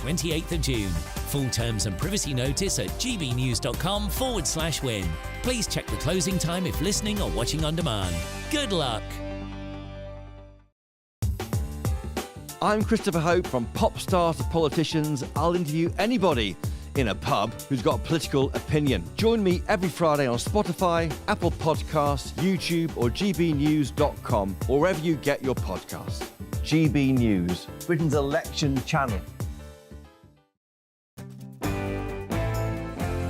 28th of June. Full terms and privacy notice at gbnews.com/win. Please check the closing time if listening or watching on demand. Good luck. I'm Christopher Hope. From pop stars to politicians, I'll interview anybody in a pub who's got a political opinion. Join me every Friday on Spotify, Apple Podcasts, YouTube or gbnews.com, or wherever you get your podcasts. GB News, Britain's election channel.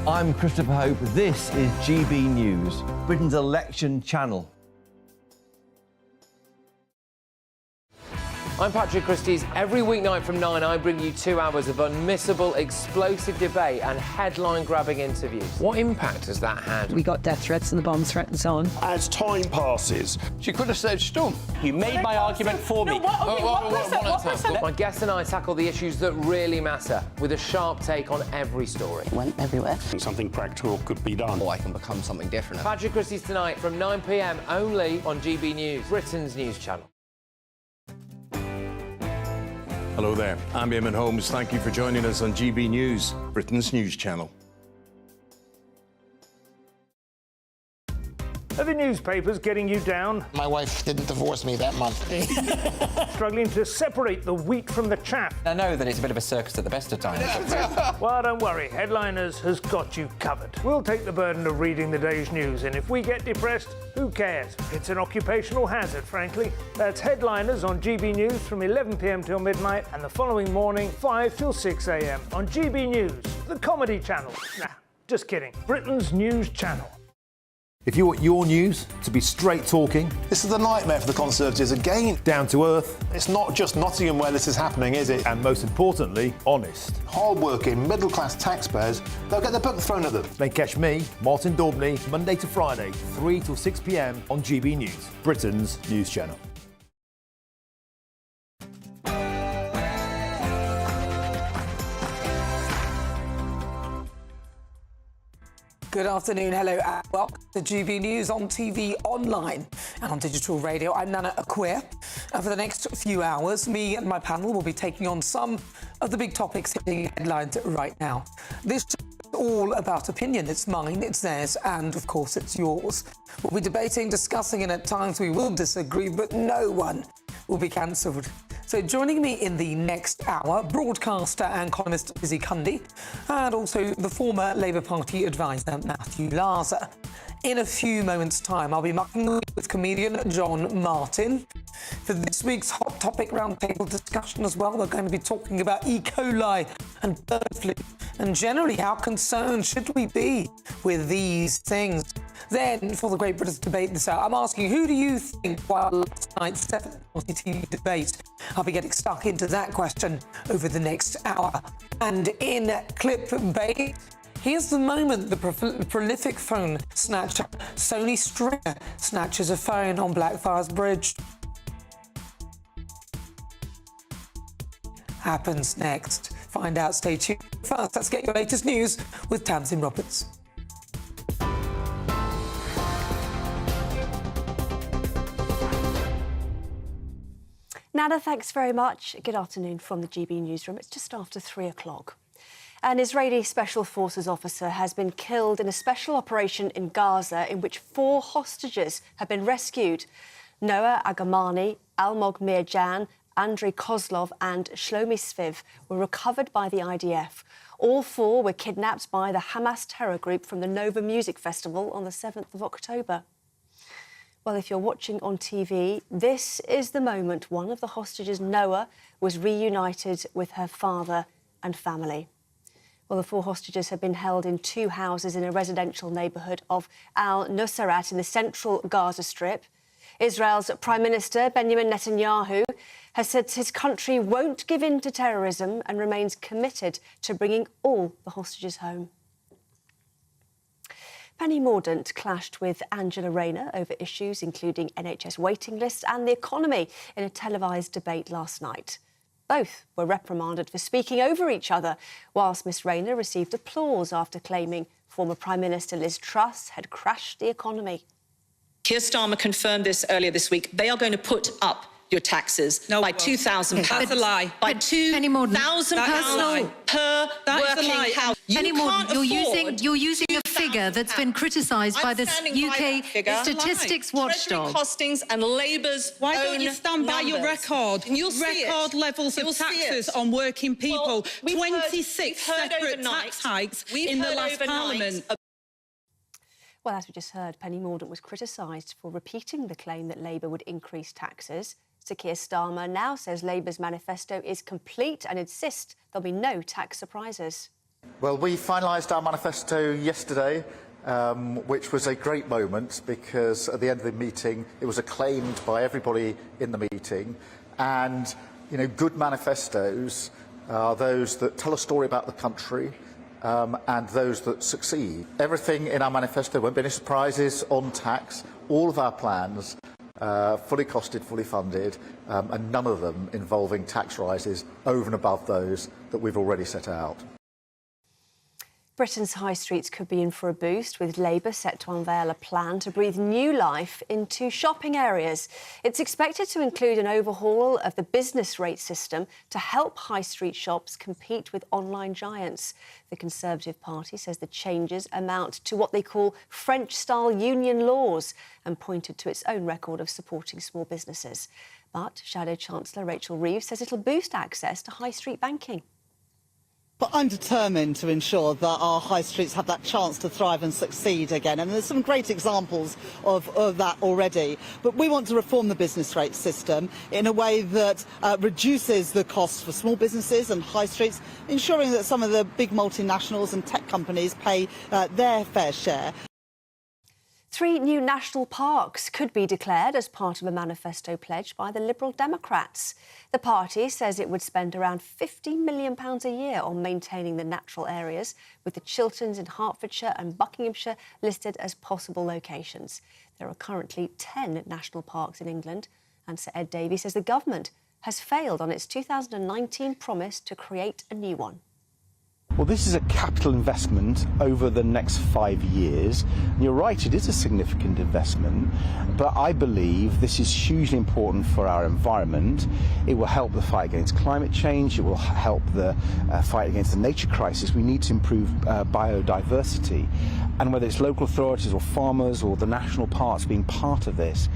I'm Christopher Hope. This is GB News, Britain's election channel. I'm Patrick Christie's. Every weeknight from 9, I bring you 2 hours of unmissable, explosive debate and headline-grabbing interviews. What impact has that had? We got death threats and the bomb threat and so on. As time passes, she could have said stump. You made my argument for me. My guests and I tackle the issues that really matter with a sharp take on every story. It went everywhere. Something practical could be done. Or I can become something different. Patrick Christie's tonight from 9 p.m. only on GB News, Britain's news channel. Hello there, I'm Eamon Holmes. Thank you for joining us on GB News, Britain's news channel. Are the newspapers getting you down? My wife didn't divorce me that month. Struggling to separate the wheat from the chaff? I know that it's a bit of a circus at the best of times. Well, don't worry, Headliners has got you covered. We'll take the burden of reading the day's news, and if we get depressed, who cares? It's an occupational hazard, frankly. That's Headliners on GB News from 11 p.m. till midnight, and the following morning, 5 till 6 a.m. on GB News, the comedy channel. Nah, just kidding. Britain's news channel. If you want your news to be straight talking... This is the nightmare for the Conservatives again. Down to earth. It's not just Nottingham where this is happening, is it? And most importantly, honest. Hard-working, middle-class taxpayers, they'll get their book thrown at them. They catch me, Martin Daubney, Monday to Friday, 3 till 6 p.m. on GB News, Britain's news channel. Good afternoon, hello, and welcome to GB News on TV, online and on digital radio. I'm Nana Akua. For the next few hours, me and my panel will be taking on some of the big topics hitting headlines right now. This is all about opinion. It's mine, it's theirs, and of course it's yours. We'll be debating, discussing, and at times we will disagree, but no one will be cancelled. So joining me in the next hour, broadcaster and columnist Lizzie Cundy, and also the former Labour Party advisor Matthew Larser. In a few moments' time, I'll be mucking with comedian John Martin. For this week's Hot Topic Roundtable discussion as well, we're going to be talking about E. coli and bird flu, and generally how concerned should we be with these things. Then, for the Great British debate this hour, I'm asking, who do you think won last night's 7:40 TV debate? I'll be getting stuck into that question over the next hour. And in clickbait, here's the moment the prolific phone snatcher Sony Stringer snatches a phone on Blackfriars Bridge. Happens next. Find out, stay tuned. First, let's get your latest news with Tamsin Roberts. Nana, thanks very much. Good afternoon from the GB newsroom. It's just after 3 o'clock. An Israeli Special Forces officer has been killed in a special operation in Gaza in which 4 hostages have been rescued. Noah Agamani, Almog Mirjan, Andrei Kozlov and Shlomi Sviv were recovered by the IDF. All 4 were kidnapped by the Hamas terror group from the Nova Music Festival on the 7th of October. Well, if you're watching on TV, this is the moment one of the hostages, Noah, was reunited with her father and family. Well, the 4 hostages have been held in 2 houses in a residential neighbourhood of Al-Nusayrat in the central Gaza Strip. Israel's Prime Minister, Benjamin Netanyahu, has said his country won't give in to terrorism and remains committed to bringing all the hostages home. Penny Mordaunt clashed with Angela Rayner over issues including NHS waiting lists and the economy in a televised debate last night. Both were reprimanded for speaking over each other, whilst Miss Rayner received applause after claiming former Prime Minister Liz Truss had crashed the economy. Keir Starmer confirmed this earlier this week. They are going to put up your taxes by £2,000. That's a lie. By £2,000 per working house. You're using a figure that's been criticised by the UK statistics watchdog. Costings and Labour's Why own don't you stand by your numbers. record? And you'll record levels of taxes on working people. 26 separate tax hikes in the last Parliament. Well, as we just heard, Penny Mordaunt was criticised for repeating the claim that Labour would increase taxes. Sir Keir Starmer now says Labour's manifesto is complete and insists there'll be no tax surprises. Well, we finalised our manifesto yesterday, which was a great moment because at the end of the meeting it was acclaimed by everybody in the meeting. And, you know, good manifestos are those that tell a story about the country, and those that succeed. Everything in our manifesto won't be any surprises on tax. All of our plans fully costed, fully funded, and none of them involving tax rises over and above those that we've already set out. Britain's high streets could be in for a boost, with Labour set to unveil a plan to breathe new life into shopping areas. It's expected to include an overhaul of the business rate system to help high street shops compete with online giants. The Conservative Party says the changes amount to what they call French-style union laws and pointed to its own record of supporting small businesses. But Shadow Chancellor Rachel Reeves says it'll boost access to high street banking. But I'm determined to ensure that our high streets have that chance to thrive and succeed again. And there's some great examples of that already. But we want to reform the business rate system in a way that reduces the costs for small businesses and high streets, ensuring that some of the big multinationals and tech companies pay their fair share. 3 new national parks could be declared as part of a manifesto pledge by the Liberal Democrats. The party says it would spend around £50 million a year on maintaining the natural areas, with the Chilterns in Hertfordshire and Buckinghamshire listed as possible locations. There are currently 10 national parks in England, and Sir Ed Davey says the government has failed on its 2019 promise to create a new one. Well, this is a capital investment over the next 5 years. And you're right, it is a significant investment, but I believe this is hugely important for our environment. It will help the fight against climate change. It will help the fight against the nature crisis. We need to improve biodiversity. And whether it's local authorities or farmers or the national parks being part of this.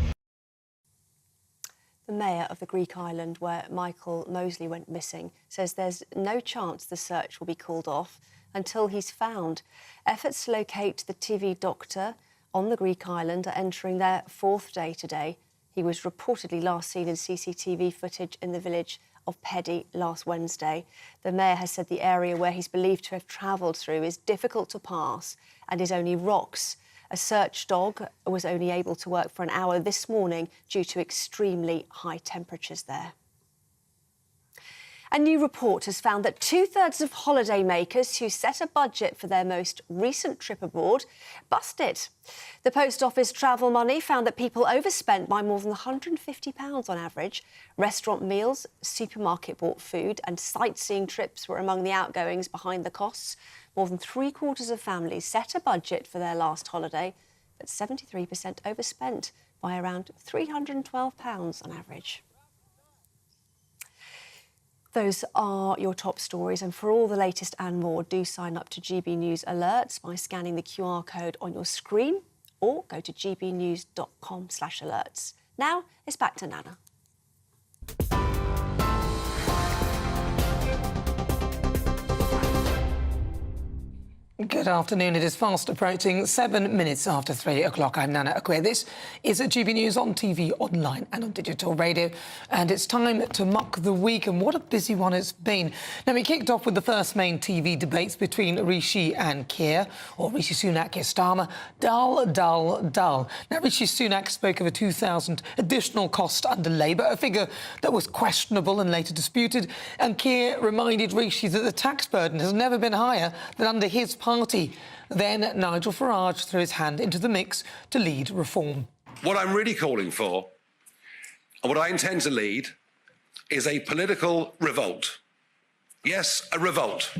The mayor of the Greek island where Michael Mosley went missing says there's no chance the search will be called off until he's found. Efforts to locate the TV doctor on the Greek island are entering their 4th day today. He was reportedly last seen in CCTV footage in the village of Pedy last Wednesday. The mayor has said the area where he's believed to have travelled through is difficult to pass and is only rocks. A search dog was only able to work for an hour this morning due to extremely high temperatures there. A new report has found that 2/3 of holidaymakers who set a budget for their most recent trip abroad bust it. The Post Office travel money found that people overspent by more than £150 on average. Restaurant meals, supermarket-bought food and sightseeing trips were among the outgoings behind the costs. More than 3/4 of families set a budget for their last holiday, but 73% overspent by around £312 on average. Those are your top stories, and for all the latest and more, do sign up to GB News Alerts by scanning the QR code on your screen or go to gbnews.com/alerts. Now it's back to Nana. Good afternoon. It is fast approaching 7 minutes after 3 o'clock. I'm Nana Akua. This is at GB News on TV, online and on digital radio. And it's time to muck the week. And what a busy one it's been. Now, we kicked off with the first main TV debates between Rishi and Keir, or Rishi Sunak, Keir Starmer. Dull, dull, dull. Now, Rishi Sunak spoke of a 2,000 additional cost under Labour, a figure that was questionable and later disputed. And Keir reminded Rishi that the tax burden has never been higher than under his party. Then Nigel Farage threw his hand into the mix to lead reform. What I'm really calling for, and what I intend to lead, is a political revolt. Yes, a revolt.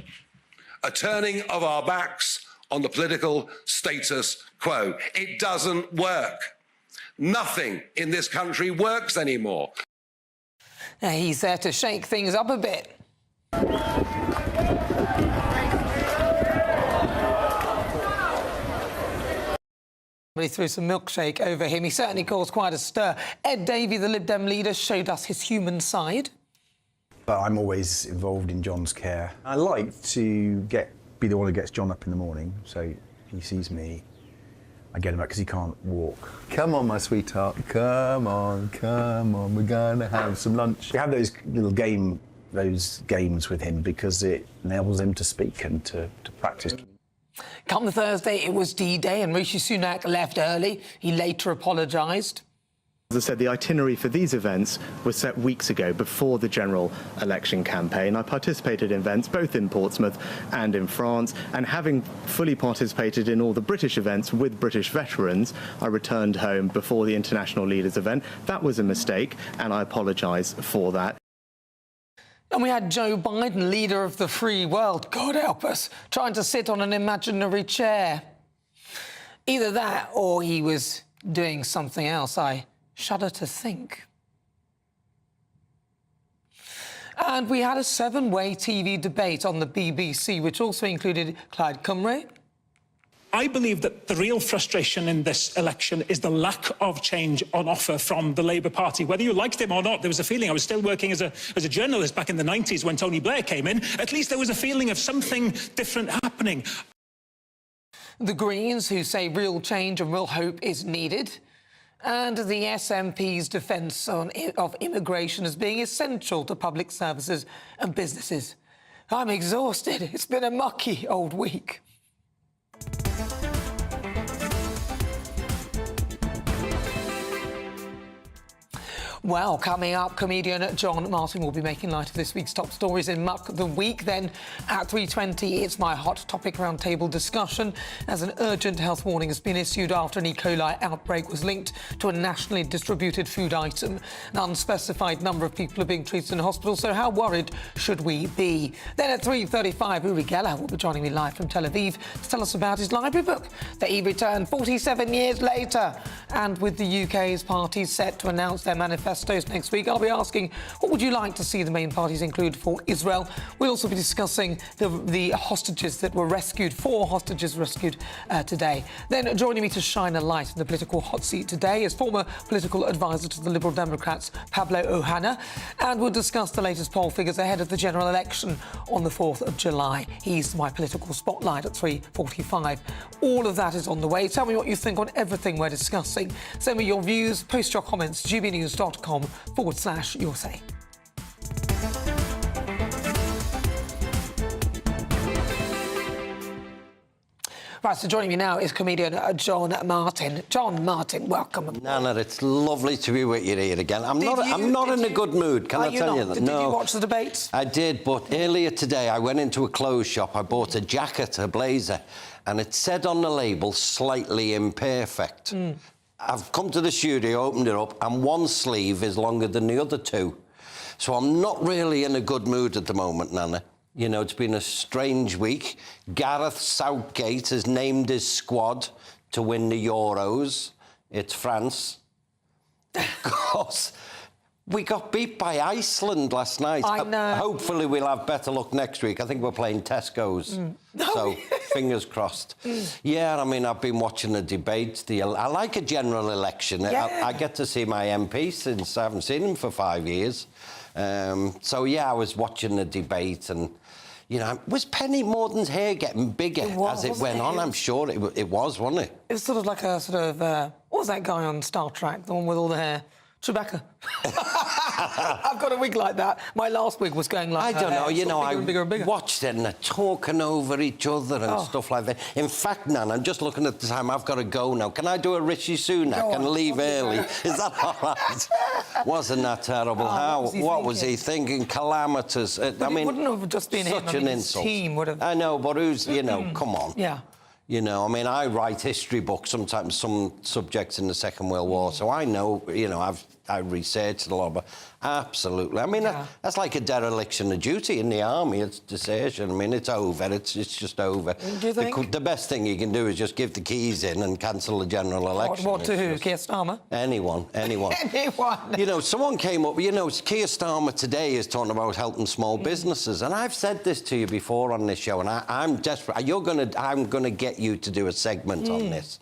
A turning of our backs on the political status quo. It doesn't work. Nothing in this country works anymore. He's there to shake things up a bit. He threw some milkshake over him. He certainly caused quite a stir. Ed Davey, the Lib Dem leader, showed us his human side. But I'm always involved in John's care. I like to be the one who gets John up in the morning, so he sees me. I get him up because he can't walk. Come on, my sweetheart. Come on, we're going to have some lunch. We have those games with him because it enables him to speak and to practice. Come Thursday, it was D-Day and Rishi Sunak left early. He later apologised. As I said, the itinerary for these events was set weeks ago, before the general election campaign. I participated in events both in Portsmouth and in France, and having fully participated in all the British events with British veterans, I returned home before the International Leaders event. That was a mistake, and I apologise for that. And we had Joe Biden, leader of the free world, God help us, trying to sit on an imaginary chair. Either that or he was doing something else. I shudder to think. And we had a 7-way TV debate on the BBC, which also included Clyde Cymru. I believe that the real frustration in this election is the lack of change on offer from the Labour Party. Whether you liked him or not, there was a feeling. I was still working as a journalist back in the 90s when Tony Blair came in. At least there was a feeling of something different happening. The Greens, who say real change and real hope is needed. And the SNP's defence of immigration as being essential to public services and businesses. I'm exhausted. It's been a mucky old week. Well, coming up, comedian John Martin will be making light of this week's top stories in Muck the Week. Then at 3:20, it's my hot topic roundtable discussion, as an urgent health warning has been issued after an E. coli outbreak was linked to a nationally distributed food item. An unspecified number of people are being treated in hospital, so how worried should we be? Then at 3:35, Uri Geller will be joining me live from Tel Aviv to tell us about his library book that he returned 47 years later. And with the UK's parties set to announce their manifestos next week, I'll be asking, what would you like to see the main parties include for Israel? We'll also be discussing the hostages that were rescued, 4 hostages rescued today. Then joining me to shine a light in the political hot seat today is former political advisor to the Liberal Democrats, Pablo Ohana, and we'll discuss the latest poll figures ahead of the general election on the 4th of July. He's my political spotlight at 3:45. All of that is on the way. Tell me what you think on everything we're discussing. Send me your views, post your comments, gbnews.com/your say. Right, so joining me now is comedian John Martin. John Martin, welcome. Nana, it's lovely to be with you here again. I'm not in a good mood, can I tell you that? Did you watch the debates? I did, but earlier today I went into a clothes shop. I bought a jacket, a blazer, and it said on the label, slightly imperfect. I've come to the studio, opened it up, and one sleeve is longer than the other 2. So I'm not really in a good mood at the moment, Nana. You know, it's been a strange week. Gareth Southgate has named his squad to win the Euros. It's France. Of course, we got beat by Iceland last night. I know. Hopefully we'll have better luck next week. I think we're playing Tesco's. So, fingers crossed. Yeah, I mean, I've been watching the debates. I like a general election. Yeah. I get to see my MP since I haven't seen him for 5 years. So, yeah, I was watching the debate and, you know, was Penny Morden's hair getting bigger as it went on? I'm sure it was, wasn't it? It was sort of like a what was that guy on Star Trek, the one with all the hair? Trebekah. I've got a wig like that. My last wig was going like I don't know, you know, bigger and bigger. Watched it and they're talking over each other and stuff like that. In fact, Nan, I'm just looking at the time. I've got to go now. Can I do a Rishi Sunak and leave early? Is that all right? Wasn't that terrible? What was he thinking? Calamitous. I mean, it wouldn't have just been such an insult. His team would have. I know, but who's, you know, come on. Yeah. You know, I mean, I write history books, sometimes some subjects in the Second World War, so I know, you know, I've I researched a lot, but absolutely. I mean, that's like a dereliction of duty in the army. It's desertion. I mean, it's over. It's just over. Do you think? The best thing you can do is just give the keys in and cancel the general election. What to who? Keir Starmer? Anyone. Anyone. You know, someone came up, you know, Keir Starmer today is talking about helping small businesses, and I've said this to you before on this show, and I'm desperate. I'm gonna get you to do a segment on this.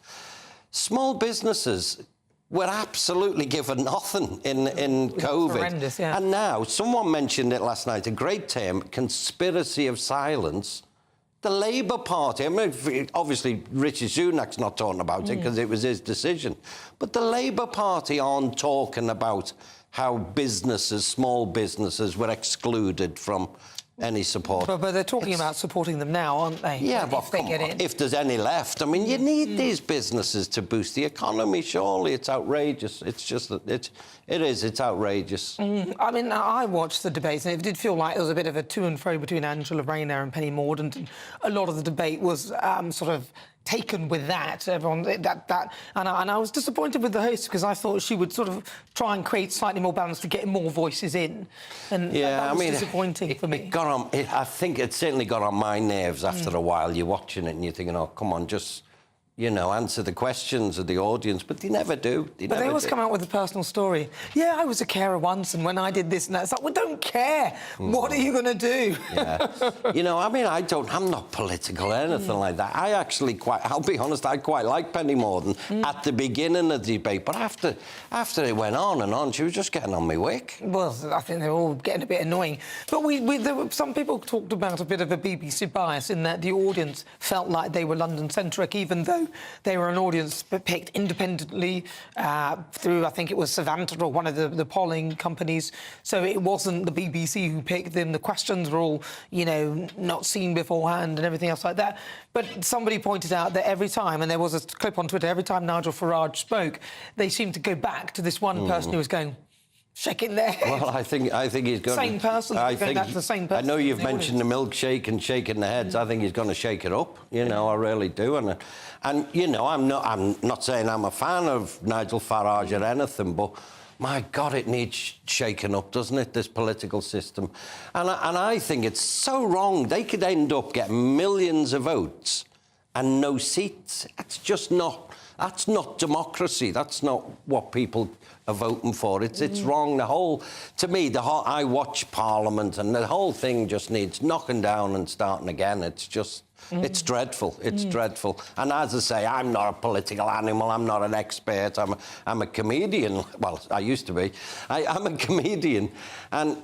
Small businesses were absolutely given nothing in COVID. Horrendous, yeah. And now, someone mentioned it last night, a great term, conspiracy of silence. The Labour Party, I mean, obviously Rishi Sunak's not talking about it because it was his decision, but the Labour Party aren't talking about how businesses, small businesses, were excluded from any support. But they're talking about supporting them now, aren't they? Yeah, but come on, if there's any left, I mean, you need these businesses to boost the economy, surely. It's outrageous. It's just, it's outrageous. I mean, I watched the debates, and it did feel like there was a bit of a to and fro between Angela Rayner and Penny Mordaunt, and a lot of the debate was sort of taken with that. Everyone, and I was disappointed with the host because I thought she would sort of try and create slightly more balance to get more voices in, and that was disappointing for me. I think it certainly got on my nerves after a while. You're watching it and you're thinking, oh, come on, just, you know, answer the questions of the audience, but they never do. They always come out with a personal story. Yeah, I was a carer once, and when I did this and that, it's like, well, don't care. What are you going to do? Yeah. You know, I mean, I'm not political or anything like that. I actually I'll be honest, I quite like Penny Mordaunt at the beginning of the debate, but after it went on and on, she was just getting on my wick. Well, I think they're all getting a bit annoying. But some people talked about a bit of a BBC bias in that the audience felt like they were London-centric, even though they were an audience picked independently through, I think it was Savanta or one of the polling companies. So it wasn't the BBC who picked them. The questions were all, you know, not seen beforehand and everything else like that. But somebody pointed out that every time, and there was a clip on Twitter, every time Nigel Farage spoke, they seemed to go back to this one person who was going, shaking their head. Well, I think he's going same person. I think that's the same person. I know you've mentioned the milkshake and shaking the heads. I think he's going to shake it up. You know, I really do. And you know, I'm not saying I'm a fan of Nigel Farage or anything, but my God, it needs shaking up, doesn't it? This political system, and I think it's so wrong. They could end up getting millions of votes and no seats. That's just not. That's not democracy. That's not what people are voting for. It's wrong. I watch Parliament, and the whole thing just needs knocking down and starting again. It's just, it's dreadful. It's dreadful. And as I say, I'm not a political animal. I'm not an expert. I'm a comedian. Well, I used to be. I'm a comedian, and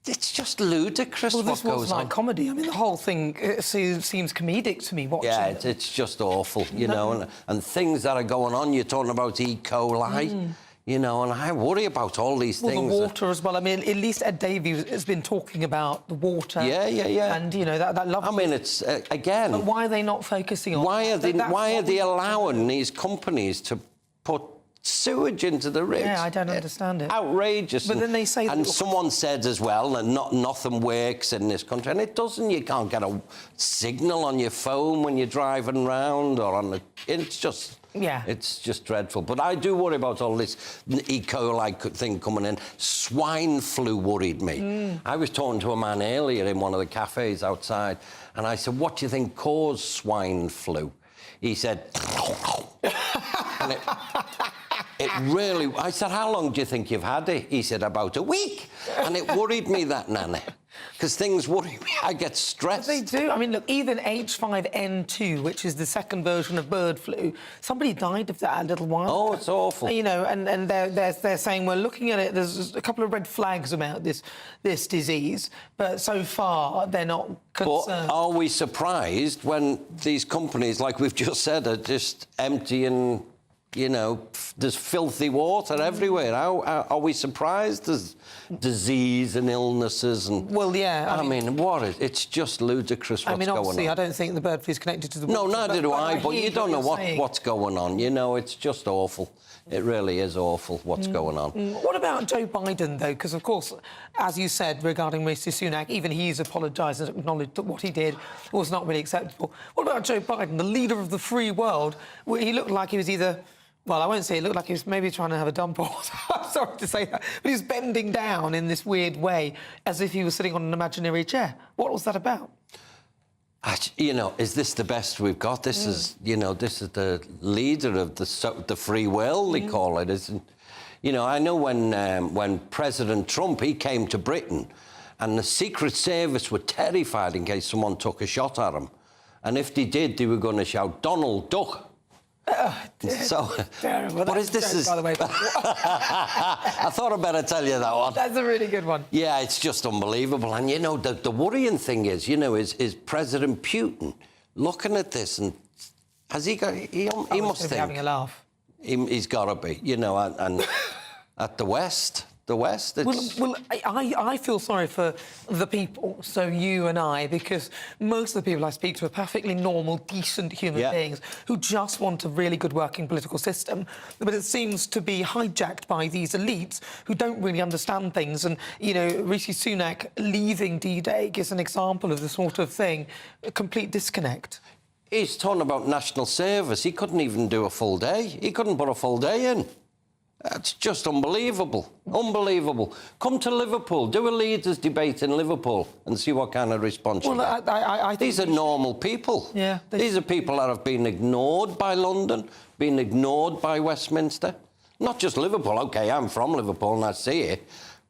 it's just ludicrous what goes on. Well, this was like comedy. I mean, the whole thing seems comedic to me watching it. It's just awful, you know, and things that are going on. You're talking about E. coli, you know, and I worry about all these things. Well, the water as well. I mean, at least Ed Davies has been talking about the water. Yeah. And, you know, that lovely... I mean, it's, again... But why are they not focusing on... Why are they allowing these companies to put sewage into the rigs? Yeah, I don't understand it. Outrageous. But then they say... And someone said as well that nothing works in this country, and it doesn't. You can't get a signal on your phone when you're driving around or on the... It's just... Yeah. It's just dreadful. But I do worry about all this E. coli thing coming in. Swine flu worried me. I was talking to a man earlier in one of the cafes outside, and I said, what do you think caused swine flu? He said... and it really... I said, how long do you think you've had it? He said, about a week. And it worried me, that, Nana, because things worry me. I get stressed. But they do. I mean, look, even H5N2, which is the second version of bird flu, somebody died of that a little while ago. Oh, it's awful. You know, and they're saying, we're looking at it, there's a couple of red flags about this disease, but so far they're not concerned. But are we surprised when these companies, like we've just said, are just emptying... You know, there's filthy water everywhere. Are we surprised there's disease and illnesses and... Well, yeah. I mean, it's just ludicrous what's going on. I mean, obviously, I don't think the bird flu is connected to the water. No, neither do I, but you don't know what's going on. You know, it's just awful. It really is awful what's going on. What about Joe Biden, though? Because, of course, as you said, regarding Rishi Sunak, even he's apologised and acknowledged that what he did was not really acceptable. What about Joe Biden, the leader of the free world? He looked like he was either Well, I won't say it looked like he was maybe trying to have a dump or I'm sorry to say that, but he was bending down in this weird way as if he was sitting on an imaginary chair. What was that about? You know, is this the best we've got? This is, you know, this is the leader of the free will, they call it, isn't? You know, I know when President Trump, he came to Britain, and the Secret Service were terrified in case someone took a shot at him. And if they did, they were going to shout, "Donald, duck." So, terrible. What is this? By the way, I thought I'd better tell you that one. That's a really good one. Yeah, it's just unbelievable. And, you know, the worrying thing is, you know, is President Putin looking at this and has he got... He must think... having a laugh. He's got to be, you know, and at the West, it's... Well, I feel sorry for the people, so you and I, because most of the people I speak to are perfectly normal, decent human beings who just want a really good working political system, but it seems to be hijacked by these elites who don't really understand things. And, you know, Rishi Sunak leaving D-Day gives an example of the sort of thing, a complete disconnect. He's talking about national service. He couldn't even do a full day. He couldn't put a full day in. That's just unbelievable. Unbelievable. Come to Liverpool, do a leaders' debate in Liverpool and see what kind of response you get. I These are normal people. Yeah. These are people that have been ignored by London, been ignored by Westminster. Not just Liverpool. OK, I'm from Liverpool and I see it.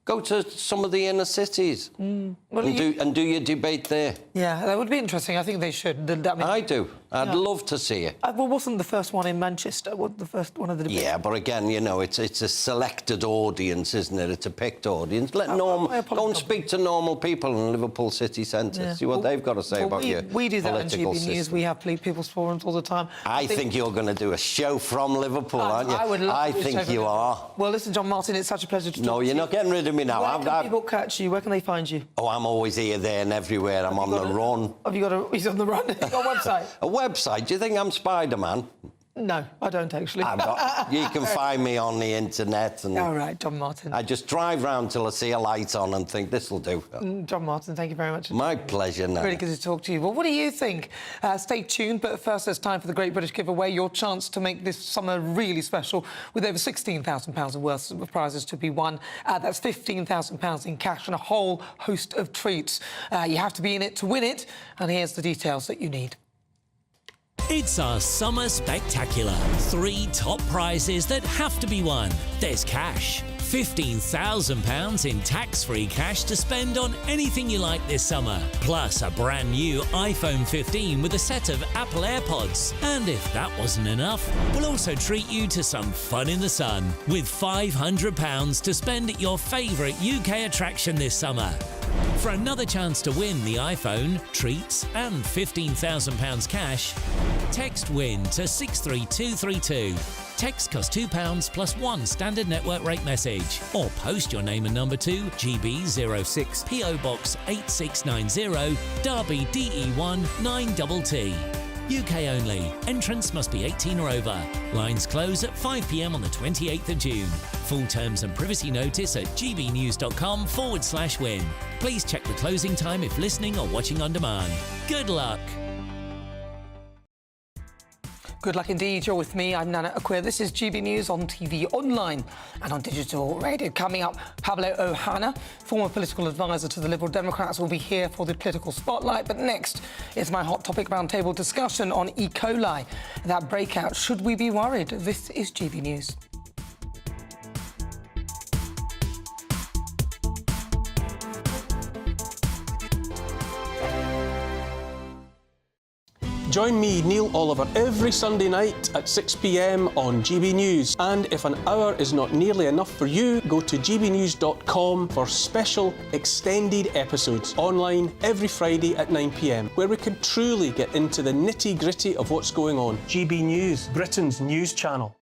Go to some of the inner cities and do your debate there. Yeah, that would be interesting. I think they should. I do. I'd love to see it. Well, wasn't the first one in Manchester? What the first one of the debates? Yeah, but again, you know, it's a selected audience, isn't it? It's a picked audience. Go and speak to normal people in Liverpool city centre. See what they've got to say about your We do that on political GB News. system. We have people's forums all the time. I think you're going to do a show from Liverpool, aren't you? I would love to do a think show you from are. Well, listen, John Martin, it's such a pleasure to talk to you. No, you're not getting rid of me now. Where can people catch you? Where can they find you? Oh, I'm always here, there and everywhere. I'm on the run. Have you got a... He's on the run. Have you got a website? A website? Do you think I'm Spider-Man? No, I don't actually. You can find me on the internet. And all right, John Martin. I just drive round till I see a light on and think, this'll do. John Martin, thank you very much. My pleasure, Nana. Really good to talk to you. Well, what do you think? Stay tuned, but first it's time for the Great British Giveaway, your chance to make this summer really special with over £16,000 worth of prizes to be won. That's £15,000 in cash and a whole host of treats. You have to be in it to win it, and here's the details that you need. It's our summer spectacular. 3 top prizes that have to be won. There's cash. £15,000 in tax-free cash to spend on anything you like this summer. Plus a brand new iPhone 15 with a set of Apple AirPods. And if that wasn't enough, we'll also treat you to some fun in the sun with £500 to spend at your favourite UK attraction this summer. For another chance to win the iPhone, treats and £15,000 cash, text WIN to 63232. Text costs £2 plus 1 standard network rate message. Or post your name and number to GB06 PO Box 8690 Derby DE1 9TT. UK only. Entrance must be 18 or over. Lines close at 5 p.m. on the 28th of June. Full terms and privacy notice at gbnews.com/win. Please check the closing time if listening or watching on demand. Good luck. Good luck indeed. You're with me. I'm Nana Akua. This is GB News on TV, online and on digital radio. Coming up, Pablo Ohana, former political advisor to the Liberal Democrats, will be here for the political spotlight. But next is my hot topic roundtable discussion on E. coli. That breakout. Should we be worried? This is GB News. Join me, Neil Oliver, every Sunday night at 6 p.m. on GB News. And if an hour is not nearly enough for you, go to gbnews.com for special extended episodes online every Friday at 9 p.m, where we can truly get into the nitty-gritty of what's going on. GB News, Britain's news channel.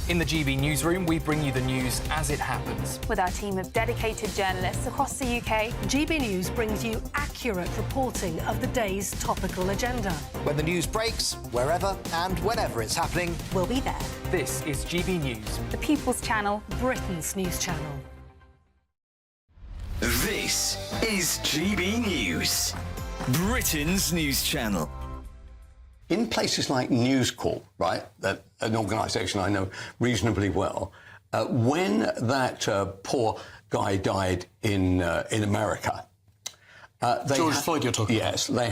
In the GB Newsroom, we bring you the news as it happens. With our team of dedicated journalists across the UK, GB News brings you accurate reporting of the day's topical agenda. When the news breaks, wherever and whenever it's happening, we'll be there. This is GB News. The People's Channel, Britain's news channel. This is GB News, Britain's news channel. in places like News Corp, right, that an organisation I know reasonably well, when that poor guy died in America, George Floyd, you're talking about? Yes, they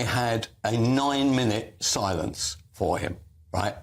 had a 9-minute silence for him, right?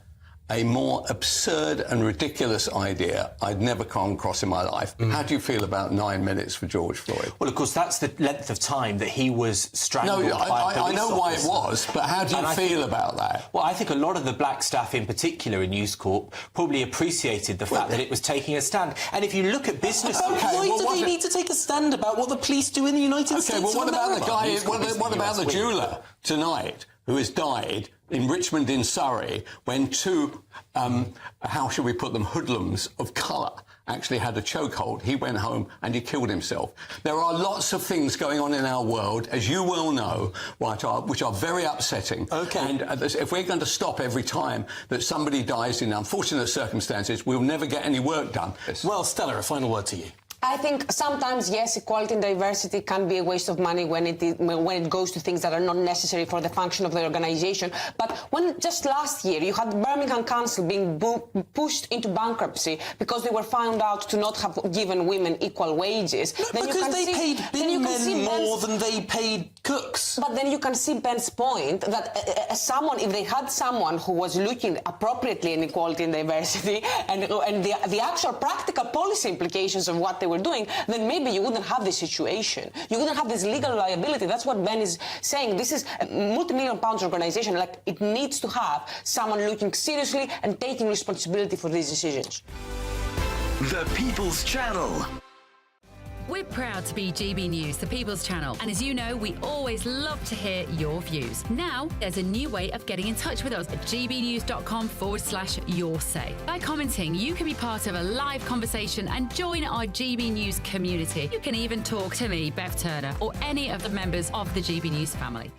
A more absurd and ridiculous idea I'd never come across in my life. How do you feel about 9 minutes for George Floyd? Well, of course, that's the length of time that he was strangled by a police I know why it officer. was, but how do you feel about that? Well, I think a lot of the black staff in particular in News Corp probably appreciated the fact that it was taking a stand. And if you look at business... Why do they need to take a stand about what the police do in the United States? Okay, well, what about the guy... What about the jeweller tonight who has died in Richmond in Surrey when two, how should we put them, hoodlums of colour actually had a chokehold? He went home and he killed himself. There are lots of things going on in our world, as you well know, which are very upsetting. Okay. And if we're going to stop every time that somebody dies in unfortunate circumstances, we'll never get any work done. Well, Stella, a final word to you. I think sometimes, yes, equality and diversity can be a waste of money when it goes to things that are not necessary for the function of the organisation. But when just last year you had Birmingham Council being pushed into bankruptcy because they were found out to not have given women equal wages. No, then because they paid bin men more than they paid cooks. But then you can see Ben's point that if they had someone who was looking appropriately in equality and diversity and the actual practical policy implications of what they were doing, then maybe you wouldn't have this situation. You wouldn't have this legal liability. That's what Ben is saying. This is a multi-million pounds organisation. Like, it needs to have someone looking seriously and taking responsibility for these decisions. The People's Channel. We're proud to be GB News, the People's Channel. And as you know, we always love to hear your views. Now, there's a new way of getting in touch with us at gbnews.com/yoursay. By commenting, you can be part of a live conversation and join our GB News community. You can even talk to me, Bev Turner, or any of the members of the GB News family.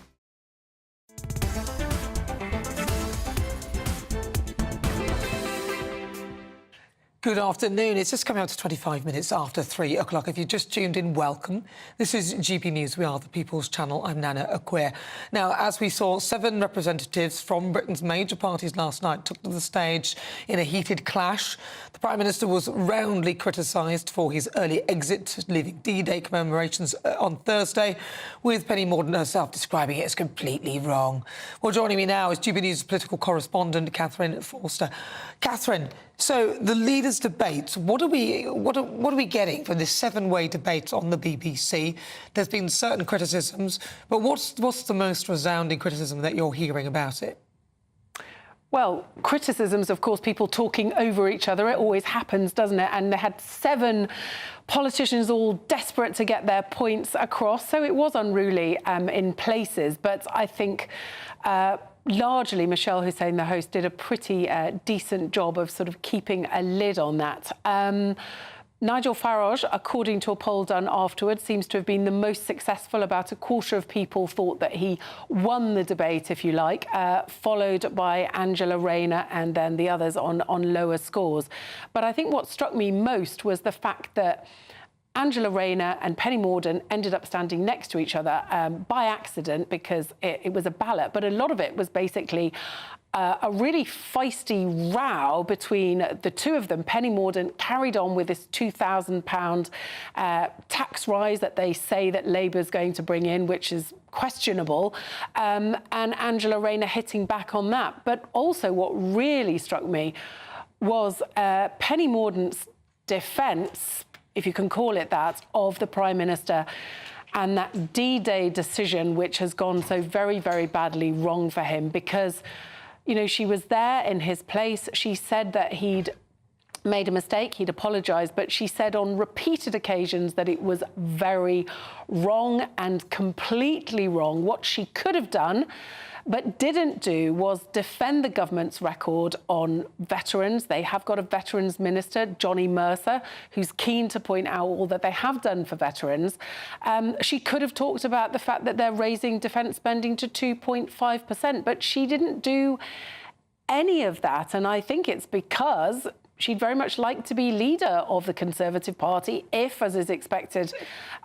Good afternoon. It's just coming up to 25 minutes after 3 o'clock. If you just tuned in, welcome. This is GB News. We are the People's Channel. I'm Nana Akua. Now, as we saw, 7 representatives from Britain's major parties last night took to the stage in a heated clash. The Prime Minister was roundly criticised for his early exit, leaving D-Day commemorations on Thursday, with Penny Mordaunt herself describing it as completely wrong. Well, joining me now is GB News political correspondent Catherine Forster. Catherine, so the leaders' debate, what are we getting from this 7-way debate on the BBC? There's been certain criticisms, but what's the most resounding criticism that you're hearing about it? Well, criticisms, of course, people talking over each other. It always happens, doesn't it? And they had 7 politicians all desperate to get their points across, so it was unruly in places. But I think largely Michelle Hussein, the host, did a pretty decent job of sort of keeping a lid on that. Nigel Farage, according to a poll done afterwards, seems to have been the most successful. About a quarter of people thought that he won the debate, if you like, followed by Angela Rayner and then the others on lower scores. But I think what struck me most was the fact that Angela Rayner and Penny Mordaunt ended up standing next to each other by accident because it was a ballot. But a lot of it was basically a really feisty row between the two of them. Penny Mordaunt carried on with this £2,000 tax rise that they say that Labour's going to bring in, which is questionable, and Angela Rayner hitting back on that. But also what really struck me was Penny Mordaunt's defence, if you can call it that, of the Prime Minister and that D-Day decision, which has gone so very, very badly wrong for him because, you know, she was there in his place. She said that he'd made a mistake, he'd apologised, but she said on repeated occasions that it was very wrong and completely wrong. What she could have done but didn't do was defend the government's record on veterans. They have got a veterans minister, Johnny Mercer, who's keen to point out all that they have done for veterans. She could have talked about the fact that they're raising defence spending to 2.5%, but she didn't do any of that. And I think it's because she'd very much like to be leader of the Conservative Party if, as is expected,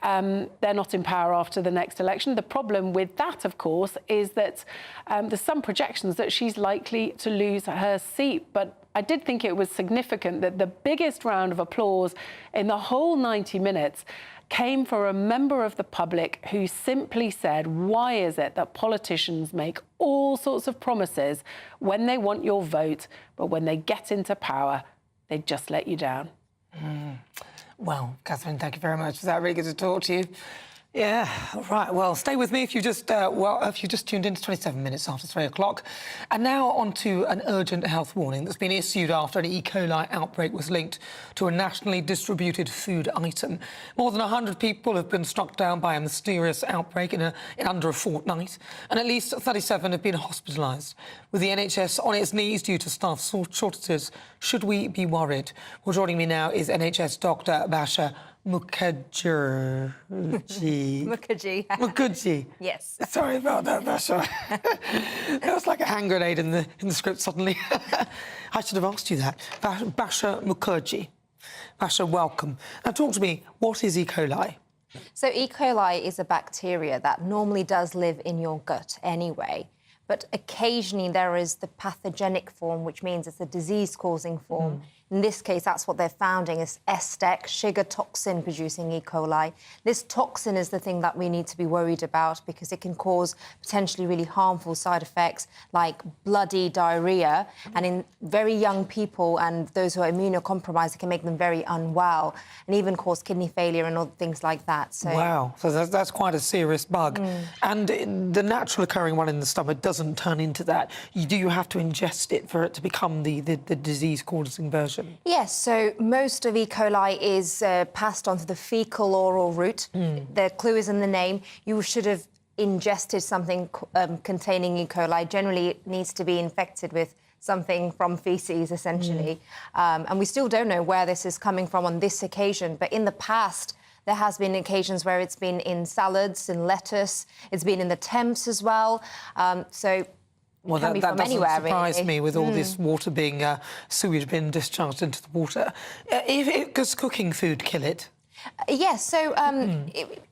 they're not in power after the next election. The problem with that, of course, is that there's some projections that she's likely to lose her seat. But I did think it was significant that the biggest round of applause in the whole 90 minutes came for a member of the public who simply said, why is it that politicians make all sorts of promises when they want your vote, but when they get into power, they just let you down? Well, Catherine, thank you very much. Is that really good to talk to you? Yeah, right. Well, stay with me if you just tuned in to 27 minutes after 3 o'clock. And now on to an urgent health warning that's been issued after an E. coli outbreak was linked to a nationally distributed food item. More than 100 people have been struck down by a mysterious outbreak in under a fortnight, and at least 37 have been hospitalised. With the NHS on its knees due to staff shortages, should we be worried? Well, joining me now is NHS Dr. Basha Mukherjee. Mukherjee. Yes. Sorry about that, Basha. That was like a hand grenade in the script suddenly. I should have asked you that. Basha Mukherjee. Basha, welcome. Now talk to me, what is E. coli? So E. coli is a bacteria that normally does live in your gut anyway. But occasionally there is the pathogenic form, which means it's a disease-causing form. In this case, that's what they're founding is STEC, sugar toxin-producing E. coli. This toxin is the thing that we need to be worried about because it can cause potentially really harmful side effects like bloody diarrhea. And in very young people and those who are immunocompromised, it can make them very unwell and even cause kidney failure and other things like that. So, wow, so that's quite a serious bug. And the natural occurring one in the stomach doesn't turn into that. Do you have to ingest it for it to become the disease-causing version? Yes, so most of E. coli is passed on to the fecal-oral route. The clue is in the name. You should have ingested something containing E. coli. Generally, it needs to be infected with something from faeces, essentially. And we still don't know where this is coming from on this occasion, but in the past, there has been occasions where it's been in salads, in lettuce, it's been in the Thames as well. Well, that doesn't surprise me with all this water being sewage being discharged into the water. Does cooking food kill it? Yes, so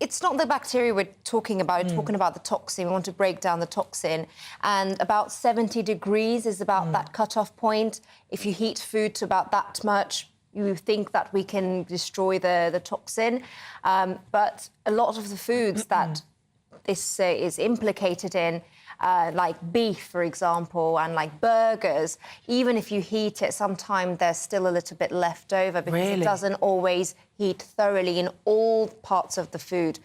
it's not the bacteria we're talking about. We're talking about the toxin. We want to break down the toxin. And about 70 degrees is about that cut-off point. If you heat food to about that much, you think that we can destroy the toxin. But a lot of the foods that this is implicated in, like beef, for example, and like burgers, even if you heat it, sometimes there's still a little bit left over because it doesn't always heat thoroughly in all parts of the food.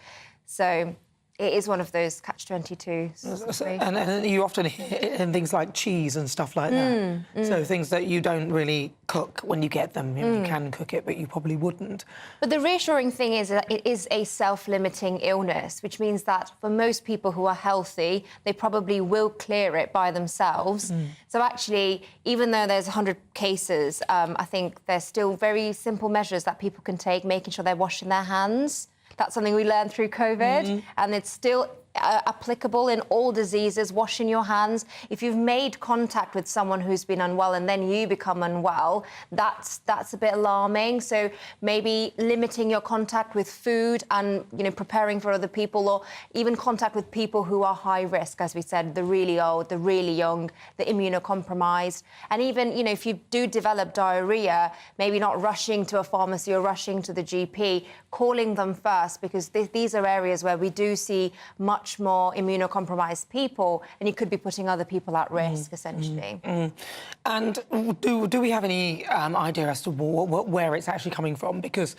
So it is one of those catch-22s. And you often hear in things like cheese and stuff like that. So things that you don't really cook when you get them. You can cook it, but you probably wouldn't. But the reassuring thing is that it is a self-limiting illness, which means that for most people who are healthy, they probably will clear it by themselves. So actually, even though there's 100 cases, I think there's still very simple measures that people can take, making sure they're washing their hands. That's something we learned through COVID, and it's still applicable in all diseases, washing your hands. If you've made contact with someone who's been unwell and then you become unwell, that's a bit alarming. So maybe limiting your contact with food and, preparing for other people, or even contact with people who are high risk, as we said, the really old, the really young, the immunocompromised. And even, if you do develop diarrhea, maybe not rushing to a pharmacy or rushing to the GP, calling them first, because these are areas where we do see much more immunocompromised people, and you could be putting other people at risk, essentially. And do we have any idea as to where it's actually coming from? Because,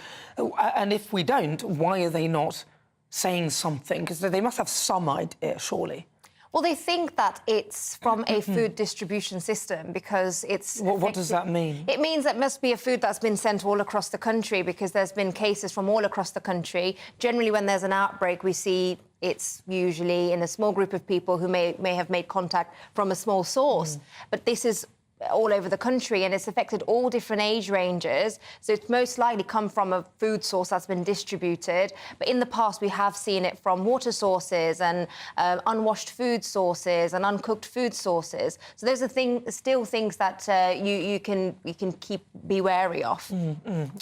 and if we don't, why are they not saying something? Because they must have some idea, surely. Well, they think that it's from a food distribution system because it's... What does that mean? It means that must be a food that's been sent all across the country because there's been cases from all across the country. Generally, when there's an outbreak, we see it's usually in a small group of people who may have made contact from a small source. But this is all over the country, and it's affected all different age ranges. So it's most likely come from a food source that's been distributed. But in the past, we have seen it from water sources and unwashed food sources and uncooked food sources. So those are still things that you can be wary of.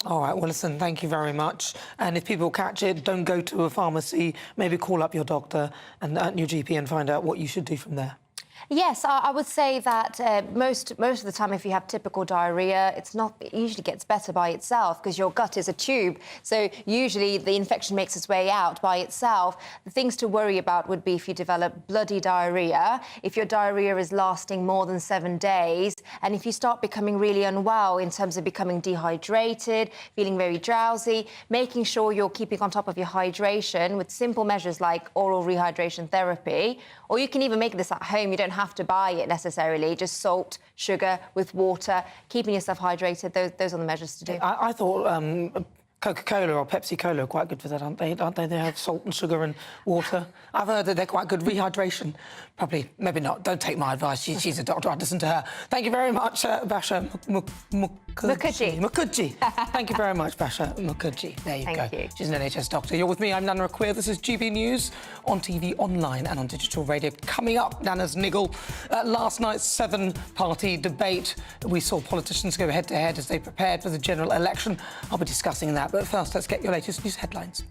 All right, well, listen, thank you very much. And if people catch it, don't go to a pharmacy. Maybe call up your doctor and your GP and find out what you should do from there. Yes, I would say that most of the time, if you have typical diarrhoea, it usually gets better by itself because your gut is a tube. So usually the infection makes its way out by itself. The things to worry about would be if you develop bloody diarrhoea, if your diarrhoea is lasting more than 7 days, and if you start becoming really unwell in terms of becoming dehydrated, feeling very drowsy, making sure you're keeping on top of your hydration with simple measures like oral rehydration therapy, or you can even make this at home. You don't have to buy it necessarily, just salt, sugar with water, keeping yourself hydrated. Those are the measures to do. I thought Coca-Cola or Pepsi-Cola are quite good for that, aren't they? They have salt and sugar and water. I've heard that they're quite good rehydration. Probably, maybe not. Don't take my advice. She's a doctor. I'd listen to her. Thank you very much, Basha Mukherjee. Thank you very much, Basha Mukherjee. There you go. Thank you. She's an NHS doctor. You're with me. I'm Nana Akua. This is GB News on TV, online and on digital radio. Coming up, Nana's niggle. Last night's 7-party debate. We saw politicians go head-to-head as they prepared for the general election. I'll be discussing that. But first, let's get your latest news headlines.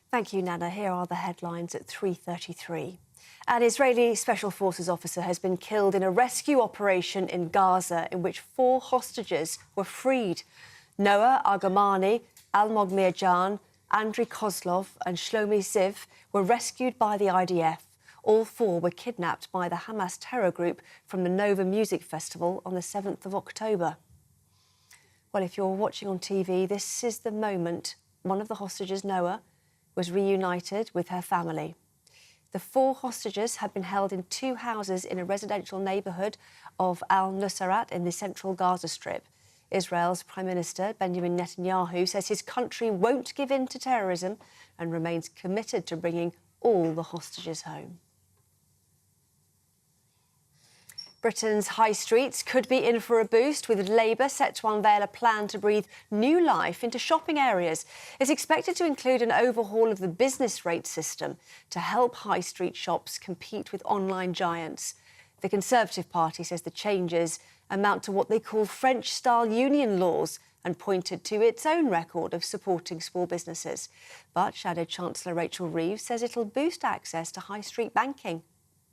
Thank you, Nana. Here are the headlines at 3:33. An Israeli Special Forces officer has been killed in a rescue operation in Gaza in which 4 hostages were freed. Noah Argamani, Almog Mirjan, Andriy Kozlov and Shlomi Ziv were rescued by the IDF. All 4 were kidnapped by the Hamas terror group from the Nova Music Festival on the 7th of October. Well, if you're watching on TV, this is the moment one of the hostages, Noah, was reunited with her family. The 4 hostages had been held in 2 houses in a residential neighbourhood of Al-Nusayrat in the central Gaza Strip. Israel's Prime Minister Benjamin Netanyahu says his country won't give in to terrorism and remains committed to bringing all the hostages home. Britain's high streets could be in for a boost, with Labour set to unveil a plan to breathe new life into shopping areas. It's expected to include an overhaul of the business rate system to help high street shops compete with online giants. The Conservative Party says the changes amount to what they call French-style union laws and pointed to its own record of supporting small businesses. But Shadow Chancellor Rachel Reeves says it'll boost access to high street banking.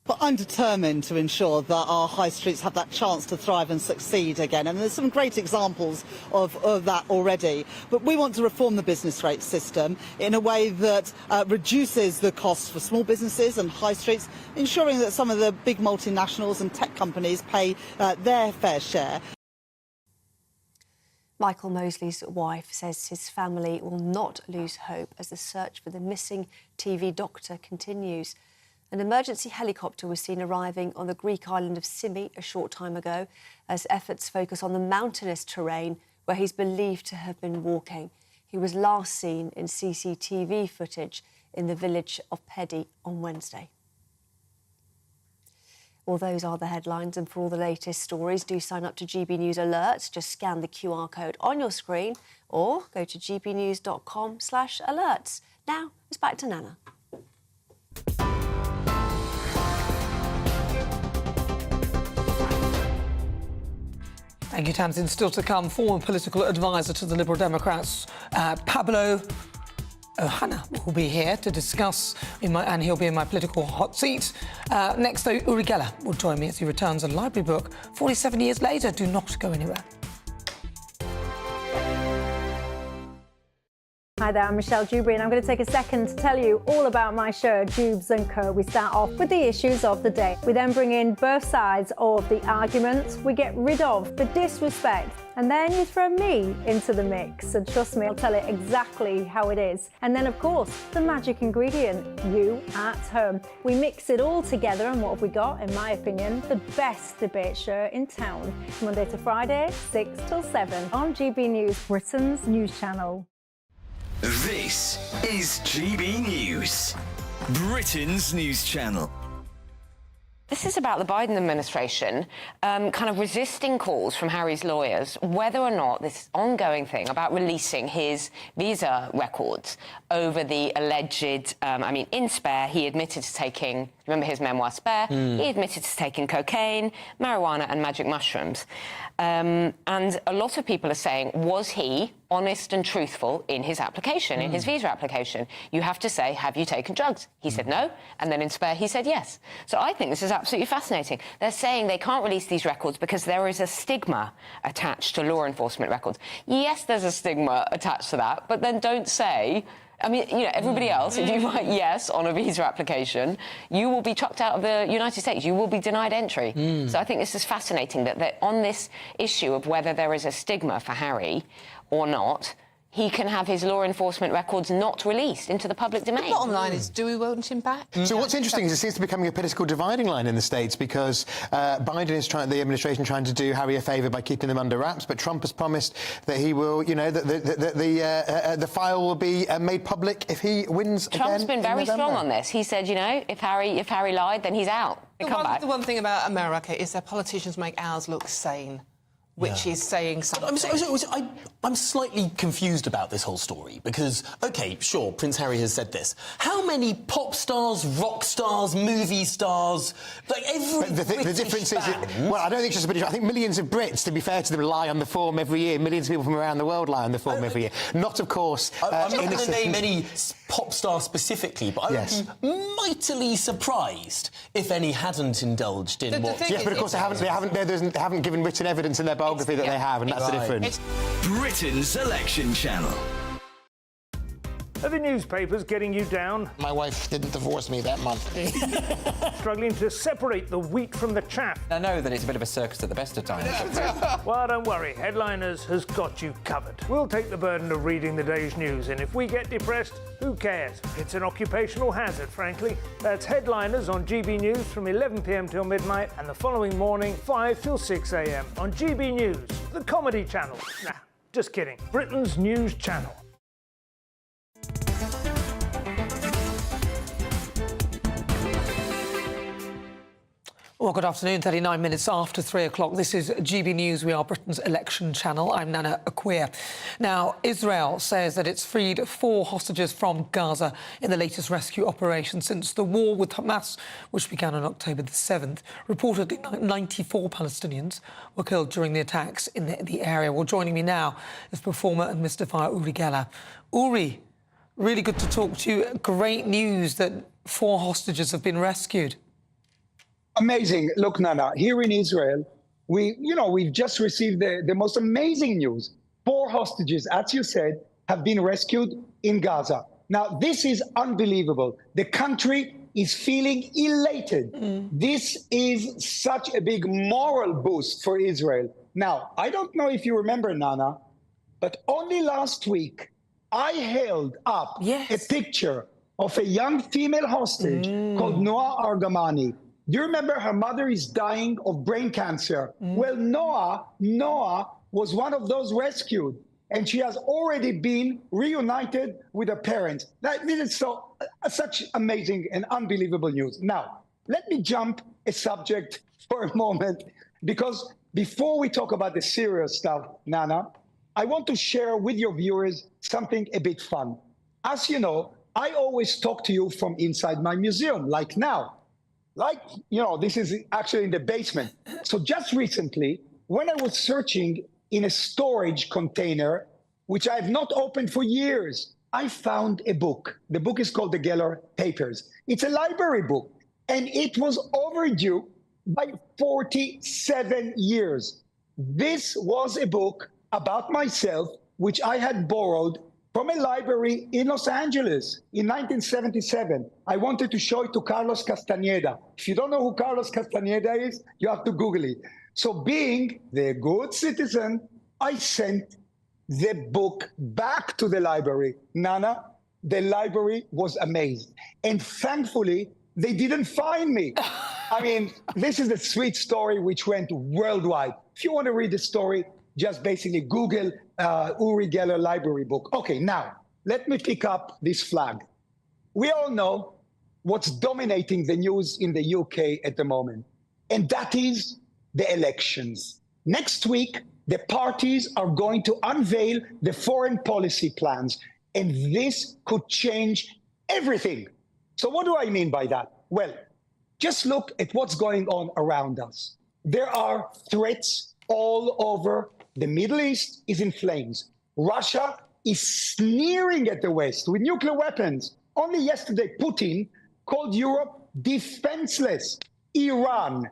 But I'm determined to ensure that our high streets have that chance to thrive and succeed again. And there's some great examples of that already. But we want to reform the business rate system in a way that reduces the costs for small businesses and high streets, ensuring that some of the big multinationals and tech companies pay their fair share. Michael Mosley's wife says his family will not lose hope as the search for the missing TV doctor continues. An emergency helicopter was seen arriving on the Greek island of Symi a short time ago as efforts focus on the mountainous terrain where he's believed to have been walking. He was last seen in CCTV footage in the village of Pedi on Wednesday. Well, those are the headlines, and for all the latest stories, do sign up to GB News Alerts. Just scan the QR code on your screen or go to gbnews.com/alerts. Now, it's back to Nana. Thank you, Tamsin. Still to come, former political advisor to the Liberal Democrats, Pablo Ohana, will be here to discuss, and he'll be in my political hot seat. Next, though, Uri Geller will join me as he returns a library book 47 years later. Do not go anywhere. Hi there, I'm Michelle Dewberry, and I'm going to take a second to tell you all about my show, Dubes & Co. We start off with the issues of the day. We then bring in both sides of the argument. We get rid of the disrespect, and then you throw me into the mix. And trust me, I'll tell it exactly how it is. And then, of course, the magic ingredient, you at home. We mix it all together, and what have we got? In my opinion, the best debate show in town. Monday to Friday, 6 till 7 on GB News, Britain's news channel. This is GB News. Britain's news channel. This is about the Biden administration kind of resisting calls from Harry's lawyers whether or not this ongoing thing about releasing his visa records over the alleged, in Spare, he admitted to taking, remember his memoir Spare? He admitted to taking cocaine, marijuana and magic mushrooms. And a lot of people are saying, was he honest and truthful in his application, in his visa application? You have to say, have you taken drugs? He said no, and then in Spare he said yes. So I think this is absolutely fascinating. They're saying they can't release these records because there is a stigma attached to law enforcement records. Yes, there's a stigma attached to that, but then don't say... everybody else, if you write yes on a visa application, you will be chucked out of the United States. You will be denied entry. So I think this is fascinating that on this issue of whether there is a stigma for Harry or not, he can have his law enforcement records not released into the public domain. The bottom line is, do we want him back? So what's interesting is it seems to be becoming a political dividing line in the States because Biden is the administration trying to do Harry a favour by keeping them under wraps, but Trump has promised that he will, that the file will be made public if he wins again. Trump's been very strong on this. He said, if Harry lied, then he's out. The one thing about America is their politicians make ours look sane. Which is saying something. I'm slightly confused about this whole story because, OK, sure, Prince Harry has said this. How many pop stars, rock stars, movie stars, like every the difference is, well, I don't think it's just British. I think millions of Brits, to be fair to them, lie on the form every year. Millions of people from around the world lie on the form every year. Not, of course, I'm not going to name any pop star specifically, but I would be mightily surprised if any hadn't indulged in what... Yes, but of course they haven't given written evidence in their biography that they have, and that's the difference. Britain's election channel. Are the newspapers getting you down? My wife didn't divorce me that month. Struggling to separate the wheat from the chaff? I know that it's a bit of a circus at the best of times. Well, don't worry. Headliners has got you covered. We'll take the burden of reading the day's news, and if we get depressed, who cares? It's an occupational hazard, frankly. That's Headliners on GB News from 11 p.m. till midnight, and the following morning, 5 till 6 a.m. on GB News, the comedy channel. Nah, just kidding. Britain's news channel. Well, good afternoon. 39 minutes after 3 o'clock. This is GB News. We are Britain's election channel. I'm Nana Akua. Now, Israel says that it's freed 4 hostages from Gaza in the latest rescue operation since the war with Hamas, which began on October the 7th. Reportedly, 94 Palestinians were killed during the attacks in the area. Well, joining me now is performer and mystifier Uri Geller. Uri, really good to talk to you. Great news that 4 hostages have been rescued. Amazing. Look, Nana, here in Israel, we've just received the most amazing news. 4 hostages, as you said, have been rescued in Gaza. Now, this is unbelievable. The country is feeling elated. This is such a big moral boost for Israel. Now, I don't know if you remember, Nana, but only last week, I held up a picture of a young female hostage called Noah Argamani. Do you remember her mother is dying of brain cancer? Well, Noah was one of those rescued, and she has already been reunited with her parents. This is such amazing and unbelievable news. Now, let me jump a subject for a moment, because before we talk about the serious stuff, Nana, I want to share with your viewers something a bit fun. As you know, I always talk to you from inside my museum, like now. This is actually in the basement. So just recently, when I was searching in a storage container, which I have not opened for years, I found a book. The book is called The Geller Papers. It's a library book, and it was overdue by 47 years. This was a book about myself, which I had borrowed from a library in Los Angeles in 1977. I wanted to show it to Carlos Castaneda. If you don't know who Carlos Castaneda is, you have to Google it. So being the good citizen, I sent the book back to the library. Nana, the library was amazed. And thankfully, they didn't find me. I mean, this is a sweet story which went worldwide. If you want to read the story, just basically Google Uri Geller library book. Okay, now, let me pick up this flag. We all know what's dominating the news in the UK at the moment, and that is the elections. Next week, the parties are going to unveil the foreign policy plans, and this could change everything. So what do I mean by that? Well, just look at what's going on around us. There are threats all over. The Middle East is in flames. Russia is sneering at the West with nuclear weapons. Only yesterday, Putin called Europe defenseless. Iran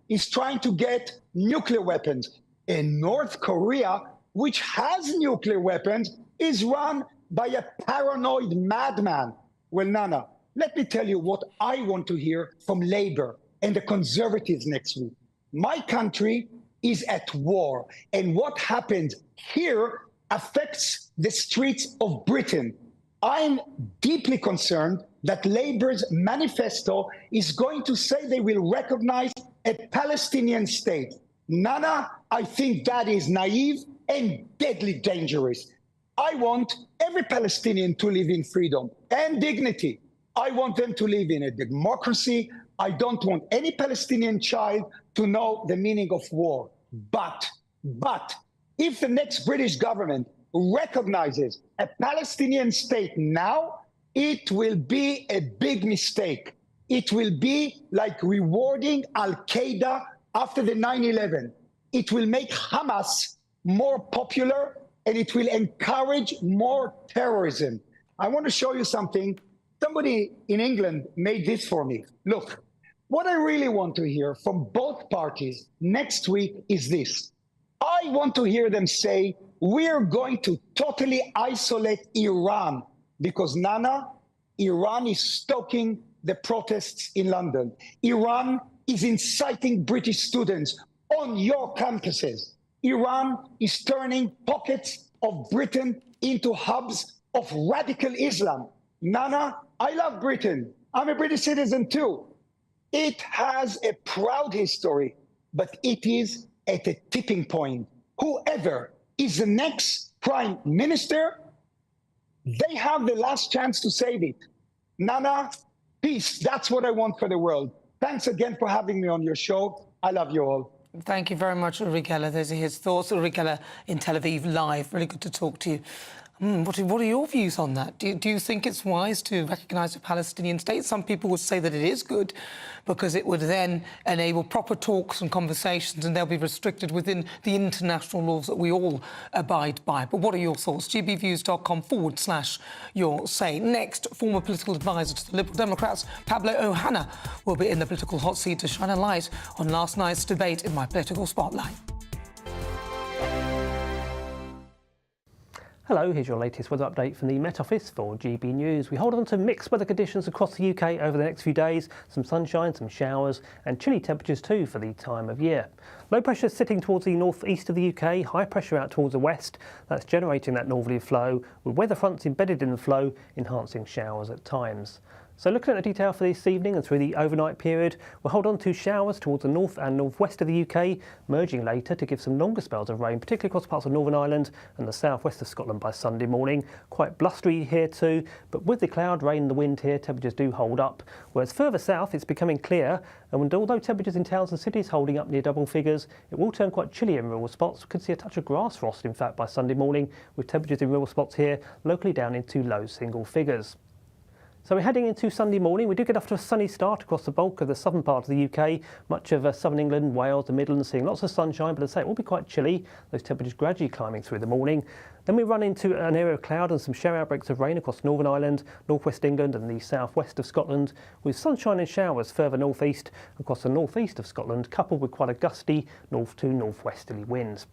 is trying to get nuclear weapons. And North Korea, which has nuclear weapons, is run by a paranoid madman. Well, Nana, let me tell you what I want to hear from Labour and the Conservatives next week. My country is at war, and what happens here affects the streets of Britain. I'm deeply concerned that Labour's manifesto is going to say they will recognize a Palestinian state. Nana, I think that is naive and deadly dangerous. I want every Palestinian to live in freedom and dignity. I want them to live in a democracy. I don't want any Palestinian child to know the meaning of war. But if the next British government recognizes a Palestinian state now, it will be a big mistake. It will be like rewarding Al-Qaeda after the 9/11. It will make Hamas more popular, and it will encourage more terrorism. I want to show you something. Somebody in England made this for me. Look, what I really want to hear from both parties next week is this. I want to hear them say, we're going to totally isolate Iran, because, Nana, Iran is stoking the protests in London. Iran is inciting British students on your campuses. Iran is turning pockets of Britain into hubs of radical Islam. Nana, I love Britain. I'm a British citizen too. It has a proud history, but it is at a tipping point. Whoever is the next prime minister, they have the last chance to save it. Nana, peace. That's what I want for the world. Thanks again for having me on your show. I love you all. Thank you very much, Uri Geller. Those are his thoughts. Uri Geller in Tel Aviv Live. Really good to talk to you. What are your views on that? Do you think it's wise to recognise a Palestinian state? Some people would say that it is good because it would then enable proper talks and conversations, and they'll be restricted within the international laws that we all abide by. But what are your thoughts? gbviews.com/your say. Next, former political advisor to the Liberal Democrats, Pablo Ohana, will be in the political hot seat to shine a light on last night's debate in my political spotlight. Hello, here's your latest weather update from the Met Office for GB News. We hold on to mixed weather conditions across the UK over the next few days. Some sunshine, some showers and chilly temperatures too for the time of year. Low pressure sitting towards the north-east of the UK, high pressure out towards the west. That's generating that northerly flow, with weather fronts embedded in the flow, enhancing showers at times. So looking at the detail for this evening and through the overnight period, we'll hold on to showers towards the north and northwest of the UK, merging later to give some longer spells of rain, particularly across parts of Northern Ireland and the southwest of Scotland by Sunday morning. Quite blustery here too, but with the cloud, rain and the wind here, temperatures do hold up. Whereas further south, it's becoming clear, and although temperatures in towns and cities holding up near double figures, it will turn quite chilly in rural spots. We could see a touch of grass frost, in fact, by Sunday morning, with temperatures in rural spots here locally down into low single figures. So we're heading into Sunday morning. We do get off to a sunny start across the bulk of the southern part of the UK. Much of southern England, Wales, the Midlands seeing lots of sunshine, but as I say, it will be quite chilly. Those temperatures gradually climbing through the morning. Then we run into an area of cloud and some shower outbreaks of rain across Northern Ireland, northwest England and the southwest of Scotland, with sunshine and showers further northeast across the northeast of Scotland, coupled with quite a gusty north to northwesterly winds.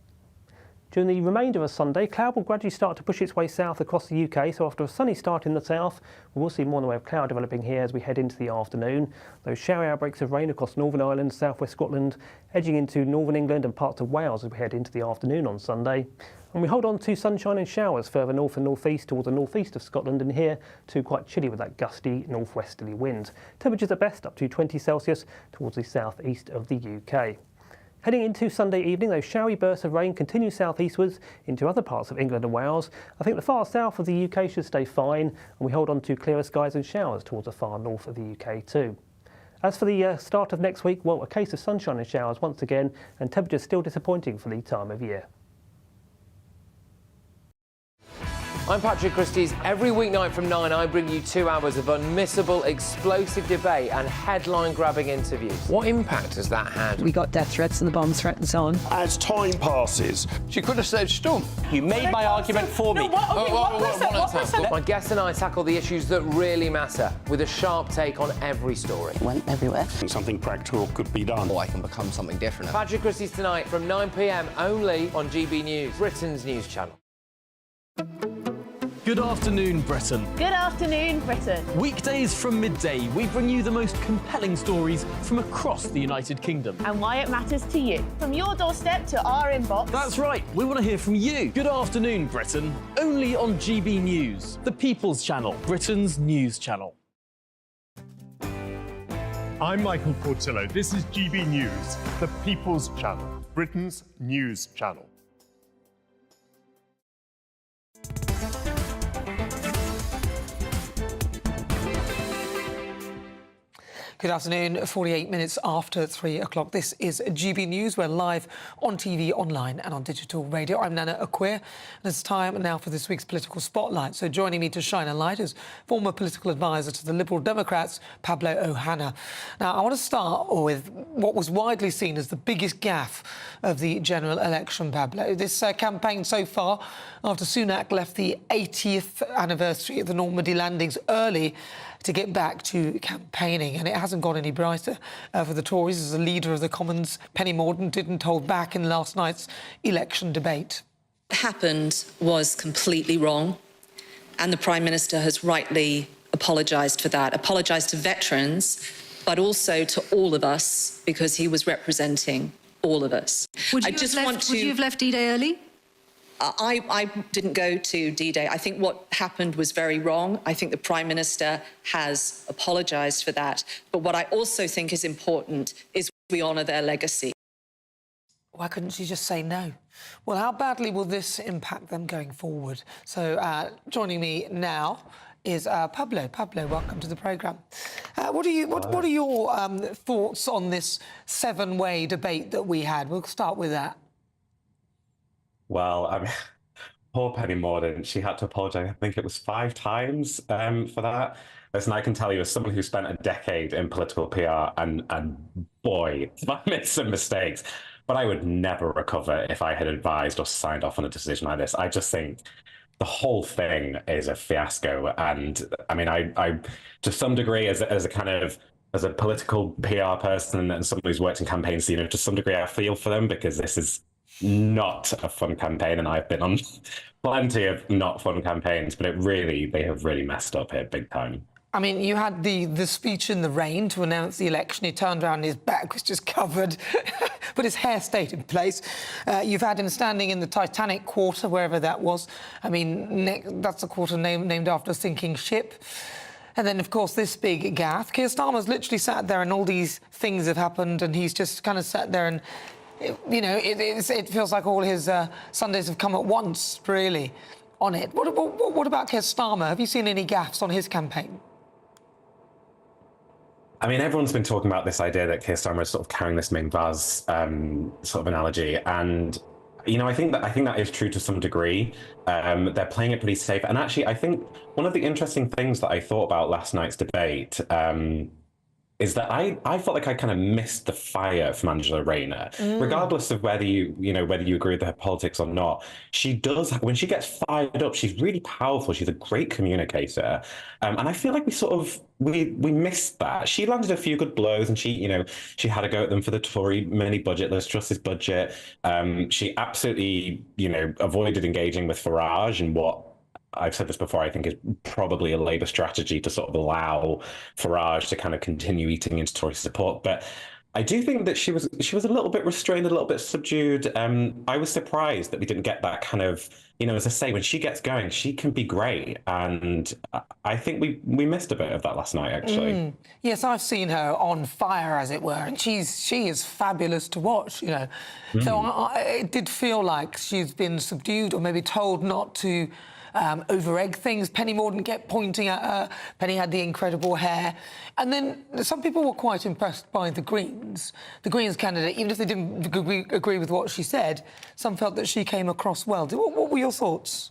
During the remainder of Sunday, cloud will gradually start to push its way south across the UK, so after a sunny start in the south, we will see more in the way of cloud developing here as we head into the afternoon. Those shower outbreaks of rain across Northern Ireland, southwest Scotland, edging into Northern England and parts of Wales as we head into the afternoon on Sunday. And we hold on to sunshine and showers further north and northeast towards the northeast of Scotland, and here too quite chilly with that gusty northwesterly wind. Temperatures at best up to 20 Celsius towards the southeast of the UK. Heading into Sunday evening, those showery bursts of rain continue southeastwards into other parts of England and Wales. I think the far south of the UK should stay fine, and we hold on to clearer skies and showers towards the far north of the UK too. As for the start of next week, well, a case of sunshine and showers once again, and temperatures still disappointing for the time of year. I'm Patrick Christie's. Every weeknight from 9, I bring you 2 hours of unmissable, explosive debate and headline-grabbing interviews. What impact has that had? We got death threats and the bomb threats on. As time passes, she could have said stump. You made my argument for me. My guest and I tackle the issues that really matter with a sharp take on every story. Went everywhere. Something practical could be done. Or I can become something different. Patrick Christie's tonight from 9 p.m. only on GB News, Britain's news channel. Good afternoon, Britain. Good afternoon, Britain. Weekdays from midday, we bring you the most compelling stories from across the United Kingdom. And why it matters to you. From your doorstep to our inbox. That's right, we want to hear from you. Good afternoon, Britain. Only on GB News, the People's Channel, Britain's news channel. I'm Michael Portillo. This is GB News, the People's Channel, Britain's news channel. Good afternoon, 48 minutes after 3 o'clock. This is GB News. We're live on TV, online and on digital radio. I'm Nana Akua, and it's time now for this week's Political Spotlight. So joining me to shine a light is former political advisor to the Liberal Democrats, Pablo Ohana. Now, I want to start with what was widely seen as the biggest gaffe of the general election, Pablo. This campaign so far, after Sunak left the 80th anniversary of the Normandy landings early to get back to campaigning, and it hasn't got any brighter for the Tories. As the leader of the Commons, Penny Mordaunt, didn't hold back in last night's election debate. What happened was completely wrong, and the Prime Minister has rightly apologised for that, apologised to veterans, but also to all of us, because he was representing all of us. Would you have left D-Day early? I didn't go to D-Day. I think what happened was very wrong. I think the Prime Minister has apologised for that. But what I also think is important is we honour their legacy. Why couldn't she just say no? Well, how badly will this impact them going forward? So joining me now is Pablo. Pablo, welcome to the programme. What are your thoughts on this seven-way debate that we had? We'll start with that. Well, I mean, poor Penny Mordaunt, she had to apologise, I think it was 5 times for that. Listen, I can tell you, as someone who spent a decade in political PR, and boy, I made some mistakes, but I would never recover if I had advised or signed off on a decision like this. I just think the whole thing is a fiasco. And I mean, I to some degree, as a political PR person and someone who's worked in campaigns, you know, to some degree, I feel for them, because this is not a fun campaign, and I've been on plenty of not fun campaigns, but they have really messed up here big time. I mean, you had the speech in the rain to announce the election. He turned around and his back was just covered, but his hair stayed in place. You've had him standing in the Titanic Quarter, wherever that was. I mean, that's a quarter named after a sinking ship. And then, of course, this big gaffe. Keir Starmer's literally sat there and all these things have happened, and he's just kind of sat there and you know, it feels like all his Sundays have come at once, really, on it. What about Keir Starmer? Have you seen any gaffes on his campaign? I mean, everyone's been talking about this idea that Keir Starmer is sort of carrying this main vase sort of analogy, and you know, I think that is true to some degree. They're playing it pretty safe, and actually, I think one of the interesting things that I thought about last night's debate is that I felt like I kind of missed the fire from Angela Rayner, regardless of whether you agree with her politics or not. She does, when she gets fired up, she's really powerful. She's a great communicator, and I feel like we missed that. She landed a few good blows, and she had a go at them for the Tory mini budget, Liz Truss's budget. She absolutely avoided engaging with Farage and what I've said this before, I think is probably a Labour strategy to sort of allow Farage to kind of continue eating into Tory support. But I do think that she was a little bit restrained, a little bit subdued. I was surprised that we didn't get that kind of, as I say, when she gets going, she can be great, and I think we missed a bit of that last night, actually. Yes, I've seen her on fire, as it were, and she is fabulous to watch. So it did feel like she's been subdued, or maybe told not to over-egg things. Penny Mordaunt kept pointing at her. Penny had the incredible hair. And then some people were quite impressed by the Greens candidate. Even if they didn't agree with what she said, some felt that she came across well. What were your thoughts?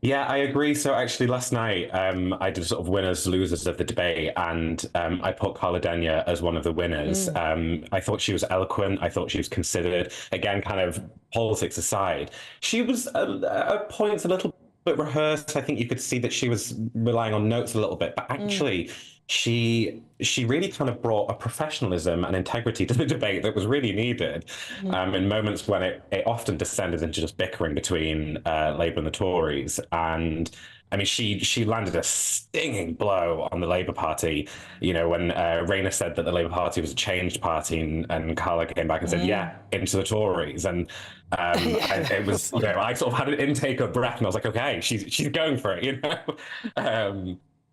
Yeah, I agree. So actually last night I did sort of winners, losers of the debate, and I put Carla Denyer as one of the winners. I thought she was eloquent. I thought she was considered. Again, kind of politics aside, she was at points a little bit rehearsed. I think you could see that she was relying on notes a little bit, but actually she really kind of brought a professionalism and integrity to the debate that was really needed in moments when it often descended into just bickering between Labour and the Tories. And I mean, she landed a stinging blow on the Labour Party, when Rayner said that the Labour Party was a changed party, and Carla came back and said, yeah, into the Tories. And it was, I sort of had an intake of breath, and I was like, okay, she's going for it,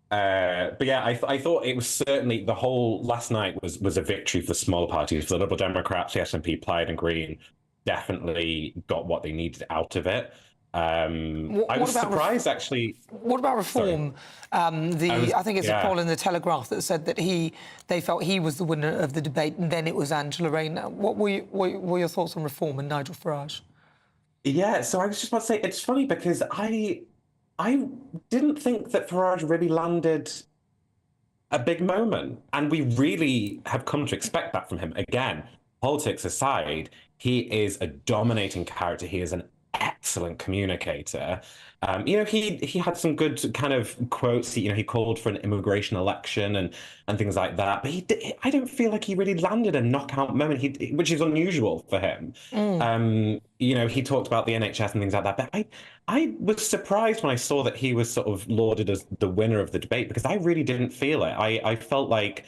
But yeah, I thought it was certainly the whole last night was a victory for the smaller parties. For the Liberal Democrats, the SNP, Plaid and Green definitely got what they needed out of it. I was surprised, actually. What about reform? I think it's a poll in the Telegraph that said that they felt he was the winner of the debate, and then it was Angela Rayner. What were your thoughts on reform and Nigel Farage? Yeah, so I was just about to say, it's funny because I didn't think that Farage really landed a big moment, and we really have come to expect that from him. Again, politics aside, he is a dominating character. He is an excellent communicator. He had some good kind of quotes. He called for an immigration election and things like that. But I don't feel like he really landed a knockout moment, which is unusual for him. He talked about the NHS and things like that. But I was surprised when I saw that he was sort of lauded as the winner of the debate, because I really didn't feel it. I felt like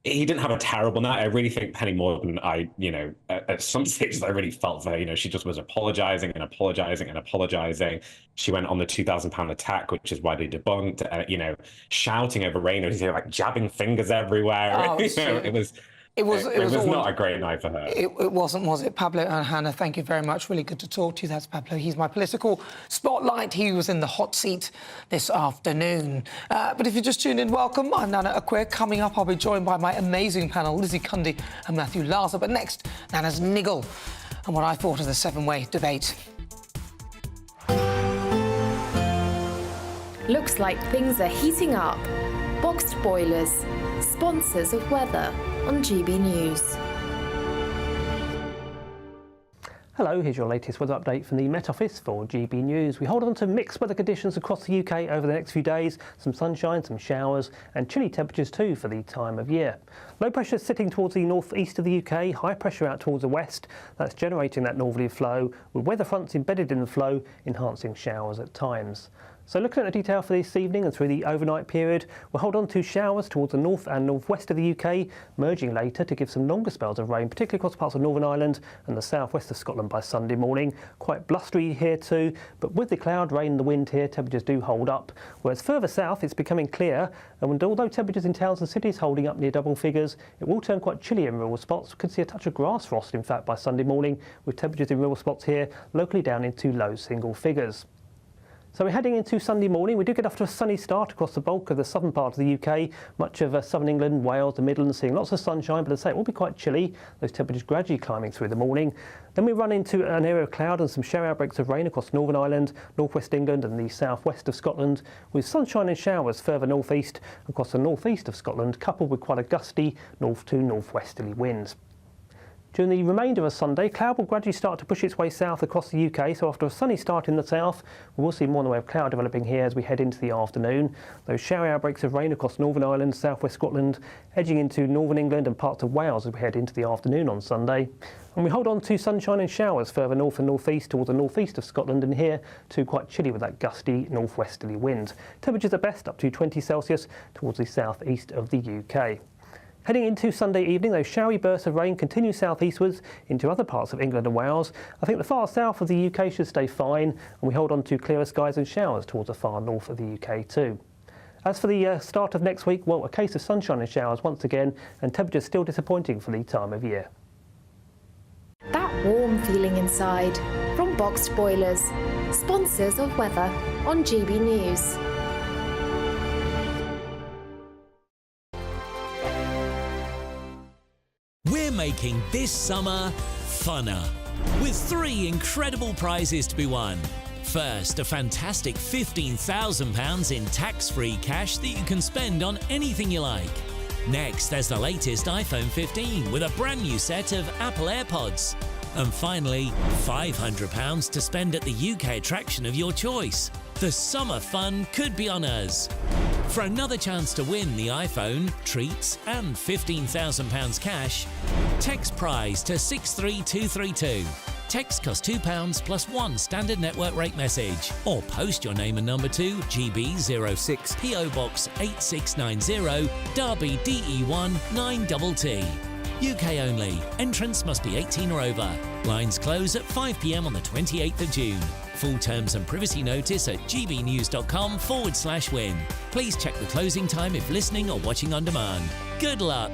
he didn't have a terrible night. I really think Penny Mordaunt, at some stages I really felt for her. She just was apologising and apologising and apologising. She went on the £2,000 attack, which is widely debunked, shouting over Rayner, like jabbing fingers everywhere. It was not a great night for her. It wasn't, was it? Pablo and Hannah, thank you very much. Really good to talk to you. That's Pablo. He's my political spotlight. He was in the hot seat this afternoon. But if you just tuned in, welcome. I'm Nana Akua. Coming up, I'll be joined by my amazing panel, Lizzie Cundy and Matthew Larser. But next, Nana's niggle and what I thought of the seven-way debate. Looks like things are heating up. Boxed boilers, sponsors of weather on GB News. Hello, here's your latest weather update from the Met Office for GB News. We hold on to mixed weather conditions across the UK over the next few days. Some sunshine, some showers and chilly temperatures too for the time of year. Low pressure sitting towards the north-east of the UK, high pressure out towards the west. That's generating that northerly flow, with weather fronts embedded in the flow, enhancing showers at times. So looking at the detail for this evening and through the overnight period, we'll hold on to showers towards the north and northwest of the UK, merging later to give some longer spells of rain, particularly across parts of Northern Ireland and the southwest of Scotland by Sunday morning. Quite blustery here too, but with the cloud, rain and the wind here, temperatures do hold up. Whereas further south, it's becoming clear, and although temperatures in towns and cities holding up near double figures, it will turn quite chilly in rural spots. We could see a touch of grass frost, in fact, by Sunday morning, with temperatures in rural spots here locally down into low single figures. So we're heading into Sunday morning. We do get off to a sunny start across the bulk of the southern part of the UK. Much of southern England, Wales, the Midlands, seeing lots of sunshine, but as I say, it will be quite chilly. Those temperatures gradually climbing through the morning. Then we run into an area of cloud and some shower outbreaks of rain across Northern Ireland, northwest England and the southwest of Scotland, with sunshine and showers further northeast across the northeast of Scotland, coupled with quite a gusty north to northwesterly winds. During the remainder of Sunday, cloud will gradually start to push its way south across the UK, so after a sunny start in the south, we will see more in the way of cloud developing here as we head into the afternoon. Those shower outbreaks of rain across Northern Ireland, southwest Scotland, edging into northern England and parts of Wales as we head into the afternoon on Sunday. And we hold on to sunshine and showers further north and northeast towards the northeast of Scotland, and here too quite chilly with that gusty northwesterly wind. Temperatures at best up to 20 Celsius towards the southeast of the UK. Heading into Sunday evening, those showery bursts of rain continue southeastwards into other parts of England and Wales. I think the far south of the UK should stay fine, and we hold on to clearer skies and showers towards the far north of the UK too. As for the start of next week, well, a case of sunshine and showers once again, and temperatures still disappointing for the time of year. That warm feeling inside from Boxed Boilers, sponsors of weather on GB News. We're making this summer funner with 3 incredible prizes to be won. First, a fantastic £15,000 in tax-free cash that you can spend on anything you like. Next, there's the latest iPhone 15 with a brand new set of Apple AirPods. And finally, £500 to spend at the UK attraction of your choice. The summer fun could be on us. For another chance to win the iPhone, treats and £15,000 cash, text prize to 63232. Text costs £2 plus 1 standard network rate message, or post your name and number to GB06 PO Box 8690 Derby DE1 9TT. UK only. Entrance must be 18 or over. Lines close at 5 p.m. on the 28th of June. Full terms and privacy notice at gbnews.com/win. Please check the closing time if listening or watching on demand. Good luck.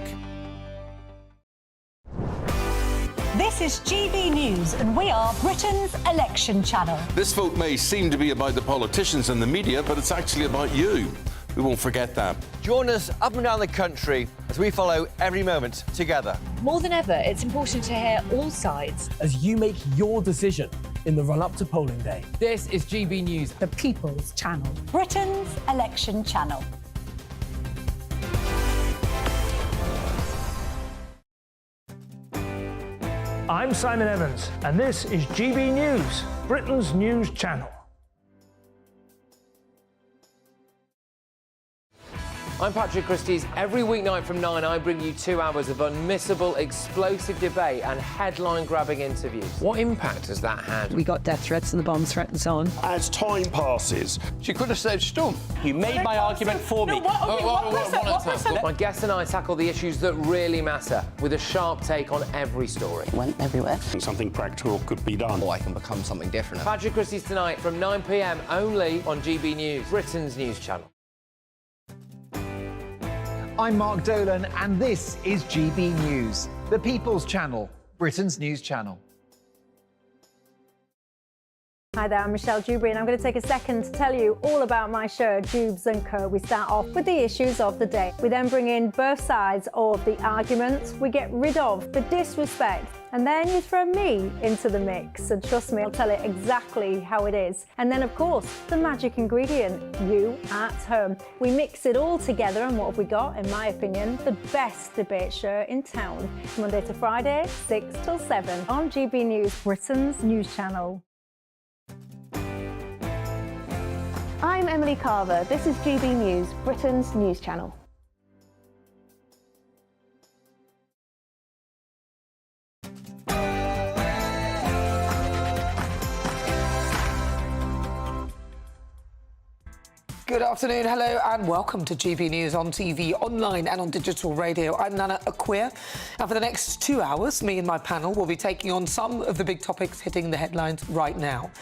This is GB News, and we are Britain's election channel. This vote may seem to be about the politicians and the media, but it's actually about you. We won't forget that. Join us up and down the country as we follow every moment together. More than ever, it's important to hear all sides as you make your decision in the run-up to polling day. This is GB News, the People's Channel. Britain's election channel. I'm Simon Evans, and this is GB News, Britain's news channel. I'm Patrick Christie's. Every weeknight from 9, I bring you 2 hours of unmissable, explosive debate and headline-grabbing interviews. What impact has that had? We got death threats and the bomb threats on. As time passes, she could have said stump. You made my argument for me. My guest and I tackle the issues that really matter with a sharp take on every story. Went everywhere. Something practical could be done. Or I can become something different. Patrick Christie's tonight from 9 p.m. only on GB News, Britain's news channel. I'm Mark Dolan, and this is GB News, the People's Channel, Britain's news channel. Hi there, I'm Michelle Dewberry, and I'm going to take a second to tell you all about my show, Jubes & Co. We start off with the issues of the day. We then bring in both sides of the argument. We get rid of the disrespect, and then you throw me into the mix. And trust me, I'll tell it exactly how it is. And then, of course, the magic ingredient, you at home. We mix it all together, and what have we got? In my opinion, the best debate show in town. Monday to Friday, 6 till 7 on GB News, Britain's news channel. I'm Emily Carver. This is GB News, Britain's news channel. Good afternoon, hello, and welcome to GB News on TV, online and on digital radio. I'm Nana Akua, and for the next 2 hours, me and my panel will be taking on some of the big topics hitting the headlines right now.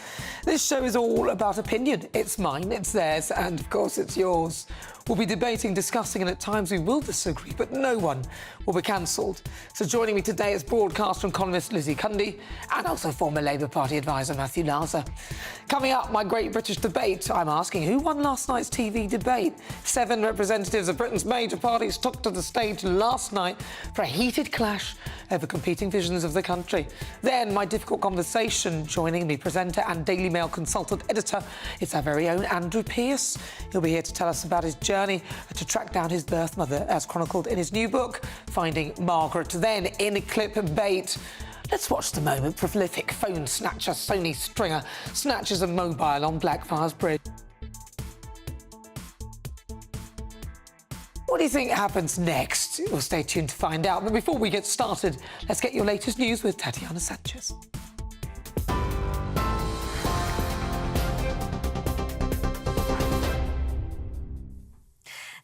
This show is all about opinion. It's mine, it's theirs, and of course it's yours. We'll be debating, discussing, and at times we will disagree, but no one will be cancelled. So joining me today is broadcaster and columnist Lizzie Cundy, and also former Labour Party advisor Matthew Larser. Coming up, my Great British Debate, I'm asking who won last night's TV debate? 7 representatives of Britain's major parties took to the stage last night for a heated clash over competing visions of the country. Then, my difficult conversation, joining me, presenter and Daily Mail consultant editor, it's our very own Andrew Pearce. He'll be here to tell us about his journey to track down his birth mother, as chronicled in his new book, Finding Margaret. Then, in clickbait, let's watch the moment prolific phone snatcher Sony Stringer snatches a mobile on Blackfriars Bridge. What do you think happens next? Well, stay tuned to find out. But before we get started, let's get your latest news with Tatiana Sanchez.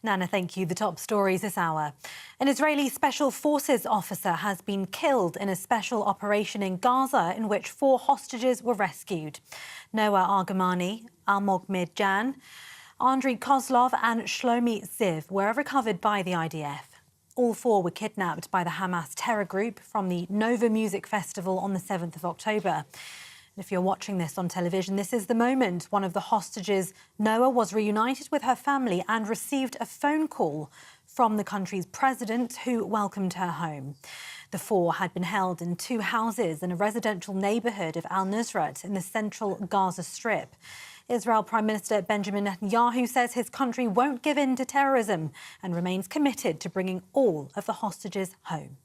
Nana, thank you. The top stories this hour. An Israeli Special Forces officer has been killed in a special operation in Gaza in which 4 hostages were rescued. Noah Argamani, Almog Midjan, Andriy Kozlov and Shlomi Ziv were recovered by the IDF. All 4 were kidnapped by the Hamas terror group from the Nova Music Festival on the 7th of October. If you're watching this on television, this is the moment one of the hostages, Noah, was reunited with her family and received a phone call from the country's president, who welcomed her home. The 4 had been held in 2 houses in a residential neighbourhood of Al-Nusrat in the central Gaza Strip. Israel Prime Minister Benjamin Netanyahu says his country won't give in to terrorism and remains committed to bringing all of the hostages home.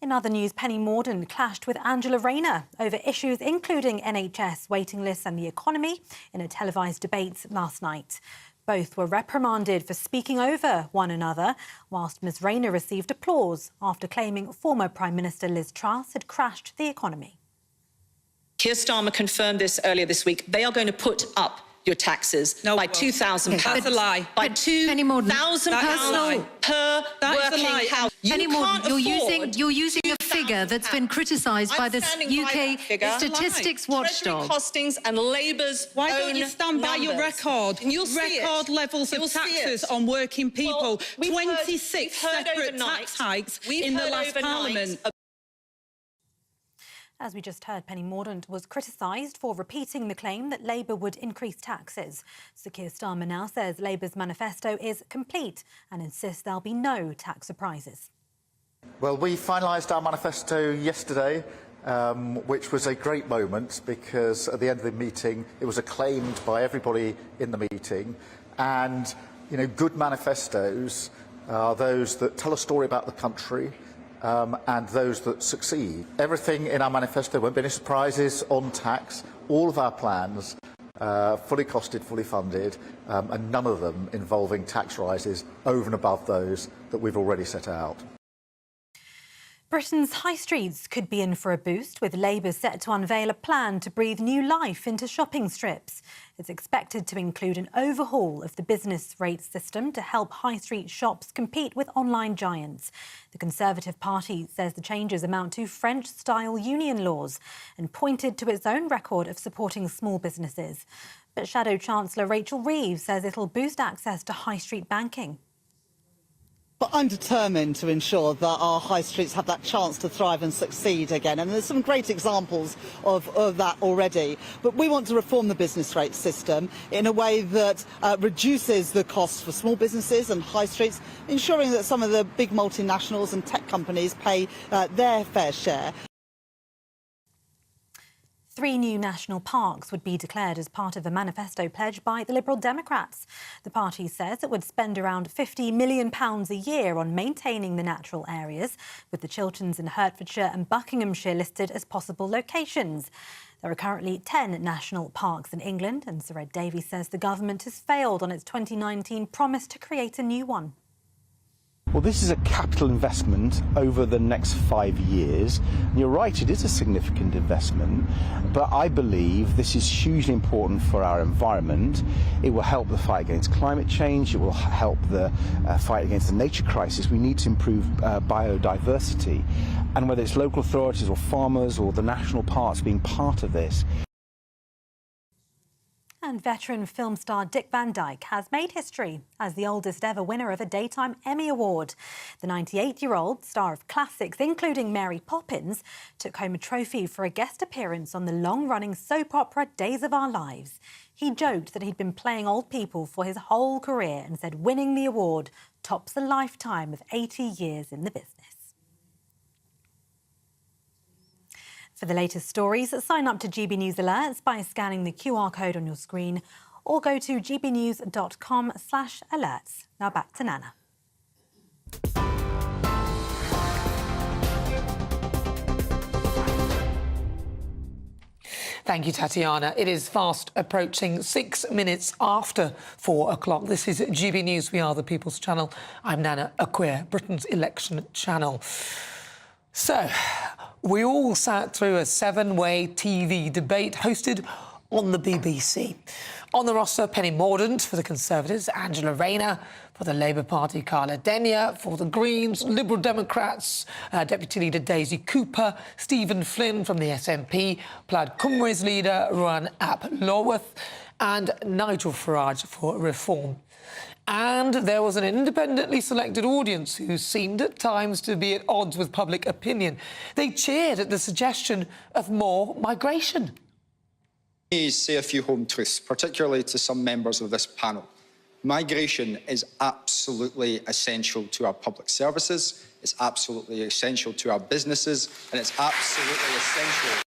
In other news, Penny Mordaunt clashed with Angela Rayner over issues including NHS waiting lists and the economy in a televised debate last night. Both were reprimanded for speaking over one another, whilst Ms Rayner received applause after claiming former Prime Minister Liz Truss had crashed the economy. Keir Starmer confirmed this earlier this week. They are going to put up your taxes by £2,000. That's a lie. By £2,000 per working house. Penny Mordaunt, you're using a figure that's been criticised by the UK statistics watchdog. Costings and Labour's Why don't you own stand by your numbers. record? You'll see Record levels of taxes on working people. 26 separate tax hikes in the last Parliament. As we just heard, Penny Mordaunt was criticised for repeating the claim that Labour would increase taxes. Sir Keir Starmer now says Labour's manifesto is complete and insists there'll be no tax surprises. Well, we finalised our manifesto yesterday, which was a great moment because at the end of the meeting it was acclaimed by everybody in the meeting. And, you know, good manifestos are those that tell a story about the country, and those that succeed. Everything in our manifesto won't be any surprises on tax. All of our plans fully costed, fully funded, and none of them involving tax rises over and above those that we've already set out. Britain's high streets could be in for a boost, with Labour set to unveil a plan to breathe new life into shopping strips. It's expected to include an overhaul of the business rates system to help high street shops compete with online giants. The Conservative Party says the changes amount to French-style union laws and pointed to its own record of supporting small businesses. But Shadow Chancellor Rachel Reeves says it'll boost access to high street banking. But I'm determined to ensure that our high streets have that chance to thrive and succeed again. And there's some great examples of that already. But we want to reform the business rate system in a way that reduces the costs for small businesses and high streets, ensuring that some of the big multinationals and tech companies pay their fair share. 3 new national parks would be declared as part of a manifesto pledge by the Liberal Democrats. The party says it would spend around £50 million a year on maintaining the natural areas, with the Chilterns in Hertfordshire and Buckinghamshire listed as possible locations. There are currently 10 national parks in England, and Sir Ed Davies says the government has failed on its 2019 promise to create a new one. Well, this is a capital investment over the next 5 years. And you're right, it is a significant investment, but I believe this is hugely important for our environment. It will help the fight against climate change. It will help the fight against the nature crisis. We need to improve biodiversity. And whether it's local authorities or farmers or the national parks being part of this. And veteran film star Dick Van Dyke has made history as the oldest ever winner of a Daytime Emmy Award. The 98-year-old, star of classics including Mary Poppins, took home a trophy for a guest appearance on the long-running soap opera Days of Our Lives. He joked that he'd been playing old people for his whole career and said winning the award tops a lifetime of 80 years in the business. For the latest stories, sign up to GB News Alerts by scanning the QR code on your screen or go to gbnews.com/alerts. Now back to Nana. Thank you, Tatiana. It is fast approaching 6 minutes after 4 o'clock. This is GB News. We are the People's Channel. I'm Nana Akua, Britain's election channel. So, we all sat through a 7-way TV debate hosted on the BBC. On the roster, Penny Mordaunt for the Conservatives, Angela Rayner for the Labour Party, Carla Denyer for the Greens, Liberal Democrats, Deputy Leader Daisy Cooper, Stephen Flynn from the SNP, Plaid Cymru's leader, Ryan Ap Lorworth, and Nigel Farage for Reform. And there was an independently selected audience who seemed at times to be at odds with public opinion. They cheered at the suggestion of more migration. Let me say a few home truths, particularly to some members of this panel. Migration is absolutely essential to our public services, it's absolutely essential to our businesses, and it's absolutely essential.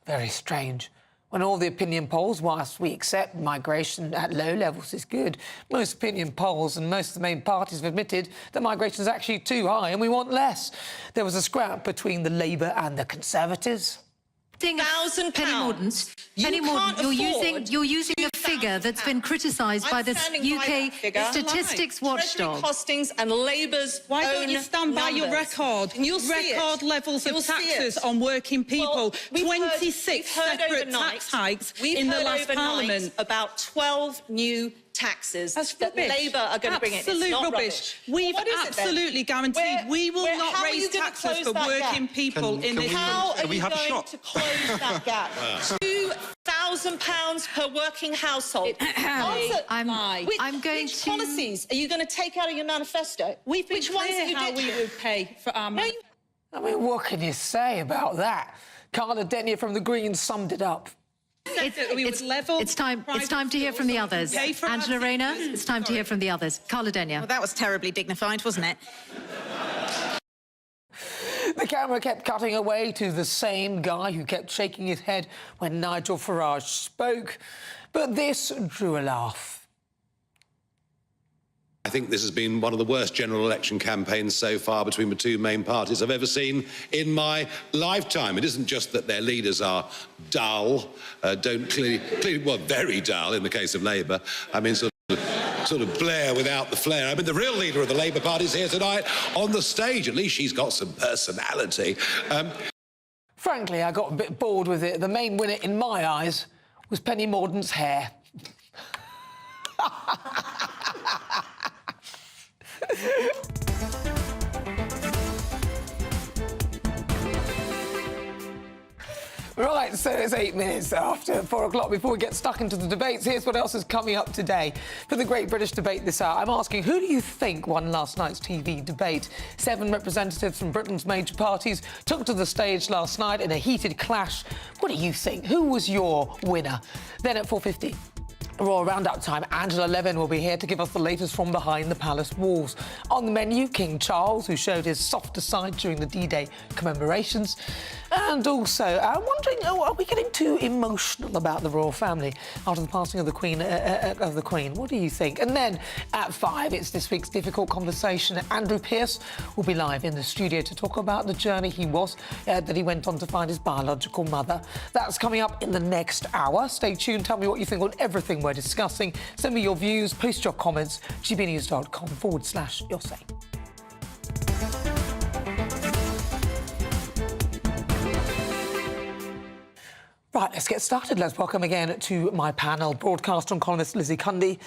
Very strange. When all the opinion polls, whilst we accept migration at low levels is good, most opinion polls and most of the main parties have admitted that migration is actually too high and we want less. There was a scrap between the Labour and the Conservatives. £1,000. Penny Mordaunt, you're using a figure that's been criticised by the UK statistics watchdog. Costings and Labour's Why don't you stand by your record? Record levels of taxes on working people. 26 separate tax hikes in the last Parliament. About 12 new taxes that Labour are going to bring in. Absolute rubbish. We've absolutely guaranteed we will not raise taxes for working people in this country. How are you going to close that gap? £2,000 per working household. I'm going to... policies are you going to take out of your manifesto? We've been clear how we would pay for our money. I mean, what can you say about that? Carla Denyer from the Greens summed it up. It's time to hear from the others. Angela Rayner, it's time to hear from the others. Carla Denyer. Well, that was terribly dignified, wasn't it? The camera kept cutting away to the same guy who kept shaking his head when Nigel Farage spoke. But this drew a laugh. I think this has been one of the worst general election campaigns so far between the two main parties I've ever seen in my lifetime. It isn't just that their leaders are dull, very dull in the case of Labour. I mean, sort of Blair without the flair. I mean, the real leader of the Labour Party is here tonight on the stage. At least she's got some personality. Frankly, I got a bit bored with it. The main winner, in my eyes, was Penny Mordaunt's hair. Right, so it's 8 minutes after 4 o'clock. Before we get stuck into the debates, here's what else is coming up today. For the Great British Debate this hour, I'm asking, who do you think won last night's TV debate? 7 representatives from Britain's major parties took to the stage last night in a heated clash. What do you think? Who was your winner? Then at 4:50... Royal Roundup time, Angela Levin will be here to give us the latest from behind the palace walls. On the menu, King Charles, who showed his softer side during the D-Day commemorations. And also, I'm wondering, are we getting too emotional about the royal family after the passing of the Queen? What do you think? And then at 5, it's this week's difficult conversation. Andrew Pearce will be live in the studio to talk about the journey he went on to find his biological mother. That's coming up in the next hour. Stay tuned. Tell me what you think on everything we're discussing. Send me your views, post your comments, gbnews.com/your say. Right, let's get started. Let's welcome again to my panel broadcaster and columnist Lizzie Cundy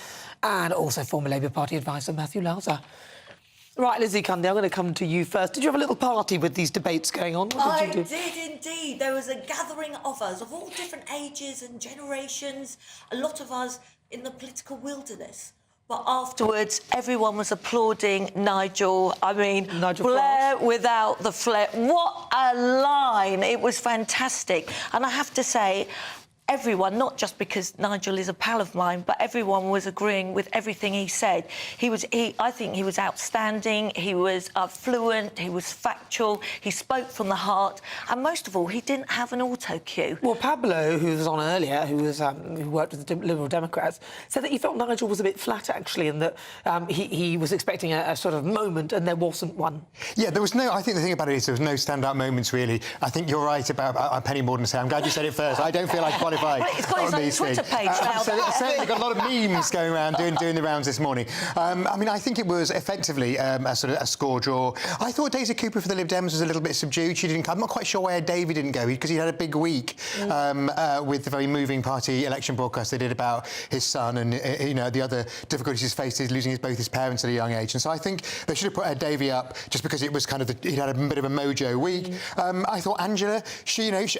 and also former Labour Party advisor Matthew Lauser. Right, Lizzie Cundy, I'm going to come to you first. Did you have a little party with these debates going on? I did indeed. There was a gathering of us of all different ages and generations, a lot of us in the political wilderness. But afterwards, everyone was applauding Nigel. I mean, Blair without the flair. What a line. It was fantastic. And I have to say, everyone, not just because Nigel is a pal of mine, but everyone was agreeing with everything he said. I think he was outstanding, he was fluent, he was factual, he spoke from the heart, and most of all, he didn't have an auto-cue. Well, Pablo, who was on earlier, who worked with the Liberal Democrats, said that he felt Nigel was a bit flat, actually, and that he was expecting a sort of moment, and there wasn't one. Yeah, there was no... I think the thing about it is there was no standout moments, really. I think you're right about Penny Mordaunt. I'm glad you said it first. I don't feel I qualified divide Well, it's got his on own these Twitter things. page now. So it's certainly got a lot of memes going around doing the rounds this morning. I mean, I think it was effectively a sort of a score draw. I thought Daisy Cooper for the Lib Dems was a little bit subdued. She didn't. I'm not quite sure why Davey didn't go because he had a big week with the very moving party election broadcast they did about his son and you know the other difficulties he's faced is losing both his parents at a young age. And so I think they should have put Davey up just because it was kind of he'd had a bit of a mojo week. I thought Angela,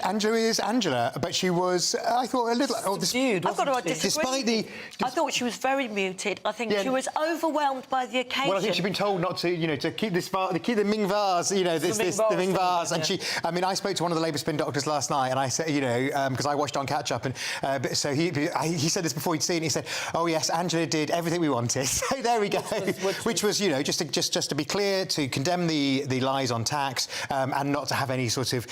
Angela is Angela, but she was I thought a little subdued. I've got to disagree. I thought she was very muted. I think she was overwhelmed by the occasion. Well, I think she'd been told not to, to keep keep the Ming vase, the Ming vase. And I spoke to one of the Labour spin doctors last night, and I said, because I watched on catch up, and so he said this before he'd seen it. He said, "Oh yes, Angela did everything we wanted." So there we go. Which was just to be clear, to condemn the lies on tax and not to have any sort of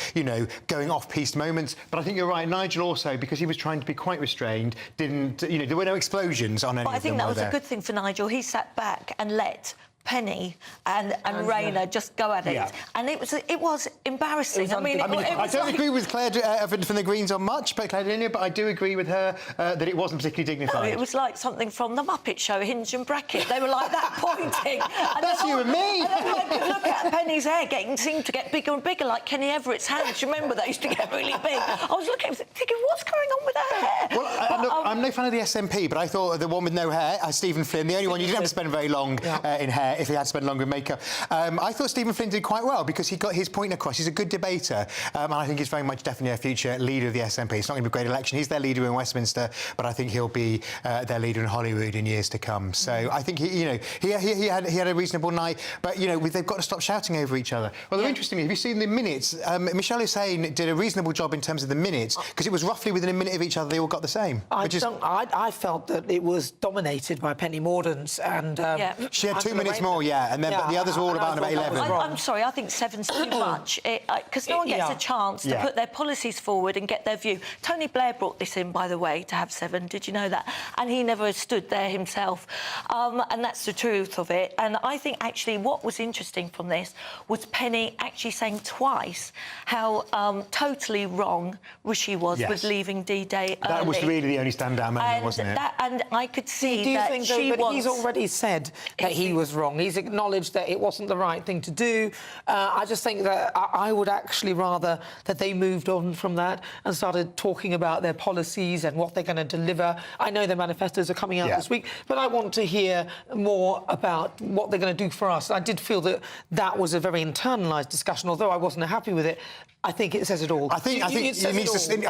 going off-piste moments. But I think you're right, Nigel also, because he was trying to be quite restrained, didn't there were no explosions on any of them. But I think that was a good thing for Nigel. He sat back and let Penny and Rayner just go at it, and it was embarrassing. I don't agree with Claire from the Greens on much, but I do agree with her that it wasn't particularly dignified. No, it was like something from the Muppet Show, Hinge and Bracket. They were like that, pointing. And that's you and me. And then I could look at Penny's hair seemed to get bigger and bigger, like Kenny Everett's hands. You remember they used to get really big? I was looking, thinking, what's going on with her hair? Well, I'm no fan of the SNP, but I thought the one with no hair, Stephen Flynn, the only one you didn't have to spend very long in hair. If he had spent longer in makeup. I thought Stephen Flynn did quite well because he got his point across. He's a good debater, and I think he's very much definitely a future leader of the SNP. It's not going to be a great election. He's their leader in Westminster, but I think he'll be their leader in Hollywood in years to come. So I think he had a reasonable night, but they've got to stop shouting over each other. Well, interestingly, have you seen the minutes? Michelle Hussein did a reasonable job in terms of the minutes because it was roughly within a minute of each other. They all got the same. I felt that it was dominated by Penny Mordaunt and she had 2 minutes more, and then but the others were all about 11. I'm sorry, I think 7's too much because no one gets a chance to put their policies forward and get their view. Tony Blair brought this in, by the way, to have 7. Did you know that? And he never stood there himself, and that's the truth of it. And I think actually what was interesting from this was Penny actually saying twice how totally wrong she was with leaving D-Day early. That was really the only standout moment, wasn't it? And I could see Do you that think she that wants... he's already said that he was wrong? He's acknowledged that it wasn't the right thing to do. I just think that I would actually rather that they moved on from that and started talking about their policies and what they're going to deliver. I know their manifestos are coming out this week, but I want to hear more about what they're going to do for us. I did feel that that was a very internalised discussion, although I wasn't happy with it. I think it says it all. I think it needs to. I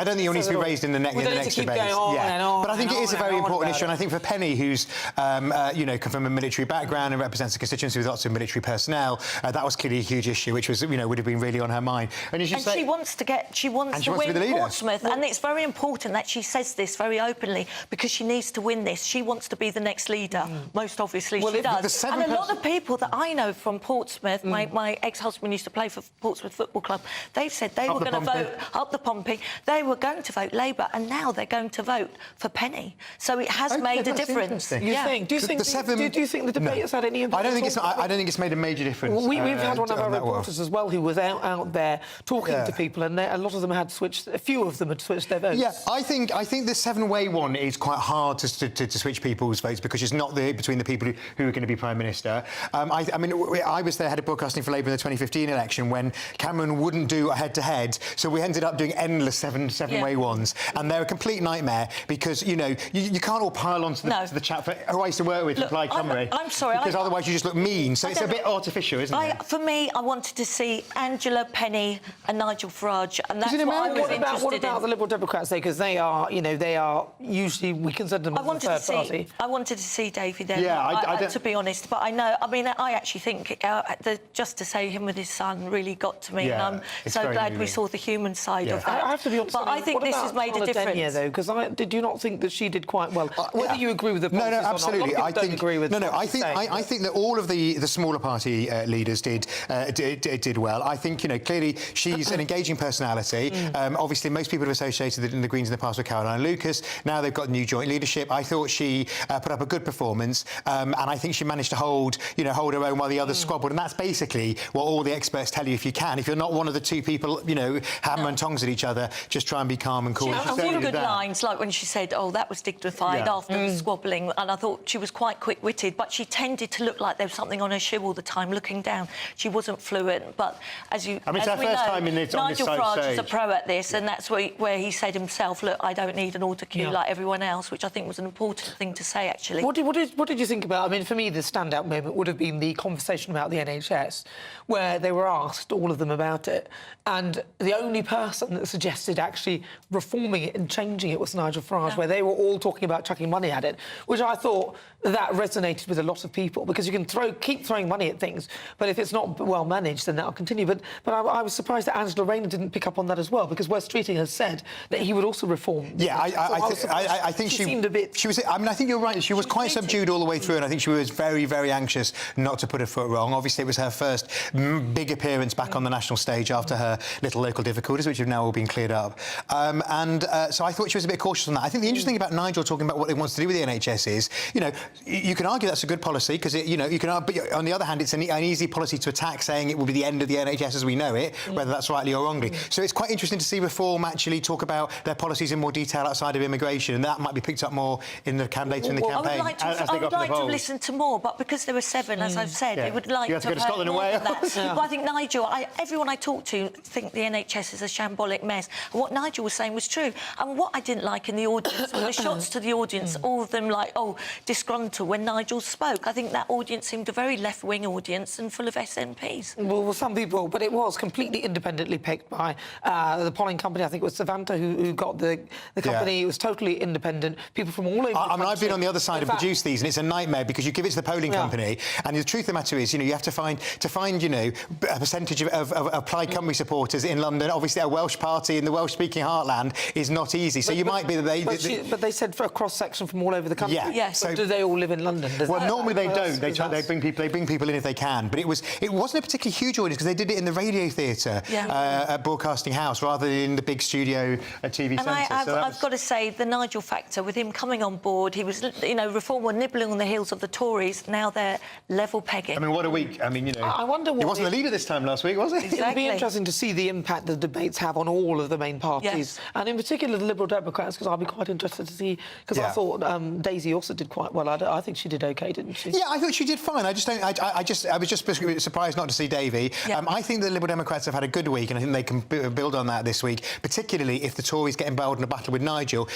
don't think it needs to be raised in the next debate. But I think it is a very important issue, and I think for Penny, who's come from a military background and represents a constituency with lots of military personnel, that was clearly a huge issue, which was would have been really on her mind. And she wants to win Portsmouth, and it's very important that she says this very openly because she needs to win this. She wants to be the next leader. Most obviously, she does. And a lot of people that I know from Portsmouth, my ex-husband used to play for Portsmouth Football Club. They've said they were going to vote up the Pompey. They were going to vote Labour, and now they're going to vote for Penny. So it has made a difference. You think? Do you think the debate has had any impact? I don't think it's made a major difference. We've had one of our reporters as well who was out there talking to people, and a lot of them had switched. A few of them had switched their votes. Yeah, I think the 7-way one is quite hard to switch people's votes because it's not between the people who are going to be Prime Minister. I was there, head of broadcasting for Labour in the 2015 election when Cameron wouldn't do a head-to-head, so we ended up doing endless seven-way ones, and they're a complete nightmare because you can't all pile onto the chap who I used to work with, Plaid Cymru. I'm sorry, because otherwise you just look mean. So it's a bit artificial, isn't it? For me, I wanted to see Angela, Penny, and Nigel Farage, and that's what I was interested in. What about the Liberal Democrats, though? Because they are usually we consider them as a third party. I wanted to see Davey there. Yeah, to be honest, but I know. I mean, I actually think just to say him with his son really got to me, and I'm so glad we saw the human side of that. I have to be honest. But I think this has made a difference. Though, because did you not think that she did quite well? Whether you agree with the policies no, absolutely. Or not, I don't agree with. I think that all of the smaller party leaders did well. I think clearly she's an engaging personality. Obviously, most people have associated in the Greens in the past with Caroline Lucas. Now they've got new joint leadership. I thought she put up a good performance, and I think she managed to hold her own while the others squabbled. And that's basically what all the experts tell you. If you're not one of the two people you know, hammer and tongs at each other, just try and be calm and cool. She And had she some certainly good did that. lines, like when she said, oh, that was dignified after the squabbling, and I thought she was quite quick-witted, but she tended to look like there was something on her shoe all the time, looking down. She wasn't fluent, but as you I mean, it's as her we first know, time on this Nigel side Farage stage. is a pro at this, and that's where he said himself, look, I don't need an auto cue like everyone else, which I think was an important thing to say, actually. What did you think about? I mean, for me, the standout moment would have been the conversation about the NHS, where they were asked, all of them, about it, and the only person that suggested actually reforming it and changing it was Nigel Farage, where they were all talking about chucking money at it, which I thought that resonated with a lot of people, because you can keep throwing money at things, but if it's not well managed, then that'll continue. But I was surprised that Angela Rayner didn't pick up on that as well, because Wes Streeting has said that he would also reform. Yeah, I think she seemed a bit. She was. I mean, I think you're right. She was quite subdued all the way through, and I think she was very, very anxious not to put her foot wrong. Obviously, it was her first big appearance back on the national stage after her little local difficulties, which have now all been cleared up. So I thought she was a bit cautious on that. I think the interesting thing about Nigel talking about what he wants to do with the NHS is, you know, you can argue that's a good policy because, you know, you can. But on the other hand, it's an easy policy to attack, saying it will be the end of the NHS as we know it, whether that's rightly or wrongly. So it's quite interesting to see Reform actually talk about their policies in more detail outside of immigration, and that might be picked up more in the later in the campaign. I would like to have listened to more, but because there were 7, as I've said, they would like you have to go to have Scotland and heard more Wales. than that. But I think Nigel, everyone I talk to think the NHS is a shambolic mess. And what Nigel was saying was true. And what I didn't like in the audience were the shots to the audience, all of them like, oh, disgruntled when Nigel spoke. I think that audience seemed a very left-wing audience and full of SNPs. Well, some people, but it was completely independently picked by the polling company. I think it was Savanta who got the company. It was totally independent. People from all over the country. I mean, I've been on the other side and produced these, and it's a nightmare because you give it to the polling company, and the truth of the matter is, you know, you have to find, you know, a percentage of Plaid Cymru supporters in London. Obviously, a Welsh party in the Welsh-speaking heartland is not easy. So you might be that but they said for a cross-section from all over the country. Yeah. Yes. So do they all live in London? Well, normally they don't. They bring people in if they can. But it wasn't a particularly huge audience because they did it in the radio theatre at Broadcasting House rather than in the big studio at TV Centre. And I've got to say, the Nigel factor, with him coming on board, he was, you know, Reform were nibbling on the heels of the Tories. Now they're level pegging. I mean, what a week. I mean, you know, I wonder what he wasn't the leader this time last week, was he? Exactly. It would be interesting to see the impact the debates have on all of the main parties, and in particular the Liberal Democrats, because I'll be quite interested to see, because I thought Daisy also did quite well. I think she did OK, didn't she? Yeah, I thought she did fine. I was just surprised not to see Davy. I think the Liberal Democrats have had a good week, and I think they can build on that this week, particularly if the Tories get embroiled in a battle with Nigel.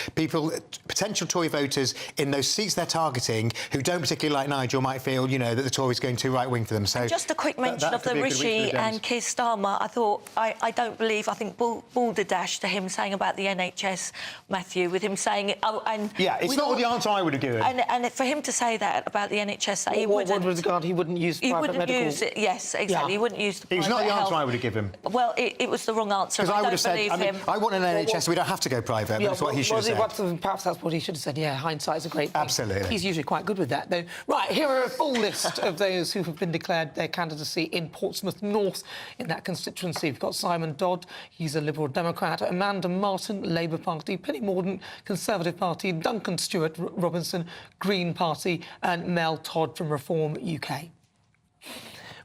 Potential Tory voters in those seats they're targeting who don't particularly like Nigel might feel, you know, that the Tories are going too right-wing for them. So just a quick mention of the Rishi and Keir Starmer. I thought, I don't believe, I think balderdash to him saying about the NHS, Matthew, with him saying, it's not the answer I would have given. And for him to say that about the NHS, he wouldn't. What with regard, he wouldn't use private medical... Use it, yes, exactly. He wouldn't use the private It was not the answer health. I would have given. Well, it was the wrong answer. Because I would have said, I want an NHS, we don't have to go private. That's what he should have said. Perhaps that's what he should have said. Yeah, hindsight's a great thing. Absolutely. He's usually quite good with that, though. Right, here are a full list of those who have been declared their candidacy in Portsmouth North in that constituency. We've got Simon Dodd, he's a Liberal Democrat, Amanda Martin, Labour Party, Penny Mordaunt, Conservative Party, Duncan Stewart Robinson, Green Party, and Mel Todd from Reform UK.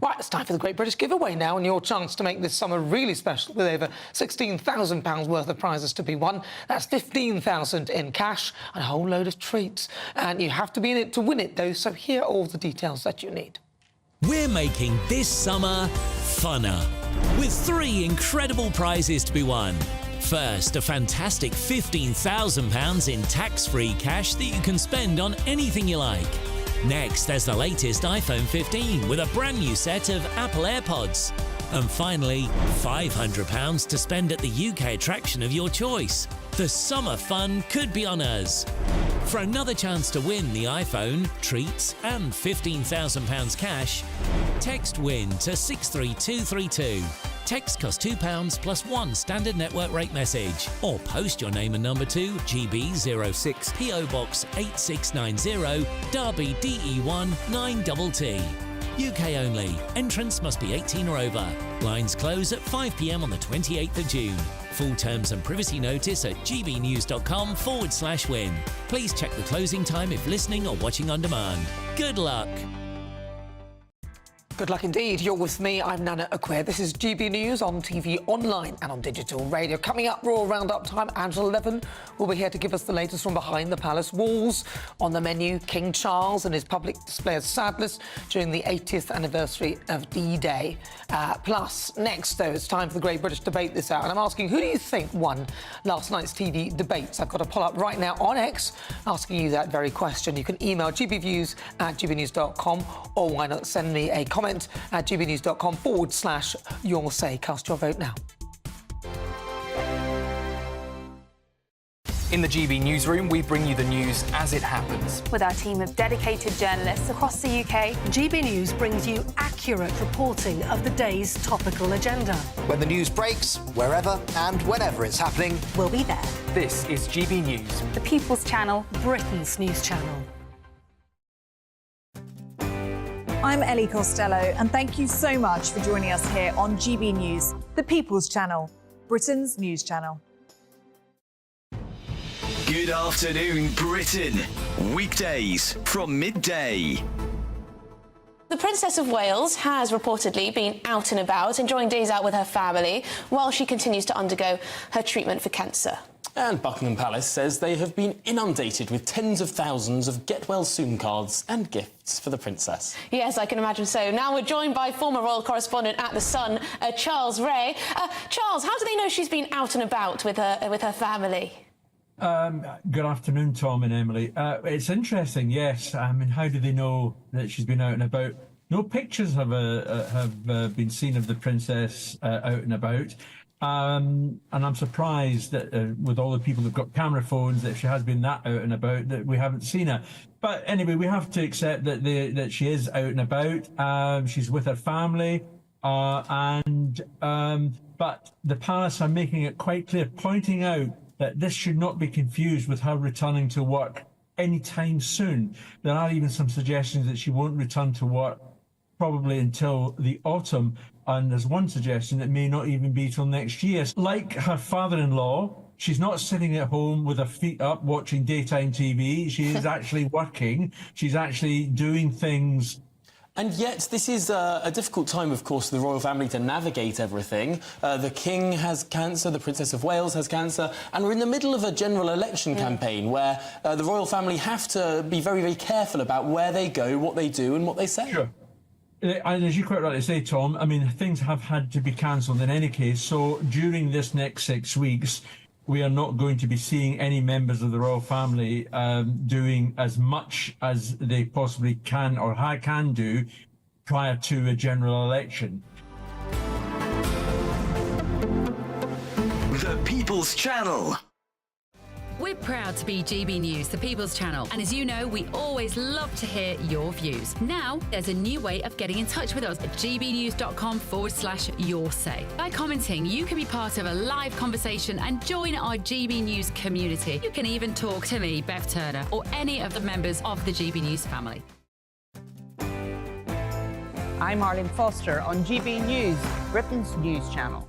Right, it's time for the Great British Giveaway now, and your chance to make this summer really special with over £16,000 worth of prizes to be won. That's £15,000 in cash and a whole load of treats. And you have to be in it to win it, though, so here are all the details that you need. We're making this summer funner with 3 incredible prizes to be won. First, a fantastic £15,000 in tax-free cash that you can spend on anything you like. Next, there's the latest iPhone 15 with a brand new set of Apple AirPods. And finally, £500 to spend at the UK attraction of your choice. The summer fun could be on us. For another chance to win the iPhone, treats and £15,000 cash, text WIN to 63232. Text costs £2 plus 1 standard network rate message, or post your name and number to GB06 PO Box 8690 Derby DE1 9TT. UK only. Entrance must be 18 or over. Lines close at 5 p.m. on the 28th of June. Full terms and privacy notice at gbnews.com/win. Please check the closing time if listening or watching on demand. Good luck. Good luck indeed. You're with me. I'm Nana Akua. This is GB News on TV, online and on digital radio. Coming up, Royal Roundup time. Angela 11 will be here to give us the latest from behind the palace walls. On the menu, King Charles and his public display of sadness during the 80th anniversary of D-Day. Plus, next, though, it's time for the Great British Debate this hour. And I'm asking, who do you think won last night's TV debates? I've got a poll up right now on X asking you that very question. You can email gbviews@gbnews.com, or why not send me a comment at gbnews.com/your say. Cast your vote now. In the GB newsroom, we bring you the news as it happens. With our team of dedicated journalists across the UK, GB News brings you accurate reporting of the day's topical agenda. When the news breaks, wherever and whenever it's happening, we'll be there. This is GB News, the People's Channel, Britain's news channel. I'm Ellie Costello, and thank you so much for joining us here on GB News, the People's Channel, Britain's news channel. Good afternoon, Britain. Weekdays from midday. The Princess of Wales has reportedly been out and about, enjoying days out with her family, while she continues to undergo her treatment for cancer. And Buckingham Palace says they have been inundated with tens of thousands of get-well-soon cards and gifts for the princess. Yes, I can imagine so. Now we're joined by former royal correspondent at The Sun, Charles Ray. Charles, how do they know she's been out and about with her family? Good afternoon, Tom and Emily. It's interesting, yes. I mean, how do they know that she's been out and about? No pictures have been seen of the princess out and about. And I'm surprised that with all the people who've got camera phones, that if she has been that out and about, that we haven't seen her. But anyway, we have to accept that that she is out and about. She's with her family, but the palace are making it quite clear, pointing out that this should not be confused with her returning to work anytime soon. There are even some suggestions that she won't return to work probably until the autumn. And there's one suggestion that may not even be till next year. Like her father-in-law, she's not sitting at home with her feet up watching daytime TV. She is actually working. She's actually doing things. And yet, this is a difficult time, of course, for the royal family to navigate everything. The King has cancer, the Princess of Wales has cancer, and we're in the middle of a general election campaign where the royal family have to be very, very careful about where they go, what they do and what they say. Sure. And as you quite rightly say, Tom, I mean, things have had to be cancelled in any case. So during this next 6 weeks, we are not going to be seeing any members of the royal family doing as much as they possibly can or can do prior to a general election. The People's Channel. We're proud to be GB News, the People's Channel. And as you know, we always love to hear your views. Now, there's a new way of getting in touch with us at gbnews.com/your say. By commenting, you can be part of a live conversation and join our GB News community. You can even talk to me, Bev Turner, or any of the members of the GB News family. I'm Arlene Foster on GB News, Britain's news channel.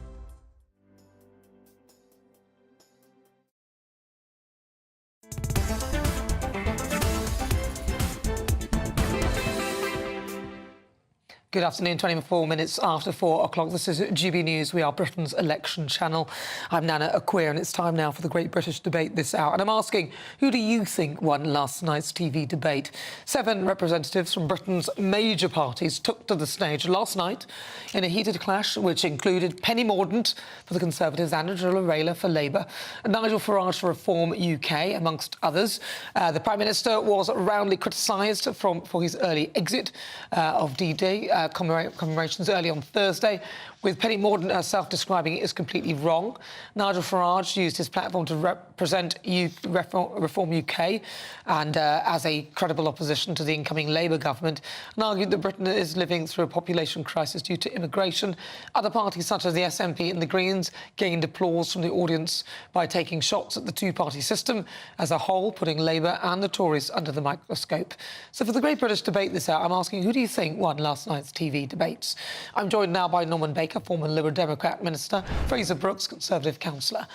Good afternoon, 24 minutes after 4 o'clock. This is GB News. We are Britain's election channel. I'm Nana Akua, and it's time now for the Great British Debate this hour. And I'm asking, who do you think won last night's TV debate? 7 representatives from Britain's major parties took to the stage last night in a heated clash, which included Penny Mordaunt for the Conservatives, Angela Rayner for Labour, and Nigel Farage for Reform UK, amongst others. The Prime Minister was roundly criticised for his early exit of D-Day. Commemorations early on Thursday, with Penny Mordaunt herself describing it as completely wrong. Nigel Farage used his platform to represent Reform UK and as a credible opposition to the incoming Labour government, and argued that Britain is living through a population crisis due to immigration. Other parties, such as the SNP and the Greens, gained applause from the audience by taking shots at the two-party system as a whole, putting Labour and the Tories under the microscope. So for the Great British Debate this hour, I'm asking, who do you think won last night's TV debates? I'm joined now by Norman Baker, former Liberal Democrat Minister, Fraser Brooks, Conservative councillor.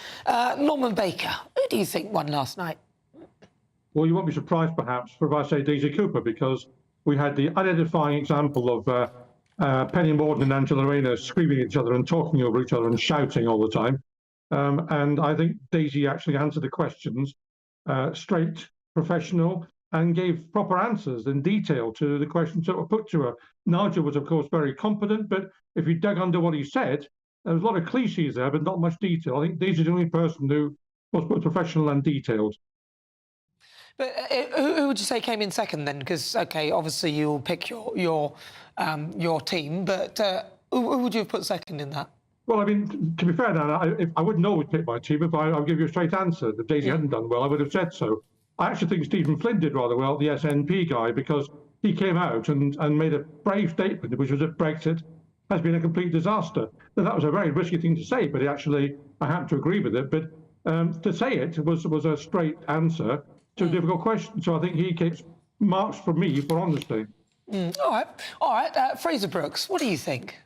Norman Baker, who do you think won last night? Well, you won't be surprised, perhaps, if I say Daisy Cooper, because we had the identifying example of Penny Mordaunt and Angela Rayner screaming at each other and talking over each other and shouting all the time. And I think Daisy actually answered the questions straight, professional, and gave proper answers in detail to the questions that were put to her. Nigel was, of course, very competent, but if you dug under what he said, there was a lot of cliches there, but not much detail. I think Daisy's the only person who was both professional and detailed. But who would you say came in second then? Because, OK, obviously you'll pick your team, but who would you have put second in that? Well, I mean, to be fair, Nana, I wouldn't always pick my team. If I'll give you a straight answer. If Daisy hadn't done well, I would have said so. I actually think Stephen Flynn did rather well, the SNP guy, because he came out and made a brave statement, which was that Brexit has been a complete disaster. Now, that was a very risky thing to say, but I happen to agree with it. But to say it was a straight answer to a difficult question. So I think he gets marks from me for honesty. All right. Fraser Brooks, what do you think?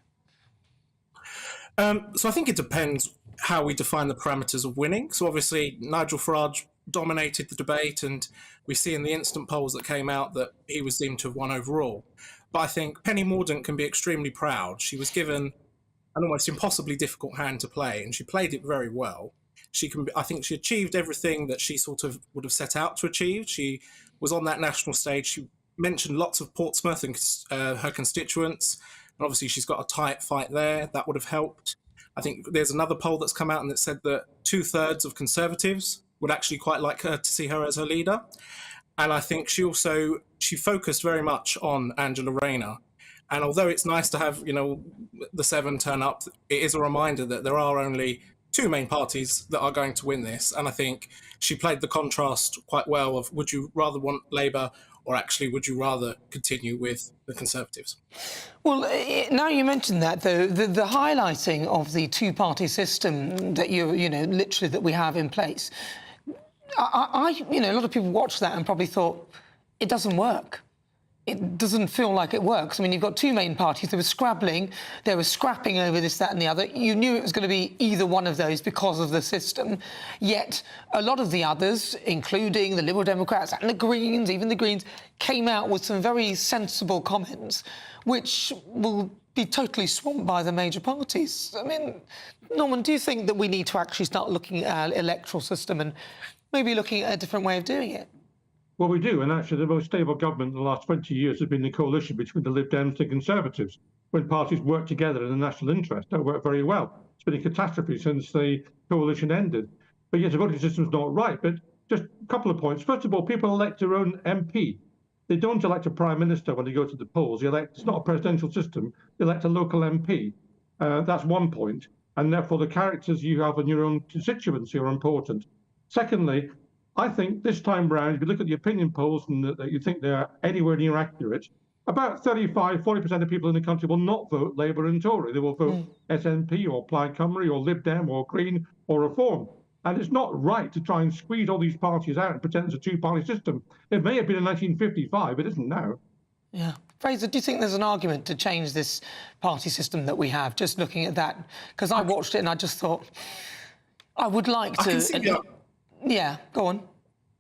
So I think it depends how we define the parameters of winning. So obviously Nigel Farage dominated the debate, and we see in the instant polls that came out that he was deemed to have won overall. But I think Penny Mordaunt can be extremely proud. She was given an almost impossibly difficult hand to play, and she played it very well. I think she achieved everything that she sort of would have set out to achieve. She was on that national stage. She mentioned lots of Portsmouth and her constituents. And obviously, she's got a tight fight there. That would have helped. I think there's another poll that's come out and that said that 2/3 of Conservatives would actually quite like her to see her as her leader. And I think she focused very much on Angela Rayner. And although it's nice to have, the 7 turn up, it is a reminder that there are only 2 main parties that are going to win this. And I think she played the contrast quite well of, would you rather want Labour, or actually would you rather continue with the Conservatives? Well, now you mentioned that, though, the highlighting of the two-party system that literally that we have in place, a lot of people watched that and probably thought it doesn't work. It doesn't feel like it works. I mean, you've got 2 main parties. They were scrabbling. They were scrapping over this, that and the other. You knew it was going to be either one of those because of the system. Yet a lot of the others, including the Liberal Democrats and the Greens, even the Greens, came out with some very sensible comments, which will be totally swamped by the major parties. I mean, Norman, do you think that we need to actually start looking at our electoral system and maybe looking at a different way of doing it? Well, we do, and actually the most stable government in the last 20 years has been the coalition between the Lib Dems and the Conservatives, when parties work together in the national interest. That worked very well. It's been a catastrophe since the coalition ended. But yes, the voting system's not right. But just a couple of points. First of all, people elect their own MP. They don't elect a prime minister when they go to the polls. It's not a presidential system. They elect a local MP. That's one point. And therefore, the characters you have in your own constituency are important. Secondly, I think this time round, if you look at the opinion polls and that you think they're anywhere near accurate, about 35–40% of people in the country will not vote Labour and Tory. They will vote SNP or Plaid Cymru or Lib Dem or Green or Reform. And it's not right to try and squeeze all these parties out and pretend it's a two-party system. It may have been in 1955, it isn't now. Yeah. Fraser, do you think there's an argument to change this party system that we have, just looking at that? Because I watched it and I just thought, I would like to... Yeah, go on.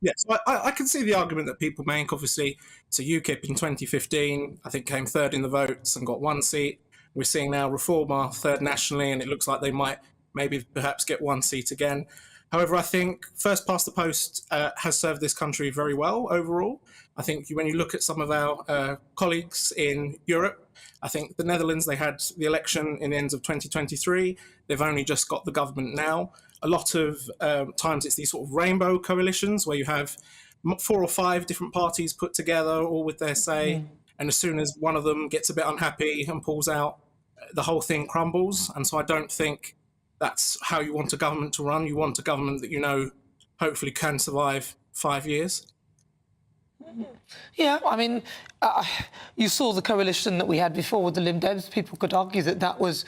Yes, I can see the argument that people make. Obviously, so UKIP in 2015, I think, came 3rd in the votes and got 1 seat. We're seeing now Reform are 3rd nationally, and it looks like they might perhaps get 1 seat again. However, I think first past the post has served this country very well overall. I think when you look at some of our colleagues in Europe, I think the Netherlands, they had the election in the end of 2023. They've only just got the government now. A lot of times it's these sort of rainbow coalitions where you have 4 or 5 different parties put together, all with their say. And as soon as one of them gets a bit unhappy and pulls out, the whole thing crumbles. And so I don't think that's how you want a government to run. You want a government that hopefully can survive 5 years. Yeah, I mean, you saw the coalition that we had before with the Lib Dems. People could argue that that was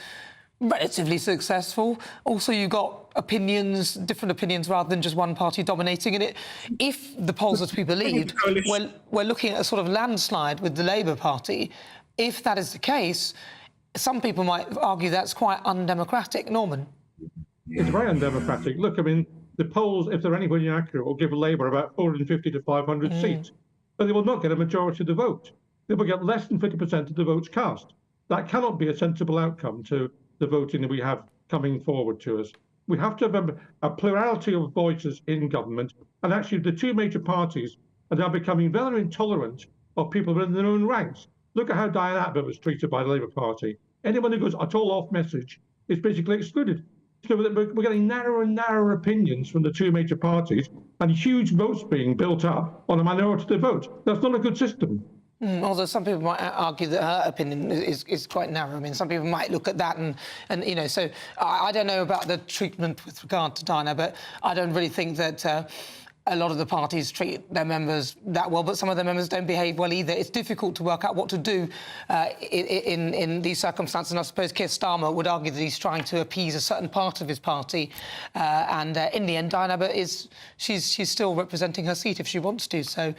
relatively successful. Also, you got different opinions rather than just one party dominating. And if the polls are to be believed, we're looking at a sort of landslide with the Labour Party. If that is the case, some people might argue that's quite undemocratic. Norman? It's very undemocratic. Look, I mean, the polls, if they're anywhere near accurate, will give Labour about 450 to 500 seats. But they will not get a majority of the vote. They will get less than 50% of the votes cast. That cannot be a sensible outcome to the voting that we have coming forward to us. We have to have a plurality of voices in government, and actually the two major parties are now becoming very intolerant of people within their own ranks. Look at how Diane Abbott was treated by the Labour Party. Anyone who goes at all off message is basically excluded. So we're getting narrower and narrower opinions from the two major parties and huge votes being built up on a minority of the vote. That's not a good system. Although some people might argue that her opinion is quite narrow. I mean, some people might look at that and you know, so I don't know about the treatment with regard to Diana, but I don't really think that a lot of the parties treat their members that well, but some of their members don't behave well either. It's difficult to work out what to do in these circumstances, and I suppose Keir Starmer would argue that he's trying to appease a certain part of his party, and in the end, Diana Abbott she's still representing her seat if she wants to. So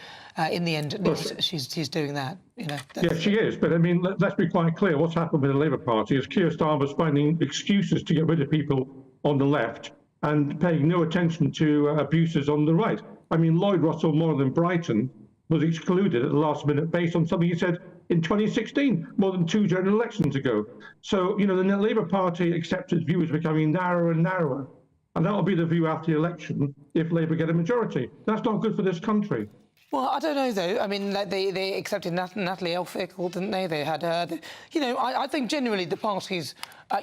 in the end, at least, she's doing that. You know. Yeah, she is. But I mean, let's be quite clear. What's happened with the Labour Party is Keir Starmer's finding excuses to get rid of people on the left and paying no attention to abuses on the right. I mean, Lloyd Russell, more than Brighton, was excluded at the last minute based on something he said in 2016, more than 2 general elections ago. So, you know, the Labour Party accepted view is becoming narrower and narrower. And that'll be the view after the election if Labour get a majority. That's not good for this country. Well, I don't know, though. I mean, they accepted Natalie Elphickel, didn't they? They had, you know, I think generally the parties,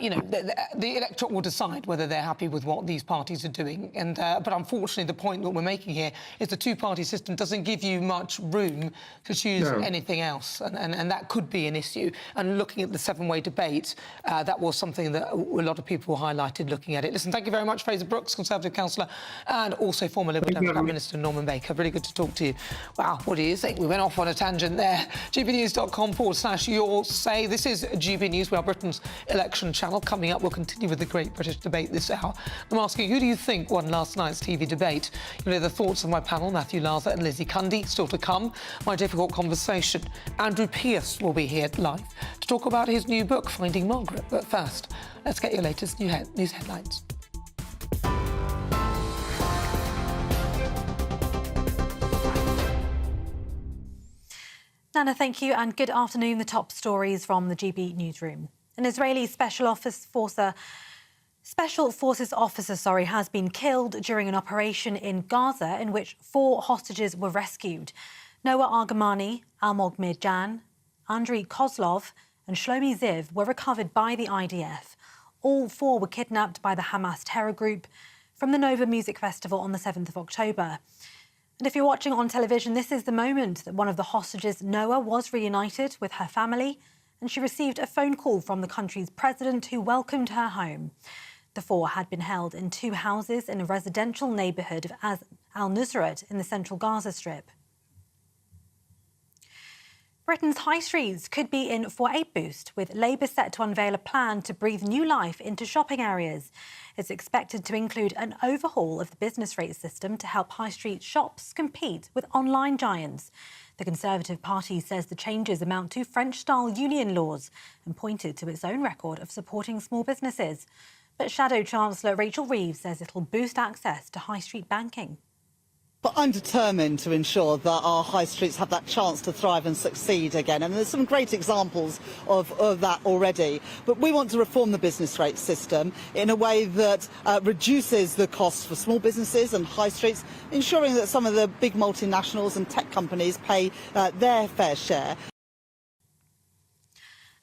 you know, the electorate will decide whether they're happy with what these parties are doing. And but unfortunately, the point that we're making here is the two-party system doesn't give you much room to choose anything else, and that could be an issue. And looking at the seven-way debate, that was something that a lot of people highlighted looking at it. Listen, thank you very much, Fraser Brooks, Conservative councillor, and also former Liberal Democrat Minister Norman Baker. Really good to talk to you. Wow, what do you think? We went off on a tangent there. gbnews.com/your say. This is GB News. We are Britain's election channel. Coming up, we'll continue with the Great British Debate this hour. I'm asking, who do you think won last night's TV debate? You'll hear the thoughts of my panel, Matthew Lather and Lizzie Cundy. Still to come, my difficult conversation. Andrew Pearce will be here live to talk about his new book, Finding Margaret. But first, let's get your latest news headlines. Nana, thank you, and good afternoon. The top stories from the GB newsroom. An Israeli Special Forces officer has been killed during an operation in Gaza in which 4 hostages were rescued. Noah Argamani, Almog Mirjan, Andriy Kozlov and Shlomi Ziv were recovered by the IDF. All 4 were kidnapped by the Hamas terror group from the Nova Music Festival on the 7th of October. And if you're watching on television, this is the moment that one of the hostages, Noah, was reunited with her family, and she received a phone call from the country's president who welcomed her home. The 4 had been held in 2 houses in a residential neighbourhood of Al-Nusrat in the central Gaza Strip. Britain's high streets could be in for a boost, with Labour set to unveil a plan to breathe new life into shopping areas. It's expected to include an overhaul of the business rate system to help high street shops compete with online giants. The Conservative Party says the changes amount to French-style union laws and pointed to its own record of supporting small businesses. But Shadow Chancellor Rachel Reeves says it'll boost access to high street banking. But I'm determined to ensure that our high streets have that chance to thrive and succeed again. And there's some great examples of that already. But we want to reform the business rate system in a way that reduces the costs for small businesses and high streets, ensuring that some of the big multinationals and tech companies pay their fair share.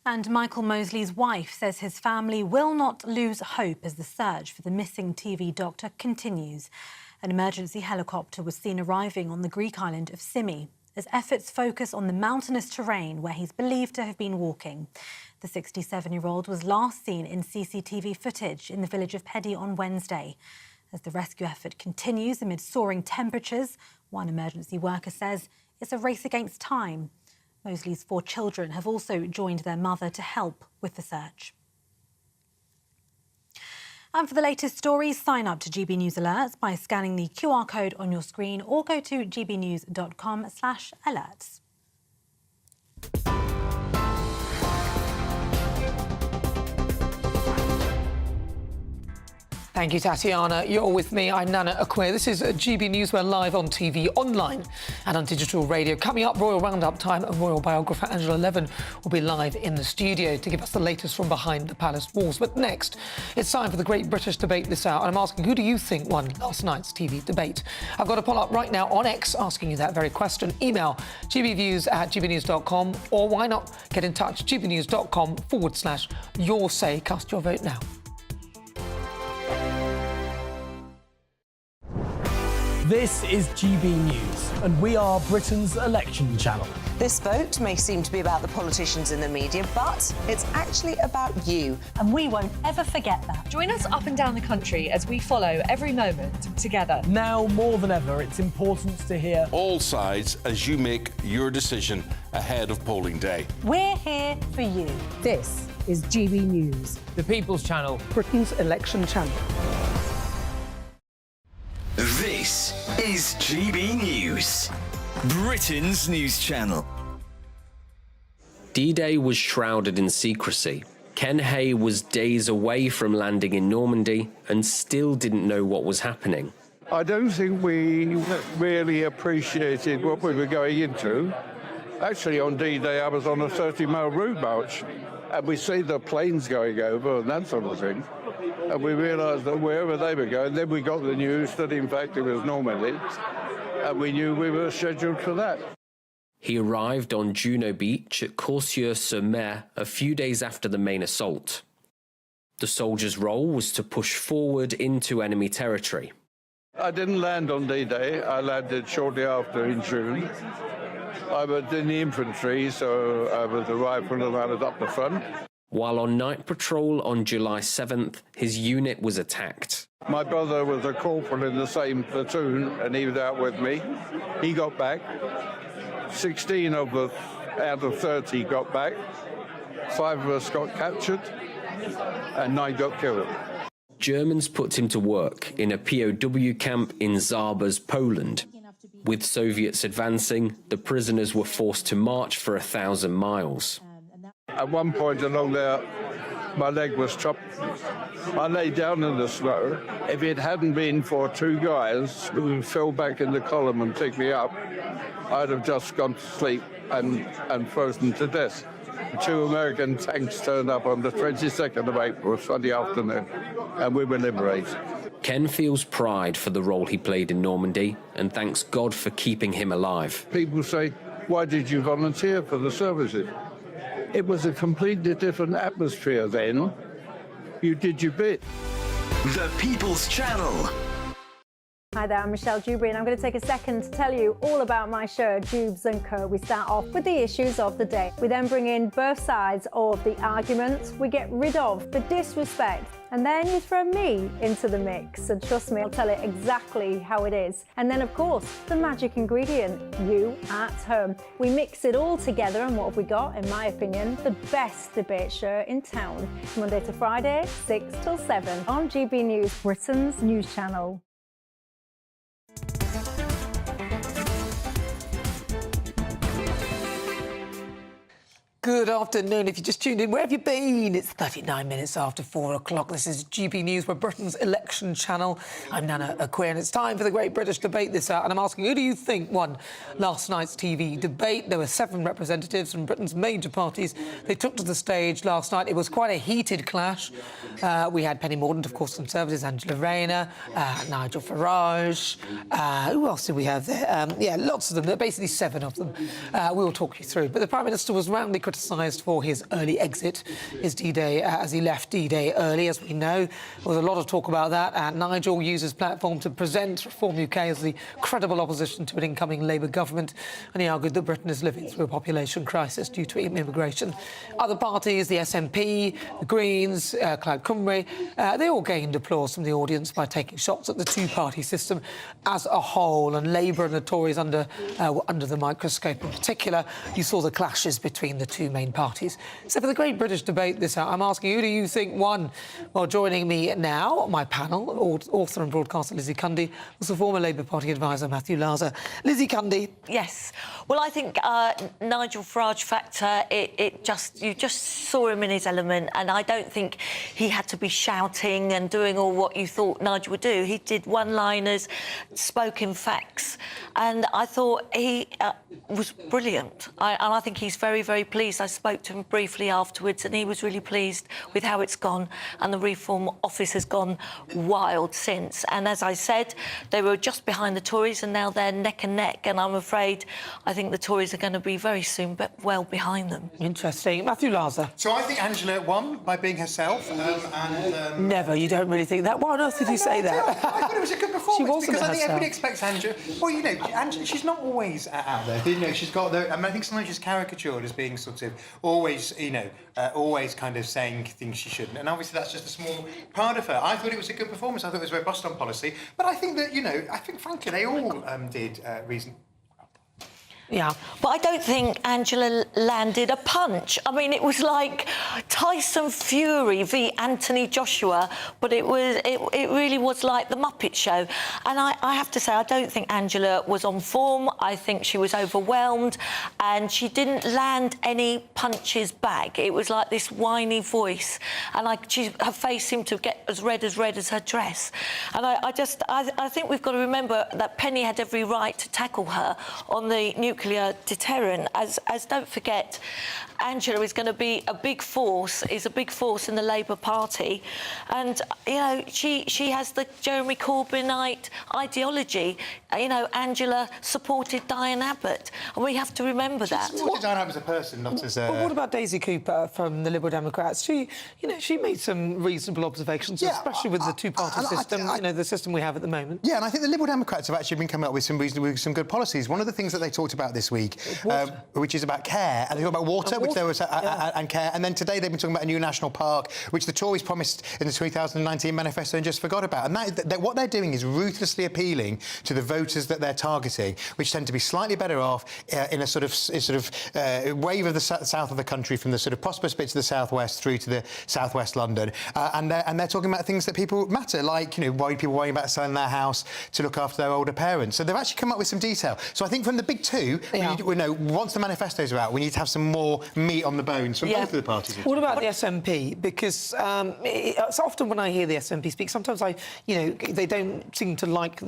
And Michael Mosley's wife says his family will not lose hope as the search for the missing TV doctor continues. An emergency helicopter was seen arriving on the Greek island of Symi as efforts focus on the mountainous terrain where he's believed to have been walking. The 67-year-old was last seen in CCTV footage in the village of Pedi on Wednesday. As the rescue effort continues amid soaring temperatures, one emergency worker says it's a race against time. Mosley's 4 children have also joined their mother to help with the search. And for the latest stories, sign up to GB News Alerts by scanning the QR code on your screen or go to gbnews.com/alerts. Thank you, Tatiana. You're with me. I'm Nana Akua. This is GB News. We're live on TV, online and on digital radio. Coming up, Royal Roundup time, and Royal biographer Angela Levin will be live in the studio to give us the latest from behind the palace walls. But next, it's time for the Great British Debate this hour. And I'm asking, who do you think won last night's TV debate? I've got a poll up right now on X asking you that very question. Email gbviews@gbnews.com, or why not get in touch, gbnews.com/your say. Cast your vote now. This is GB News, and we are Britain's election channel. This vote may seem to be about the politicians in the media, but it's actually about you. And we won't ever forget that. Join us up and down the country as we follow every moment together. Now, more than ever, it's important to hear all sides as you make your decision ahead of polling day. We're here for you. This is GB News, the People's Channel, Britain's election channel. This is GB News, Britain's news channel. D-Day was shrouded in secrecy. Ken Hay was days away from landing in Normandy and still didn't know what was happening. I don't think we really appreciated what we were going into. Actually, on D-Day, I was on a 30-mile route march, and we see the planes going over and that sort of thing. And we realised that wherever they were going, then we got the news that, in fact, it was Normandy, and we knew we were scheduled for that. He arrived on Juno Beach at Coursieux-sur-Mer a few days after the main assault. The soldiers' role was to push forward into enemy territory. I didn't land on D-Day. I landed shortly after in June. I was in the infantry, so I was a rifleman and I was up the front. While on night patrol on July 7th, his unit was attacked. My brother was a corporal in the same platoon, and he was out with me. He got back. 16 of us out of 30 got back. 5 of us got captured, and 9 got killed. Germans put him to work in a POW camp in Zabas, Poland. With Soviets advancing, the prisoners were forced to march for 1,000 miles. At one point along there, my leg was chopped. I lay down in the snow. If it hadn't been for 2 guys who fell back in the column and picked me up, I'd have just gone to sleep and frozen to death. 2 American tanks turned up on the 22nd of April, Sunday afternoon, and we were liberated. Ken feels pride for the role he played in Normandy and thanks God for keeping him alive. People say, why did you volunteer for the services? It was a completely different atmosphere then. You did your bit. The People's Channel. Hi there, I'm Michelle Dewberry, and I'm going to take a second to tell you all about my show, Dubes & Co. We start off with the issues of the day. We then bring in both sides of the arguments. We get rid of the disrespect. And then you throw me into the mix. And trust me, I'll tell it exactly how it is. And then, of course, the magic ingredient, you at home. We mix it all together, and what have we got? In my opinion, the best debate show in town. Monday to Friday, 6 till 7 on GB News, Britain's news channel. Good afternoon. If you just tuned in, where have you been? It's 39 minutes after 4 o'clock. This is GB News, we're Britain's election channel. I'm Nana Akua, and it's time for the Great British Debate this hour. And I'm asking, who do you think won last night's TV debate? There were 7 representatives from Britain's major parties. They took to the stage last night. It was quite a heated clash. We had Penny Mordaunt, of course, Conservatives, Angela Rayner, Nigel Farage. Who else did we have there? Yeah, lots of them. There are basically 7 of them. We will talk you through. But the Prime Minister was roundly criticised for his early exit, his D-Day, as he left D-Day early, as we know. There was a lot of talk about that. Nigel used his platform to present Reform UK as the credible opposition to an incoming Labour government, and he argued that Britain is living through a population crisis due to immigration. Other parties, the SNP, the Greens, Clyde Cymru, they all gained applause from the audience by taking shots at the two-party system as a whole, and Labour and the Tories under the microscope. In particular, you saw the clashes between the two two main parties. So for the Great British Debate this hour, I'm asking who do you think won? Well, joining me now, my panel, author and broadcaster Lizzie Cundy, also former Labour Party advisor Matthew Laza. Lizzie Cundy. Yes. Well, I think Nigel Farage factor, you just saw him in his element, and I don't think he had to be shouting and doing all what you thought Nigel would do. He did one-liners, spoke in facts, and I thought he was brilliant. And I think he's very, very pleased. I spoke to him briefly afterwards, and he was really pleased with how it's gone, and the Reform Office has gone wild since. And as I said, they were just behind the Tories, and now they're neck and neck, and I'm afraid I think the Tories are going to be very soon well behind them. Interesting. Matthew Laza. So I think Angela won by being herself. Never, you don't really think that. Why on earth did you say that? I thought it was a good performance. She wasn't because I think herself. everybody expects Angela. Well, you know, Angela, she's not always out there. You know, she's got the. I mean, I think sometimes she's caricatured as being sort of always, you know, always kind of saying things she shouldn't. And obviously that's just a small part of her. I thought it was a good performance. I thought it was robust on policy. But I think that, you know, I think frankly they all did reason. Yeah, but I don't think Angela landed a punch. I mean, it was like Tyson Fury v Anthony Joshua, but it really was like the Muppet Show. And I have to say, I don't think Angela was on form. I think she was overwhelmed, and she didn't land any punches back. It was like this whiny voice, and her face seemed to get as red as her dress. And I think we've got to remember that Penny had every right to tackle her on the nuclear deterrent, as don't forget, Angela is going to be a big force in the Labour Party, and you know she has the Jeremy Corbynite ideology. You know, Angela supported Diane Abbott, and we have to remember that. She supported Diane Abbott as a person, not as a. Well, what about Daisy Cooper from the Liberal Democrats? She made some reasonable observations, especially with the two-party system. You know, the system we have at the moment. Yeah, and I think the Liberal Democrats have actually been coming up with some good policies. One of the things that they talked about this week, which is about care, and they talked about water, which there was, and care, and then today they've been talking about a new national park, which the Tories promised in the 2019 manifesto and just forgot about. And what they're doing is ruthlessly appealing to the voters that they're targeting, which tend to be slightly better off in a sort of wave of the south of the country, from the sort of prosperous bits of the southwest through to the southwest London, and they're talking about things that people matter, like, you know, people worrying about selling their house to look after their older parents. So they've actually come up with some detail. So I think from the big two, once the manifestos are out, we need to have some more meat on the bones from both of the parties. What about the SNP? Because it's often when I hear the SNP speak, sometimes they don't seem to like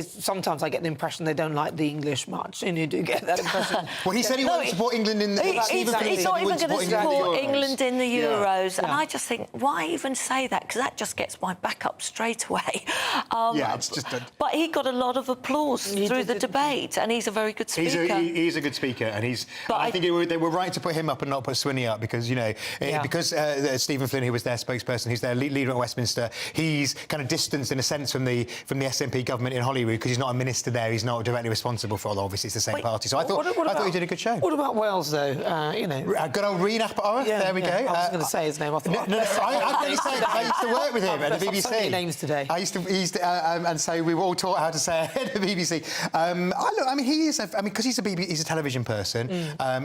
sometimes I get the impression they don't like the English much, and you do get that impression. Well, he said he won't support England in the. He's not even going to support England in the Euros, and I just think, why even say that? Because that just gets my back up straight away. It's just. But he got a lot of applause through the debate, and he's a very good speaker. He's a good speaker, and I think they were right to put him up and not put Swinney up, because because Stephen Flynn, who was their spokesperson, who's their leader at Westminster, he's kind of distanced in a sense from the SNP government in Holyrood, because he's not a minister there. He's not directly responsible for. Although obviously it's the same party. So I thought he did a good show. What about Wales, though? Good old Uri Geller. There we go. I was going to say his name. I used to work with him at the BBC. So many names today. And so we were all taught how to say it at the BBC. Because he's a television person.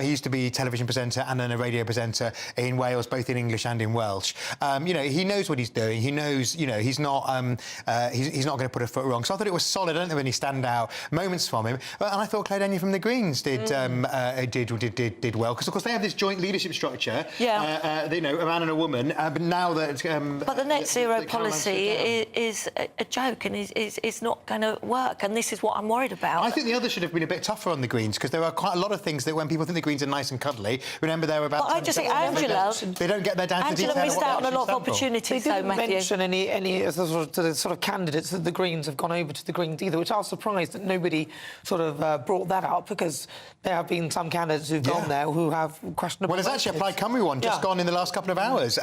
He used to be a television presenter and then a radio presenter in Wales, both in English and in Welsh. He knows what he's doing. He knows, he's not going to put a foot wrong. So I thought it was solid. I don't think there were any standout moments from him. And I thought Claire Denny from the Greens did well, because of course they have this joint leadership structure. A man and a woman. But now that but the net zero policy is a joke, and is not going to work. And this is what I'm worried about. I think the others should have been a bit tougher on the Greens, because there are quite a lot of things that when people think the Greens are nice and cuddly, remember they're about. But I just think Angela. They don't get their down to detail. Angela missed out on a lot of opportunities. They didn't mention Matthew. any of the sort of candidates that the Greens have gone over to the Greens either, which I was surprised that nobody sort of brought that up, because there have been some candidates who've gone there who have questionable. Well, there's actually a Plaid Cymru one just gone in the last couple of hours,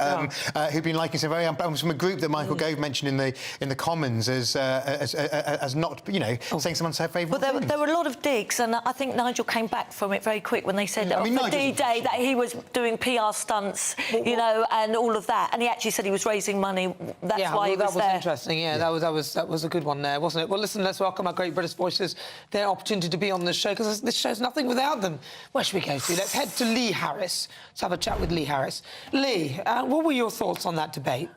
who've been liking some very from a group that Michael Gove mentioned in the Commons as not saying some unfavourable things. There were a lot of digs, and I think Nigel came back from it very quick when they said on D-Day that he was doing PR stunts dance, you know, and all of that. And he actually said he was raising money. That's why he was there. That was interesting. Yeah, that was a good one there, wasn't it? Well, listen, let's welcome our great British voices. Their opportunity to be on this show, because this show's nothing without them. Where should we go to? Let's head to Lee Harris. Let's have a chat with Lee Harris. Lee, what were your thoughts on that debate?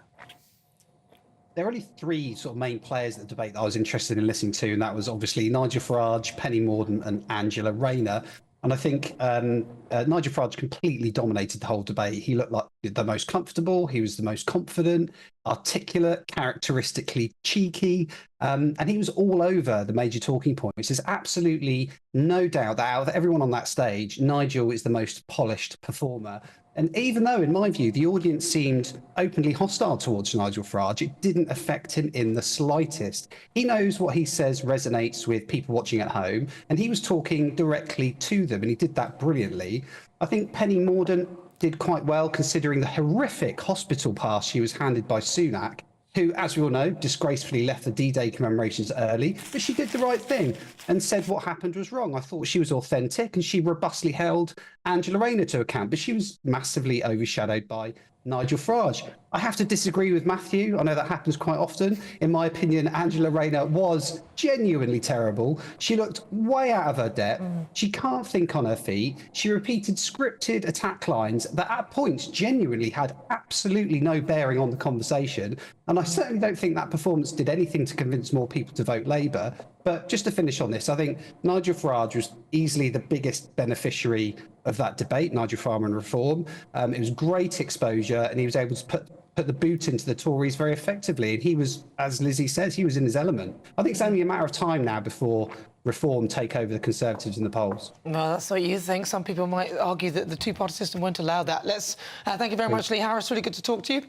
There are only three sort of main players in the debate that I was interested in listening to, and that was obviously Nigel Farage, Penny Mordaunt and Angela Rayner. And I think Nigel Farage completely dominated the whole debate. He looked like the most comfortable. He was the most confident, articulate, characteristically cheeky. And he was all over the major talking points. There's absolutely no doubt that out of everyone on that stage, Nigel is the most polished performer. And even though, in my view, the audience seemed openly hostile towards Nigel Farage, it didn't affect him in the slightest. He knows what he says resonates with people watching at home, and he was talking directly to them, and he did that brilliantly. I think Penny Mordaunt did quite well, considering the horrific hospital pass she was handed by Sunak, who, as we all know, disgracefully left the D-Day commemorations early, but she did the right thing and said what happened was wrong. I thought she was authentic, and she robustly held Angela Rayner to account, but she was massively overshadowed by Nigel Farage. I have to disagree with Matthew. I know that happens quite often. In my opinion, Angela Rayner was genuinely terrible. She looked way out of her depth. She can't think on her feet. She repeated scripted attack lines that at points genuinely had absolutely no bearing on the conversation. And I certainly don't think that performance did anything to convince more people to vote Labour. But just to finish on this, I think Nigel Farage was easily the biggest beneficiary of that debate, Nigel Farage and Reform. It was great exposure, and he was able to put the boot into the Tories very effectively. And he was, as Lizzie says, he was in his element. I think it's only a matter of time now before Reform take over the Conservatives in the polls. Well, that's what you think. Some people might argue that the two-party system won't allow that. Thank you very much, Lee Harris. Really good to talk to you.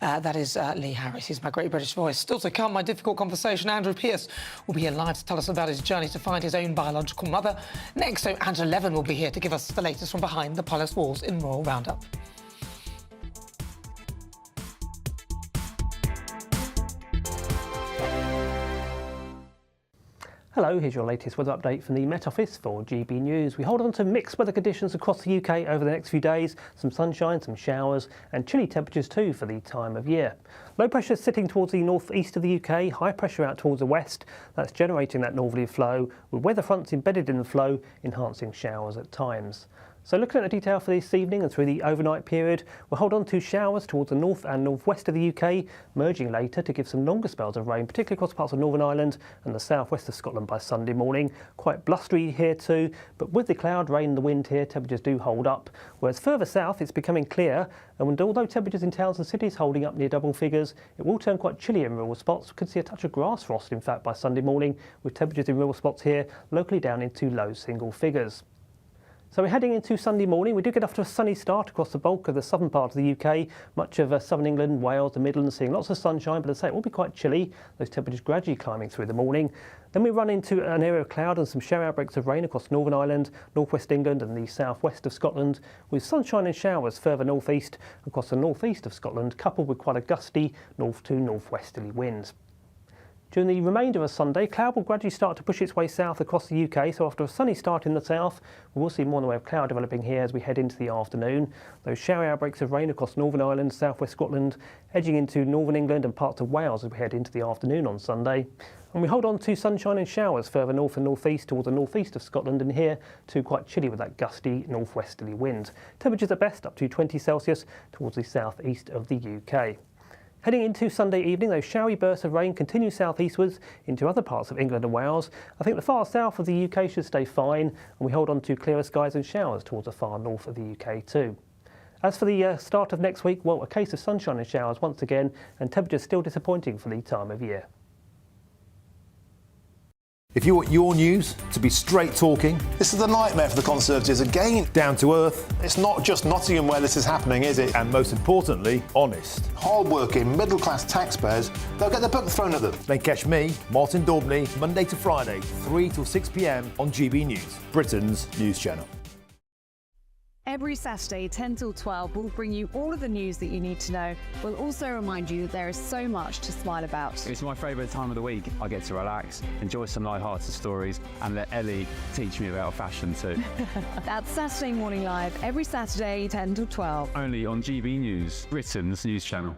That is Lee Harris. He's my great British voice. Still to come, my difficult conversation. Andrew Pearce will be here live to tell us about his journey to find his own biological mother. Next, Angela Levin will be here to give us the latest from behind the palace walls in Royal Roundup. Hello, here's your latest weather update from the Met Office for GB News. We hold on to mixed weather conditions across the UK over the next few days. Some sunshine, some showers and chilly temperatures too for the time of year. Low pressure sitting towards the north-east of the UK, high pressure out towards the west. That's generating that northerly flow, with weather fronts embedded in the flow, enhancing showers at times. So looking at the detail for this evening and through the overnight period, we'll hold on to showers towards the north and northwest of the UK, merging later to give some longer spells of rain, particularly across parts of Northern Ireland and the southwest of Scotland by Sunday morning. Quite blustery here too, but with the cloud, rain and the wind here, temperatures do hold up. Whereas further south, it's becoming clear, and although temperatures in towns and cities holding up near double figures, it will turn quite chilly in rural spots. We could see a touch of grass frost, in fact, by Sunday morning, with temperatures in rural spots here locally down into low single figures. So we're heading into Sunday morning. We do get off to a sunny start across the bulk of the southern part of the UK. Much of southern England, Wales, the Midlands seeing lots of sunshine, but as I say, it will be quite chilly. Those temperatures gradually climbing through the morning. Then we run into an area of cloud and some shower outbreaks of rain across Northern Ireland, northwest England and the southwest of Scotland, with sunshine and showers further northeast across the northeast of Scotland, coupled with quite a gusty north to northwesterly winds. During the remainder of Sunday, cloud will gradually start to push its way south across the UK, so after a sunny start in the south, we will see more in the way of cloud developing here as we head into the afternoon. Those shower outbreaks of rain across Northern Ireland, southwest Scotland, edging into northern England and parts of Wales as we head into the afternoon on Sunday. And we hold on to sunshine and showers further north and northeast towards the northeast of Scotland, and here too quite chilly with that gusty northwesterly wind. Temperatures at best up to 20 Celsius towards the southeast of the UK. Heading into Sunday evening, those showery bursts of rain continue southeastwards into other parts of England and Wales. I think the far south of the UK should stay fine, and we hold on to clearer skies and showers towards the far north of the UK too. As for the start of next week, well, a case of sunshine and showers once again, and temperatures still disappointing for the time of year. If you want your news to be straight talking... This is a nightmare for the Conservatives again. Down to earth. It's not just Nottingham where this is happening, is it? And most importantly, honest. Hard-working, middle-class taxpayers, they'll get the book thrown at them. Then catch me, Martin Daubney, Monday to Friday, 3 till 6 p.m. on GB News, Britain's news channel. Every Saturday, 10 till 12, we'll bring you all of the news that you need to know. We'll also remind you that there is so much to smile about. It's my favourite time of the week. I get to relax, enjoy some light-hearted stories, and let Ellie teach me about fashion too. That's Saturday Morning Live, every Saturday, 10 till 12. Only on GB News, Britain's news channel.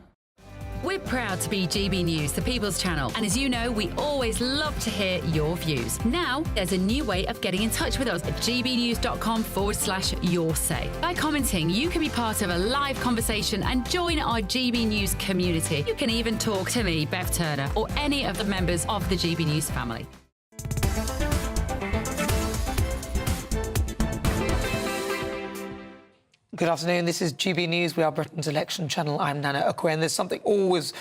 We're proud to be GB News, the People's Channel. And as you know, we always love to hear your views. Now, there's a new way of getting in touch with us at gbnews.com/your say. By commenting, you can be part of a live conversation and join our GB News community. You can even talk to me, Bev Turner, or any of the members of the GB News family. Good afternoon, this is GB News. We are Britain's election channel. I'm Nana Akua, and there's something always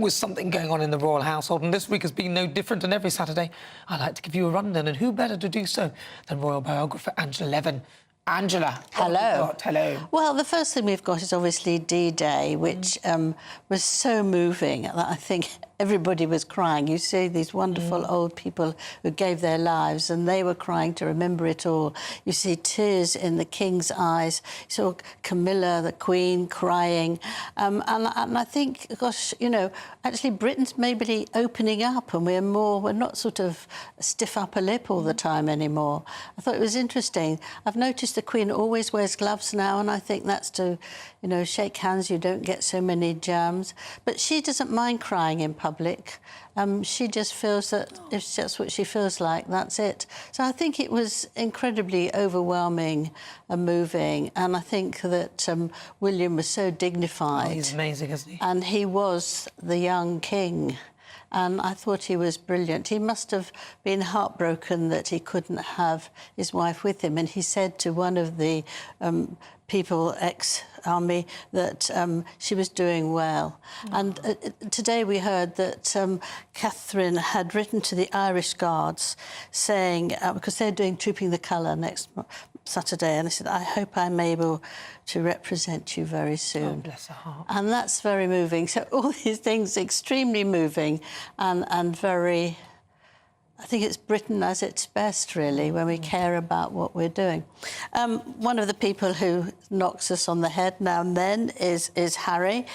something going on in the royal household, and this week has been no different. And every Saturday, I like to give you a rundown, and who better to do so than royal biographer Angela Levin. Angela, hello. Hello. Well, the first thing we've got is obviously D-Day, which was so moving that I think everybody was crying. You see these wonderful old people who gave their lives, and they were crying to remember it all. You see tears in the King's eyes. You saw Camilla, the Queen, crying. And I think, gosh, you know, actually Britain's maybe opening up, and we're not sort of stiff upper lip all the time anymore. I thought it was interesting. I've noticed the Queen always wears gloves now, and I think that's to, you know, shake hands, you don't get so many germs. But she doesn't mind crying in public. She just feels that it's just what she feels like, that's it. So I think it was incredibly overwhelming and moving, and I think that William was so dignified. Oh, he's amazing, isn't he? And he was the young king. And I thought he was brilliant. He must have been heartbroken that he couldn't have his wife with him. And he said to one of the people, ex-army, that she was doing well. And today we heard that Catherine had written to the Irish Guards saying, because they're doing Trooping the Colour next Saturday, and they said, I hope I'm able to represent you very soon. Oh, bless her heart. And that's very moving. So all these things extremely moving and very... I think it's Britain at its best, really, when we care about what we're doing. One of the people who knocks us on the head now and then is Harry.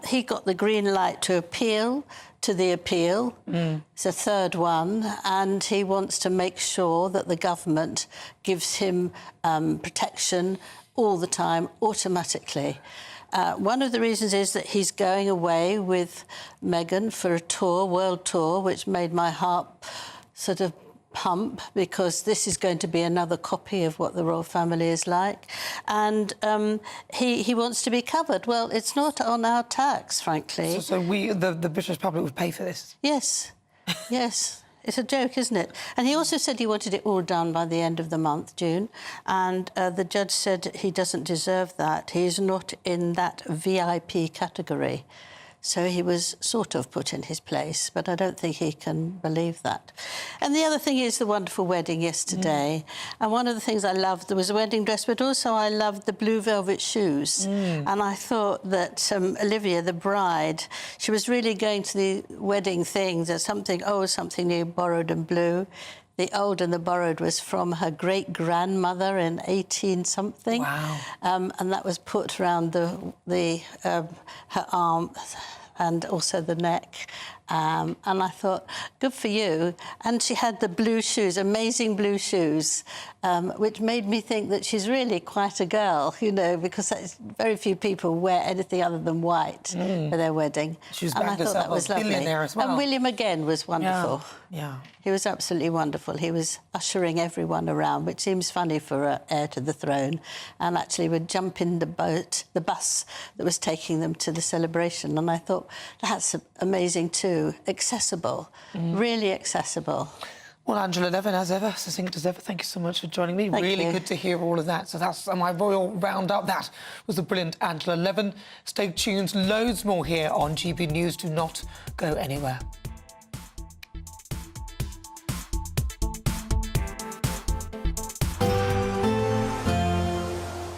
He got the green light to appeal to the appeal. It's a third one, and he wants to make sure that the government gives him protection all the time, automatically. One of the reasons is that he's going away with Meghan for a tour, world tour, which made my heart sort of pump, because this is going to be another copy of what the royal family is like. And he wants to be covered. Well, it's not on our tax, frankly. So the British public would pay for this? Yes, yes. It's a joke, isn't it? And he also said he wanted it all done by the end of the month, June, and the judge said he doesn't deserve that. He's not in that VIP category. So he was sort of put in his place, but I don't think he can believe that. And the other thing is the wonderful wedding yesterday. And one of the things I loved, there was a wedding dress, but also I loved the blue velvet shoes. And I thought that Olivia, the bride, she was really going to the wedding thing. There's something old, something new, borrowed and blue. The old and the borrowed was from her great-grandmother in 18-something. Wow. And that was put around her arm and also the neck. And I thought, good for you. And she had the blue shoes, amazing blue shoes, which made me think that she's really quite a girl, you know, because very few people wear anything other than white for their wedding. She was and I thought that was lovely. Billionaire as well. And William again was wonderful. Yeah. He was absolutely wonderful. He was ushering everyone around, which seems funny for an heir to the throne, and actually would jump in the bus that was taking them to the celebration. And I thought, that's amazing too. Accessible, really accessible. Well, Angela Levin, as ever, succinct as ever, thank you so much for joining me. Thank really you. good to hear all of that. So that's my royal roundup. That was the brilliant Angela Levin. Stay tuned, loads more here on GB News. Do not go anywhere.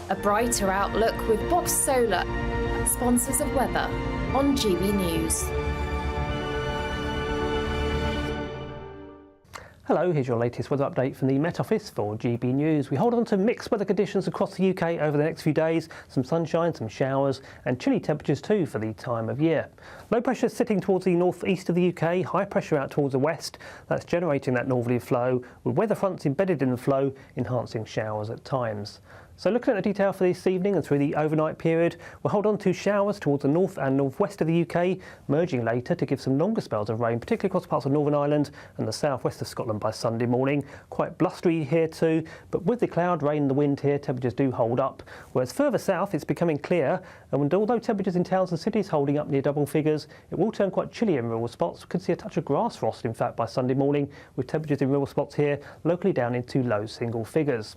A brighter outlook with Box Solar, sponsors of weather on GB News. Hello, here's your latest weather update from the Met Office for GB News. We hold on to mixed weather conditions across the UK over the next few days. Some sunshine, some showers and chilly temperatures too for the time of year. Low pressure sitting towards the north-east of the UK, high pressure out towards the west. That's generating that northerly flow, with weather fronts embedded in the flow, enhancing showers at times. So looking at the detail for this evening and through the overnight period, we'll hold on to showers towards the north and northwest of the UK, merging later to give some longer spells of rain, particularly across parts of Northern Ireland and the southwest of Scotland by Sunday morning. Quite blustery here too, but with the cloud, rain and the wind here, temperatures do hold up. Whereas further south, it's becoming clear, and although temperatures in towns and cities holding up near double figures, it will turn quite chilly in rural spots. We could see a touch of grass frost, in fact, by Sunday morning, with temperatures in rural spots here locally down into low single figures.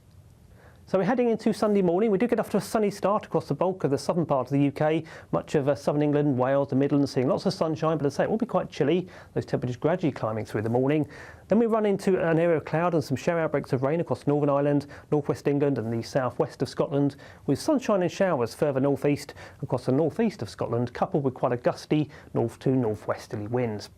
So we're heading into Sunday morning. We do get off to a sunny start across the bulk of the southern part of the UK, much of southern England, Wales, the Midlands, seeing lots of sunshine, but as I say, it will be quite chilly, those temperatures gradually climbing through the morning. Then we run into an area of cloud and some shower outbreaks of rain across Northern Ireland, northwest England and the southwest of Scotland, with sunshine and showers further northeast across the northeast of Scotland, coupled with quite a gusty north to northwesterly winds.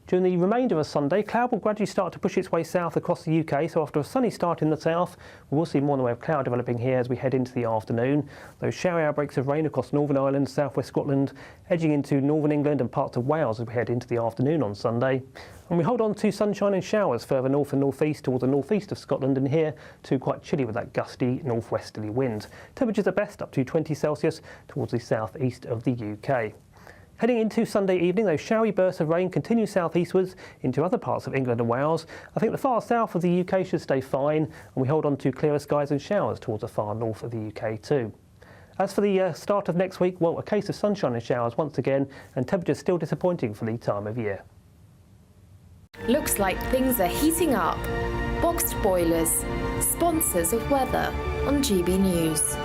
During the remainder of Sunday, cloud will gradually start to push its way south across the UK, so after a sunny start in the south, we will see more in the way of cloud developing here as we head into the afternoon. Those shower outbreaks of rain across Northern Ireland, southwest Scotland, edging into northern England and parts of Wales as we head into the afternoon on Sunday. And we hold on to sunshine and showers further north and northeast towards the northeast of Scotland, and here too quite chilly with that gusty northwesterly wind. Temperatures at best up to 20 Celsius towards the southeast of the UK. Heading into Sunday evening, those showery bursts of rain continue southeastwards into other parts of England and Wales. I think the far south of the UK should stay fine, and we hold on to clearer skies and showers towards the far north of the UK too. As for the start of next week, well, a case of sunshine and showers once again, and temperatures still disappointing for the time of year. Looks like things are heating up. Boxed boilers, sponsors of weather on GB News.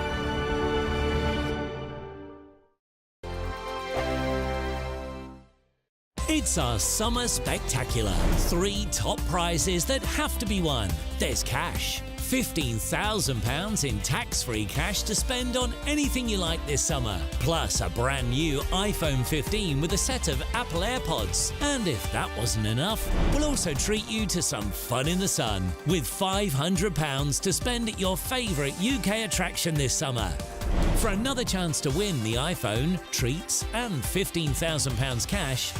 It's our summer spectacular. 3 top prizes that have to be won. There's cash. £15,000 in tax-free cash to spend on anything you like this summer. Plus a brand new iPhone 15 with a set of Apple AirPods. And if that wasn't enough, we'll also treat you to some fun in the sun with £500 to spend at your favourite UK attraction this summer. For another chance to win the iPhone, treats and £15,000 cash,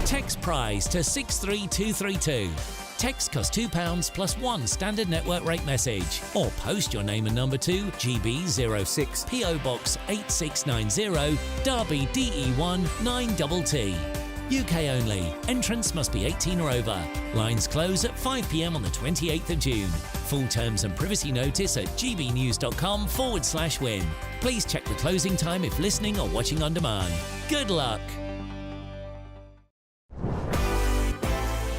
text prize to 63232. Text costs £2 plus 1 standard network rate message, or post your name and number to GB06 PO Box 8690 Derby DE1 9TT. UK only. Entrance must be 18 or over. Lines close at 5 p.m. on the 28th of June. Full terms and privacy notice at gbnews.com/win. Please check the closing time if listening or watching on demand. Good luck.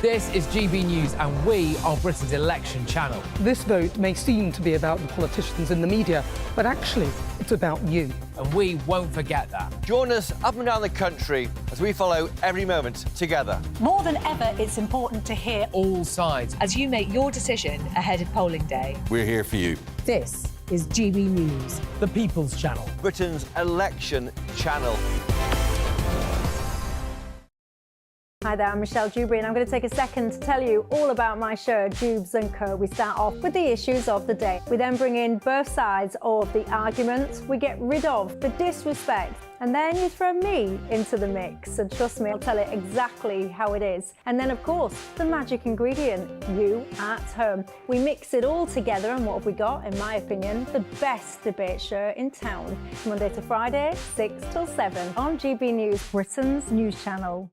This is GB News and we are Britain's election channel. This vote may seem to be about the politicians in the media, but actually it's about you. And we won't forget that. Join us up and down the country as we follow every moment together. More than ever, it's important to hear all sides as you make your decision ahead of polling day. We're here for you. This is GB News, the People's Channel, Britain's election channel. Hi there, I'm Michelle Dewberry and I'm going to take a second to tell you all about my show, Jubes & Co. We start off with the issues of the day. We then bring in both sides of the argument. We get rid of the disrespect. And then you throw me into the mix. And trust me, I'll tell it exactly how it is. And then, of course, the magic ingredient, you at home. We mix it all together and what have we got, in my opinion, the best debate show in town. Monday to Friday, 6 till 7 on GB News, Britain's news channel.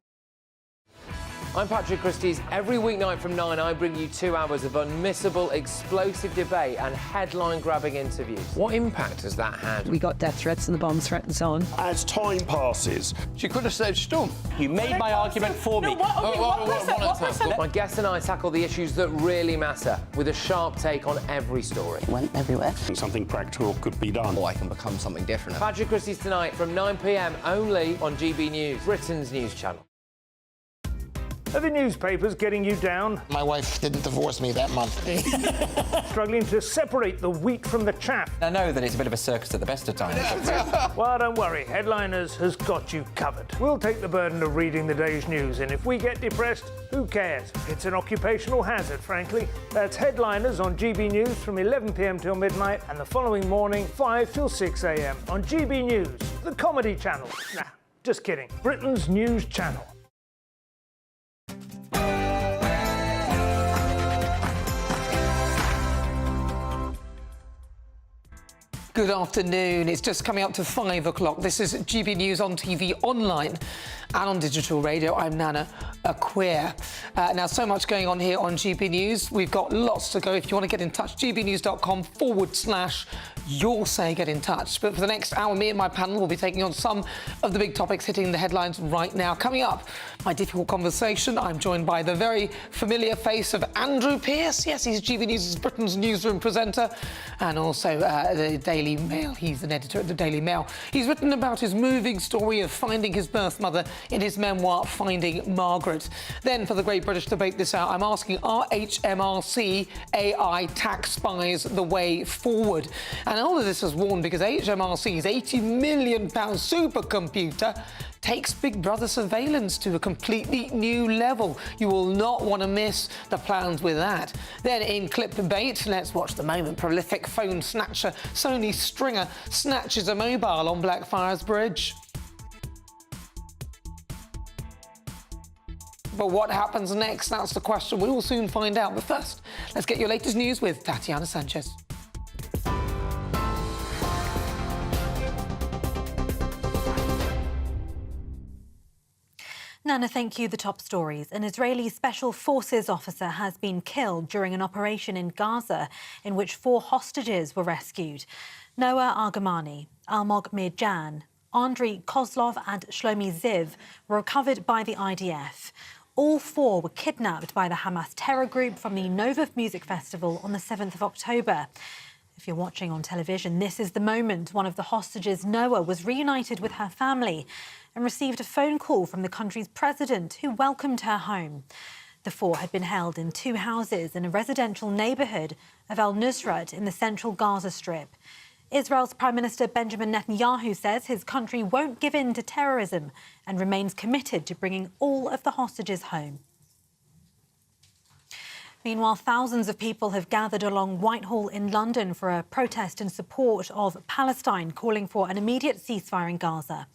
I'm Patrick Christie's. Every weeknight from 9, I bring you 2 hours of unmissable, explosive debate and headline-grabbing interviews. What impact has that had? We got death threats and the bomb threat and so on. As time passes, she could have said Storm. You made my argument for me. My guest and I tackle the issues that really matter with a sharp take on every story. It went everywhere. Something practical could be done. I can become something different. Patrick Christie's tonight from 9 p.m. only on GB News, Britain's news channel. Are the newspapers getting you down? My wife didn't divorce me that month. Struggling to separate the wheat from the chaff? I know that it's a bit of a circus at the best of times. Well, don't worry, Headliners has got you covered. We'll take the burden of reading the day's news, and if we get depressed, who cares? It's an occupational hazard, frankly. That's Headliners on GB News from 11 p.m. till midnight, and the following morning, 5 till 6 a.m. on GB News, the comedy channel. Nah, just kidding. Britain's news channel. Good afternoon. It's just coming up to 5 o'clock. This is GB News on TV, online and on digital radio. I'm Nana Akua. Now, so much going on here on GB News. We've got lots to go. If you want to get in touch, gbnews.com/your say get in touch. But for the next hour, me and my panel will be taking on some of the big topics hitting the headlines right now. Coming up, my difficult conversation. I'm joined by the very familiar face of Andrew Pearce. Yes, he's GB News' Britain's newsroom presenter, and also the Daily Mail. He's an editor at the Daily Mail. He's written about his moving story of finding his birth mother in his memoir, Finding Margaret. Then, for the Great British Debate this hour, I'm asking, are HMRC AI tax spies the way forward? And all of this is warned because HMRC's £80 million supercomputer takes Big Brother surveillance to a completely new level. You will not want to miss the plans with that. Then in clip debate, let's watch the moment. Prolific phone snatcher Sony Stringer snatches a mobile on Blackfriars Bridge. But what happens next? That's the question. We will soon find out. But first, let's get your latest news with Tatiana Sanchez. Nana, thank you. The top stories. An Israeli Special Forces officer has been killed during an operation in Gaza in which 4 hostages were rescued. Noah Argamani, Almog Mirjan, Andriy Kozlov and Shlomi Ziv were recovered by the IDF. All 4 were kidnapped by the Hamas terror group from the Nova Music Festival on the 7th of October. If you're watching on television, this is the moment one of the hostages, Noah, was reunited with her family and received a phone call from the country's president, who welcomed her home. The 4 had been held in 2 houses in a residential neighbourhood of Al-Nusrat in the central Gaza Strip. Israel's Prime Minister Benjamin Netanyahu says his country won't give in to terrorism and remains committed to bringing all of the hostages home. Meanwhile, thousands of people have gathered along Whitehall in London for a protest in support of Palestine, calling for an immediate ceasefire in Gaza.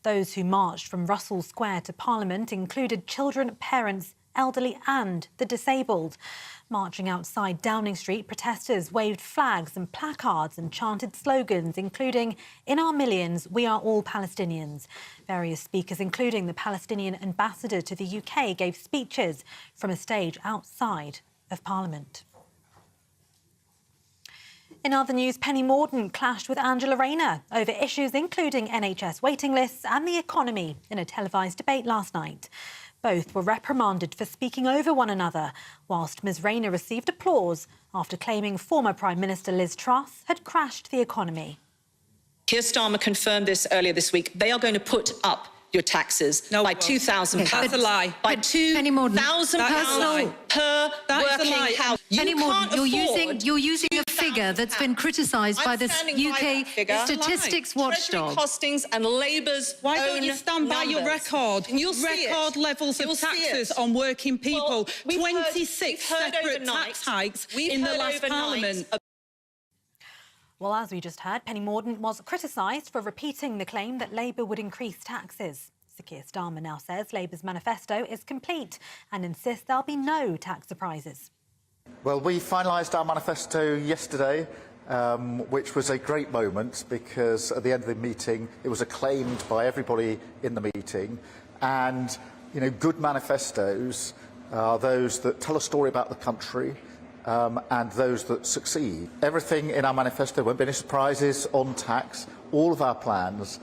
Those who marched from Russell Square to Parliament included children, parents, elderly and the disabled. Marching outside Downing Street, protesters waved flags and placards and chanted slogans, including, "In our millions, we are all Palestinians." Various speakers, including the Palestinian ambassador to the UK, gave speeches from a stage outside of Parliament. In other news, Penny Mordaunt clashed with Angela Rayner over issues including NHS waiting lists and the economy in a televised debate last night. Both were reprimanded for speaking over one another, whilst Ms Rayner received applause after claiming former Prime Minister Liz Truss had crashed the economy. Keir Starmer confirmed this earlier this week. They are going to put up your taxes by £2,000. That's a lie. By £2,000 per working house. Penny Mordaunt, you're using a figure that's been criticised by the UK statistics watchdog. Costings and Labour's Why don't you stand by your record? Record levels of taxes on working people. 26 separate tax hikes in the last Parliament. Well, as we just heard, Penny Mordaunt was criticised for repeating the claim that Labour would increase taxes. Sir Keir Starmer now says Labour's manifesto is complete and insists there'll be no tax surprises. Well, we finalised our manifesto yesterday, which was a great moment because at the end of the meeting it was acclaimed by everybody in the meeting. And, you know, good manifestos are those that tell a story about the country, and those that succeed. Everything in our manifesto won't be any surprises on tax. All of our plans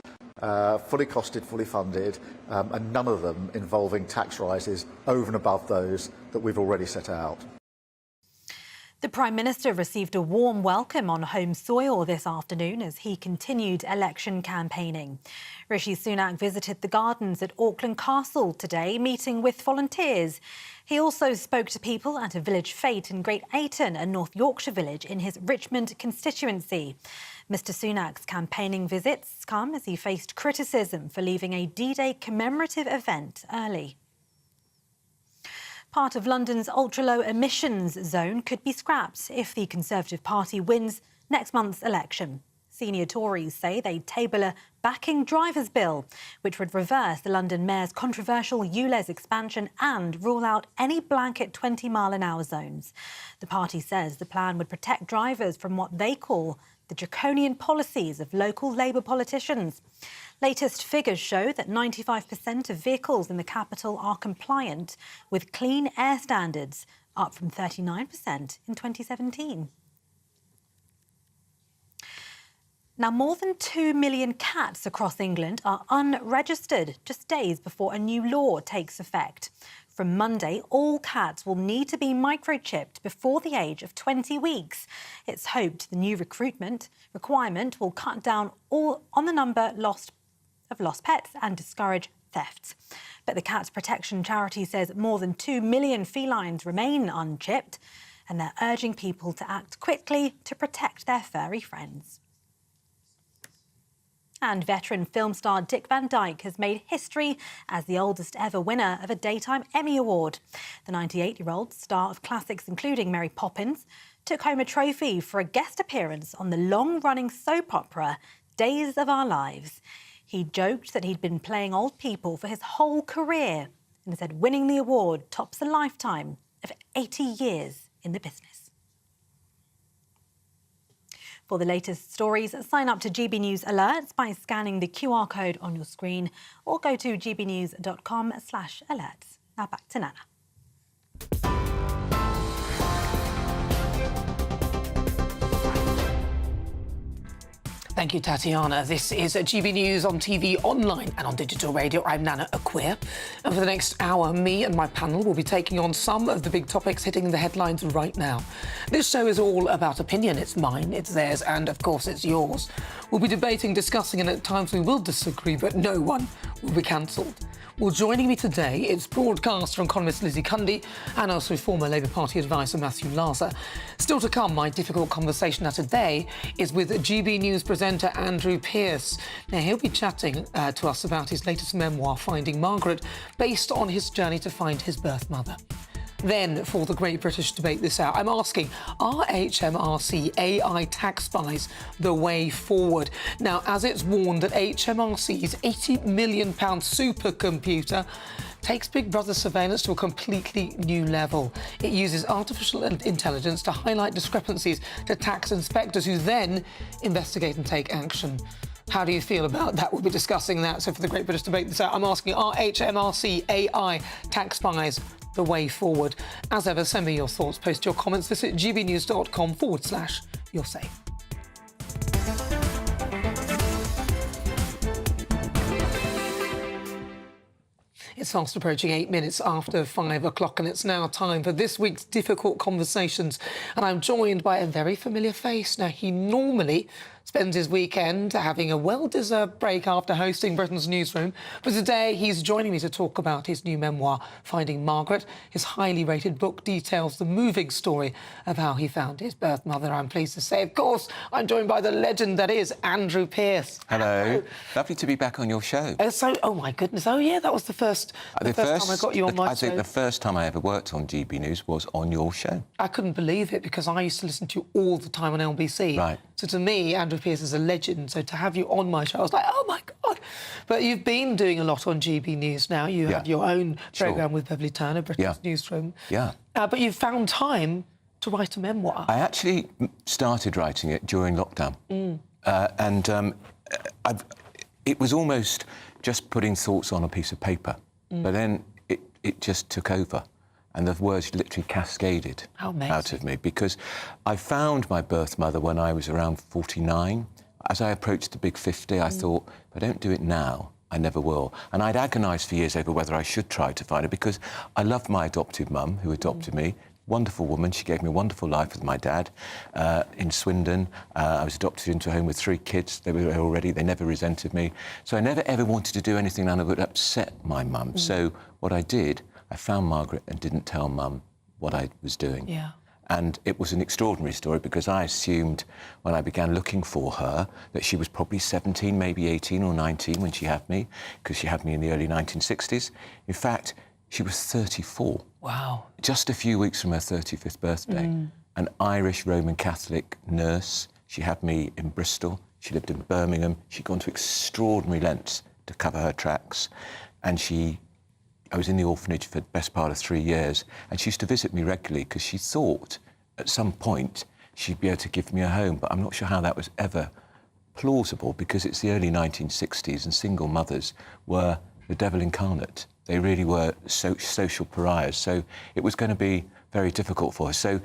fully costed, fully funded, and none of them involving tax rises over and above those that we've already set out. The Prime Minister received a warm welcome on home soil this afternoon as he continued election campaigning. Rishi Sunak visited the gardens at Auckland Castle today, meeting with volunteers. He also spoke to people at a village fete in Great Ayton, a North Yorkshire village in his Richmond constituency. Mr Sunak's campaigning visits come as he faced criticism for leaving a D-Day commemorative event early. Part of London's ultra-low emissions zone could be scrapped if the Conservative Party wins next month's election. Senior Tories say they'd table a backing drivers bill, which would reverse the London Mayor's controversial ULEZ expansion and rule out any blanket 20-mile-an-hour zones. The party says the plan would protect drivers from what they call the draconian policies of local Labour politicians. Latest figures show that 95% of vehicles in the capital are compliant with clean air standards, up from 39% in 2017. Now, more than 2 million cats across England are unregistered just days before a new law takes effect. From Monday, all cats will need to be microchipped before the age of 20 weeks. It's hoped the new requirement will cut down on the number of lost pets and discourage thefts. But the Cat Protection Charity says more than 2 million felines remain unchipped, and they're urging people to act quickly to protect their furry friends. And veteran film star Dick Van Dyke has made history as the oldest ever winner of a Daytime Emmy Award. The 98-year-old, star of classics including Mary Poppins, took home a trophy for a guest appearance on the long-running soap opera Days of Our Lives. He joked that he'd been playing old people for his whole career and said winning the award tops a lifetime of 80 years in the business. For the latest stories, sign up to GB News Alerts by scanning the QR code on your screen or go to gbnews.com/alerts. Now back to Nana. Thank you, Tatiana. This is GB News on TV, online and on digital radio. I'm Nana Akua. And for the next hour, me and my panel will be taking on some of the big topics hitting the headlines right now. This show is all about opinion. It's mine, it's theirs, and of course it's yours. We'll be debating, discussing, and at times we will disagree, but no one will be cancelled. Well, joining me today is broadcaster and economist Lizzie Cundy and also former Labour Party advisor Matthew Larser. Still to come, my difficult conversation now today is with GB News presenter Andrew Pearce. Now, he'll be chatting to us about his latest memoir, Finding Margaret, based on his journey to find his birth mother. Then, for the Great British Debate this hour, I'm asking, are HMRC AI tax spies the way forward? Now, as it's warned that HMRC's £80 million supercomputer takes Big Brother surveillance to a completely new level. It uses artificial intelligence to highlight discrepancies to tax inspectors who then investigate and take action. How do you feel about that? We'll be discussing that. So for the Great British Debate this hour, I'm asking, are HMRC AI tax spies the way forward? As ever, send me your thoughts, post your comments. Visit gbnews.com/your say. It's fast approaching 8 minutes after 5 o'clock, and it's now time for this week's Difficult Conversations. And I'm joined by a very familiar face. Now, he normally spends his weekend having a well-deserved break after hosting Britain's Newsroom. But today, he's joining me to talk about his new memoir, Finding Margaret. His highly rated book details the moving story of how he found his birth mother. I'm pleased to say, of course, I'm joined by the legend that is Andrew Pearce. Hello. Lovely to be back on your show. Oh, my goodness. Oh, yeah, that was the first time I got you on my show. I think the first time I ever worked on GB News was on your show. I couldn't believe it because I used to listen to you all the time on LBC. Right. So to me, Andrew Pearce is a legend. So to have you on my show, I was like, oh, my God. But you've been doing a lot on GB News now. You have your own programme with Beverly Turner, Britain's Newsroom. Yeah. But you've found time to write a memoir. I actually started writing it during lockdown. It was almost just putting thoughts on a piece of paper. But then it just took over. And the words literally cascaded out of me because I found my birth mother when I was around 49. As I approached the big 50, I thought, if I don't do it now, I never will. And I'd agonised for years over whether I should try to find her because I loved my adoptive mum who adopted me, wonderful woman. She gave me a wonderful life with my dad in Swindon. I was adopted into a home with 3 kids. They were there already. They never resented me. So I never, ever wanted to do anything that would upset my mum. So what I did, I found Margaret and didn't tell Mum what I was doing. Yeah. And it was an extraordinary story because I assumed when I began looking for her that she was probably 17, maybe 18 or 19 when she had me, because she had me in the early 1960s. In fact, she was 34. Wow. Just a few weeks from her 35th birthday. An Irish Roman Catholic nurse. She had me in Bristol. She lived in Birmingham. She'd gone to extraordinary lengths to cover her tracks. And I was in the orphanage for the best part of 3 years, and she used to visit me regularly because she thought at some point she'd be able to give me a home, but I'm not sure how that was ever plausible because it's the early 1960s and single mothers were the devil incarnate. They really were social pariahs, so it was going to be very difficult for her. So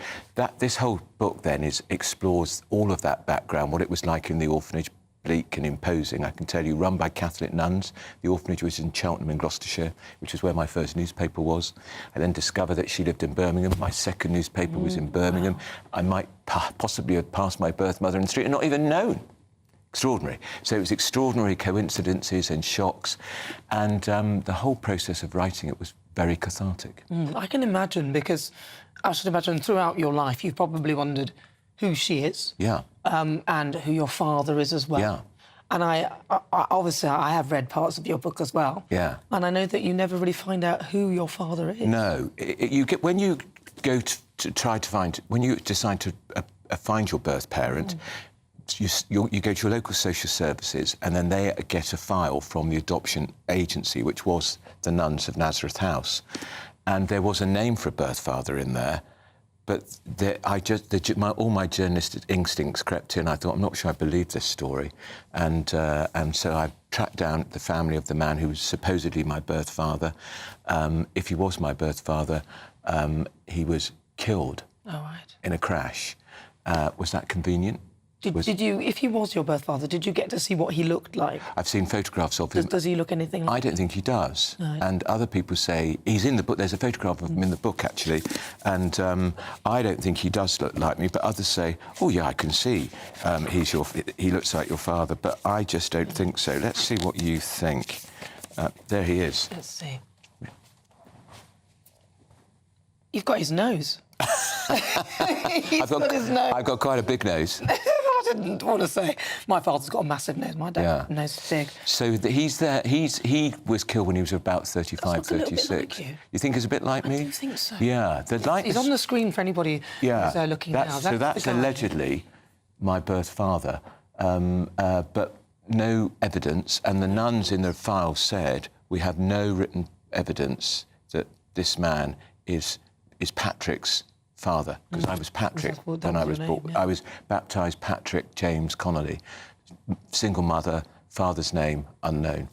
this whole book then explores all of that background, what it was like in the orphanage, bleak and imposing, I can tell you, run by Catholic nuns. The orphanage was in Cheltenham in Gloucestershire, which is where my first newspaper was. I then discovered that she lived in Birmingham. My second newspaper was in Birmingham. Wow. I might possibly have passed my birth mother in the street and not even known. Extraordinary. So it was extraordinary coincidences and shocks, and the whole process of writing it was very cathartic. I can imagine, because I should imagine throughout your life you've probably wondered who she is. Yeah. And who your father is as well. Yeah. And I obviously I have read parts of your book as well. Yeah. And I know that you never really find out who your father is. No. When you go to try to find, when you decide to find your birth parent, you go to your local social services and then they get a file from the adoption agency, which was the Nuns of Nazareth House. And there was a name for a birth father in there. But all my journalistic instincts crept in. I thought, I'm not sure I believe this story. And so I tracked down the family of the man who was supposedly my birth father. If he was my birth father, he was killed in a crash. Was that convenient? Did you, if he was your birth father, did you get to see what he looked like? I've seen photographs of him. Does he look anything like I don't think he does. No. And other people say he's in the book. There's a photograph of him in the book, actually. And I don't think he does look like me. But others say, oh, yeah, I can see he looks like your father. But I just don't think so. Let's see what you think. There he is. Let's see. You've got his nose. I've got quite a big nose. I didn't want to say. My father's got a massive nose. My dad's nose is big. So he's there. He was killed when he was about 35, 36. Like you. You think he's a bit like me? I do think so. Yeah. He's on the screen for anybody who's looking now. So that's allegedly my birth father, but no evidence. And the nuns in the file said, we have no written evidence that this man is Patrick's father, because I was Patrick when I was born. I was baptised Patrick James Connolly. Single mother, father's name unknown.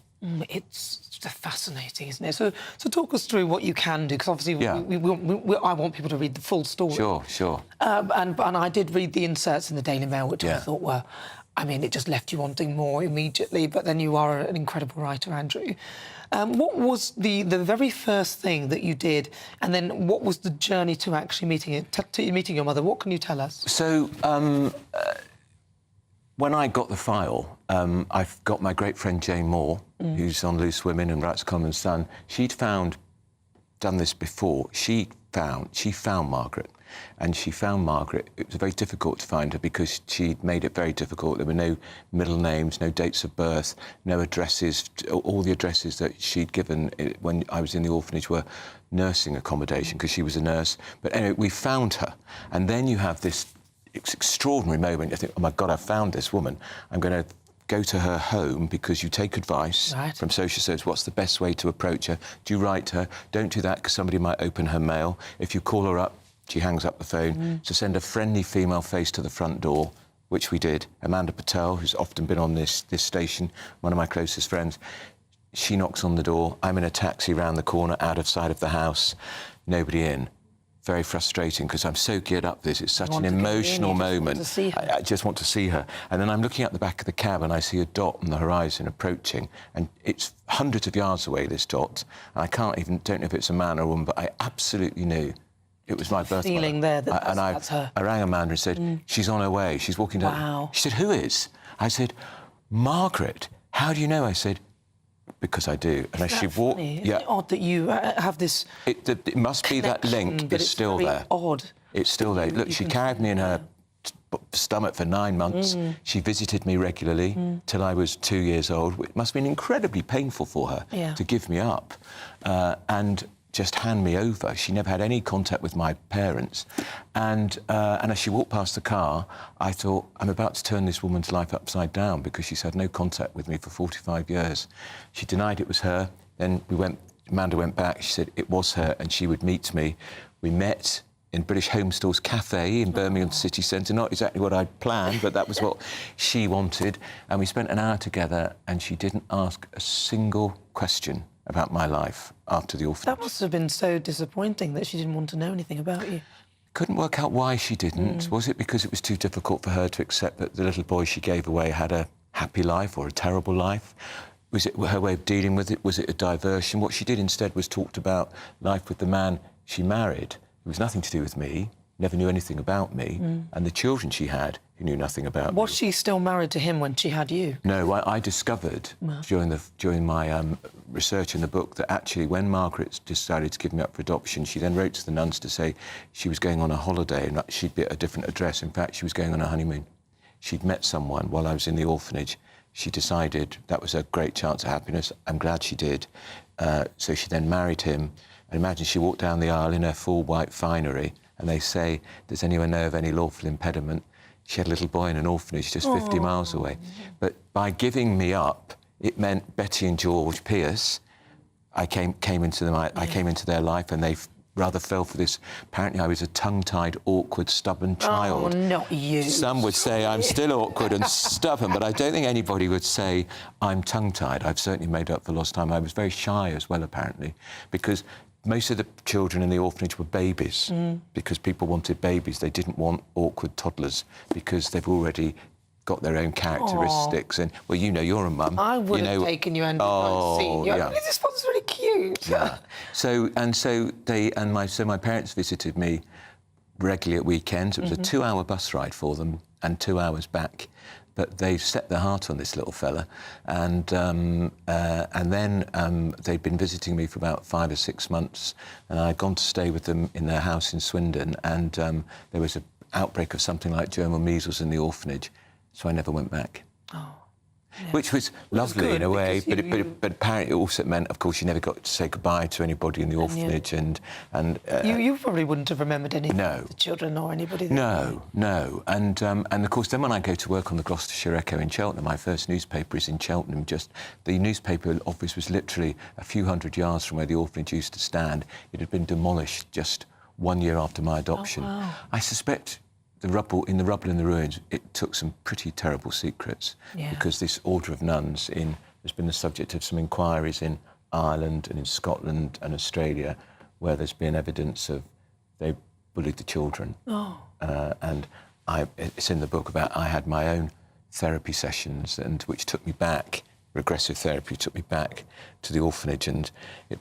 It's fascinating, isn't it? So talk us through what you can do, because obviously I want people to read the full story. Sure. And I did read the inserts in the Daily Mail, which I thought were, I mean, it just left you wanting more immediately. But then you are an incredible writer, Andrew. What was the very first thing that you did, and then what was the journey to actually meeting your mother? What can you tell us? So, when I got the file, I've got my great friend Jane Moore, who's on Loose Women and Writes a Common Son. She'd done this before. She found Margaret. And she found Margaret. It was very difficult to find her because she'd made it very difficult. There were no middle names, no dates of birth, no addresses. All the addresses that she'd given when I was in the orphanage were nursing accommodation because she was a nurse. But anyway, we found her. And then you have this extraordinary moment. You think, oh, my God, I've found this woman. I'm going to go to her home because you take advice from social services. What's the best way to approach her? Do you write her? Don't do that because somebody might open her mail. If you call her up, she hangs up the phone. So send a friendly female face to the front door, which we did. Amanda Patel, who's often been on this station, one of my closest friends. She knocks on the door. I'm in a taxi round the corner, out of sight of the house. Nobody in. Very frustrating because I'm so geared up this. It's such an emotional moment. I just want to see her. And then I'm looking at the back of the cab and I see a dot on the horizon approaching. And it's hundreds of yards away, this dot. And don't know if it's a man or a woman, but I absolutely knew It was my birth feeling mother. there that that's her. I rang Amanda and said, she's on her way. She's walking down. Wow. She said, who is? I said, Margaret. How do you know? I said, because I do. And as she walked... Isn't it odd that you have this... It must be that link is still there. Odd. It's still there. Look, she carried me in her stomach for 9 months. She visited me regularly till I was 2 years old. It must have been incredibly painful for her to give me up and just hand me over. She never had any contact with my parents. And as she walked past the car, I thought, I'm about to turn this woman's life upside down because she's had no contact with me for 45 years. She denied it was her. Then Amanda went back. She said it was her and she would meet me. We met in British Home Stores Cafe in Birmingham City Centre. Not exactly what I'd planned, but that was what she wanted. And we spent an hour together and she didn't ask a single question about my life after the orphanage. That must have been so disappointing that she didn't want to know anything about you. Couldn't work out why she didn't. Was it because it was too difficult for her to accept that the little boy she gave away had a happy life or a terrible life? Was it her way of dealing with it? Was it a diversion? What she did instead was talked about life with the man she married. It was nothing to do with me, never knew anything about me, and the children she had who knew nothing about me. Was she still married to him when she had you? No, I discovered during my research in the book that actually when Margaret decided to give me up for adoption, she then wrote to the nuns to say she was going on a holiday and that she'd be at a different address. In fact, she was going on a honeymoon. She'd met someone while I was in the orphanage. She decided that was a great chance of happiness. I'm glad she did. So she then married him. And imagine she walked down the aisle in her full white finery and they say, does anyone know of any lawful impediment? She had a little boy in an orphanage just 50 miles away. But by giving me up, it meant Betty and George Pierce, I came into their life and they rather fell for this. Apparently I was a tongue-tied, awkward, stubborn child. Oh, not you. Some would say I'm still awkward and stubborn, but I don't think anybody would say I'm tongue-tied. I've certainly made up for lost time. I was very shy as well, apparently, because most of the children in the orphanage were babies because people wanted babies. They didn't want awkward toddlers because they've already got their own characteristics. And, well, you know, you're a mum. I would have taken you and seen you. This one's really cute. Yeah. So my parents visited me regularly at weekends. It was a 2-hour bus ride for them and 2 hours back. But they set their heart on this little fella, and then they'd been visiting me for about 5 or 6 months, and I'd gone to stay with them in their house in Swindon, and there was an outbreak of something like germ or measles in the orphanage, so I never went back. Oh. Yeah. Which was lovely in a way, but apparently it also meant, of course, you never got to say goodbye to anybody in the orphanage, and you probably wouldn't have remembered anything. No, the children or anybody. No, and of course, then when I go to work on the Gloucestershire Echo in Cheltenham, my first newspaper is in Cheltenham. The newspaper office was literally a few hundred yards from where the orphanage used to stand. It had been demolished just 1 year after my adoption. Oh, wow. I suspect. In the rubble in the ruins, it took some pretty terrible secrets because this order of nuns has been the subject of some inquiries in Ireland and in Scotland and Australia where there's been evidence of they bullied the children. Oh. And it's in the book about I had my own therapy sessions and which took me back, regressive therapy took me back to the orphanage and it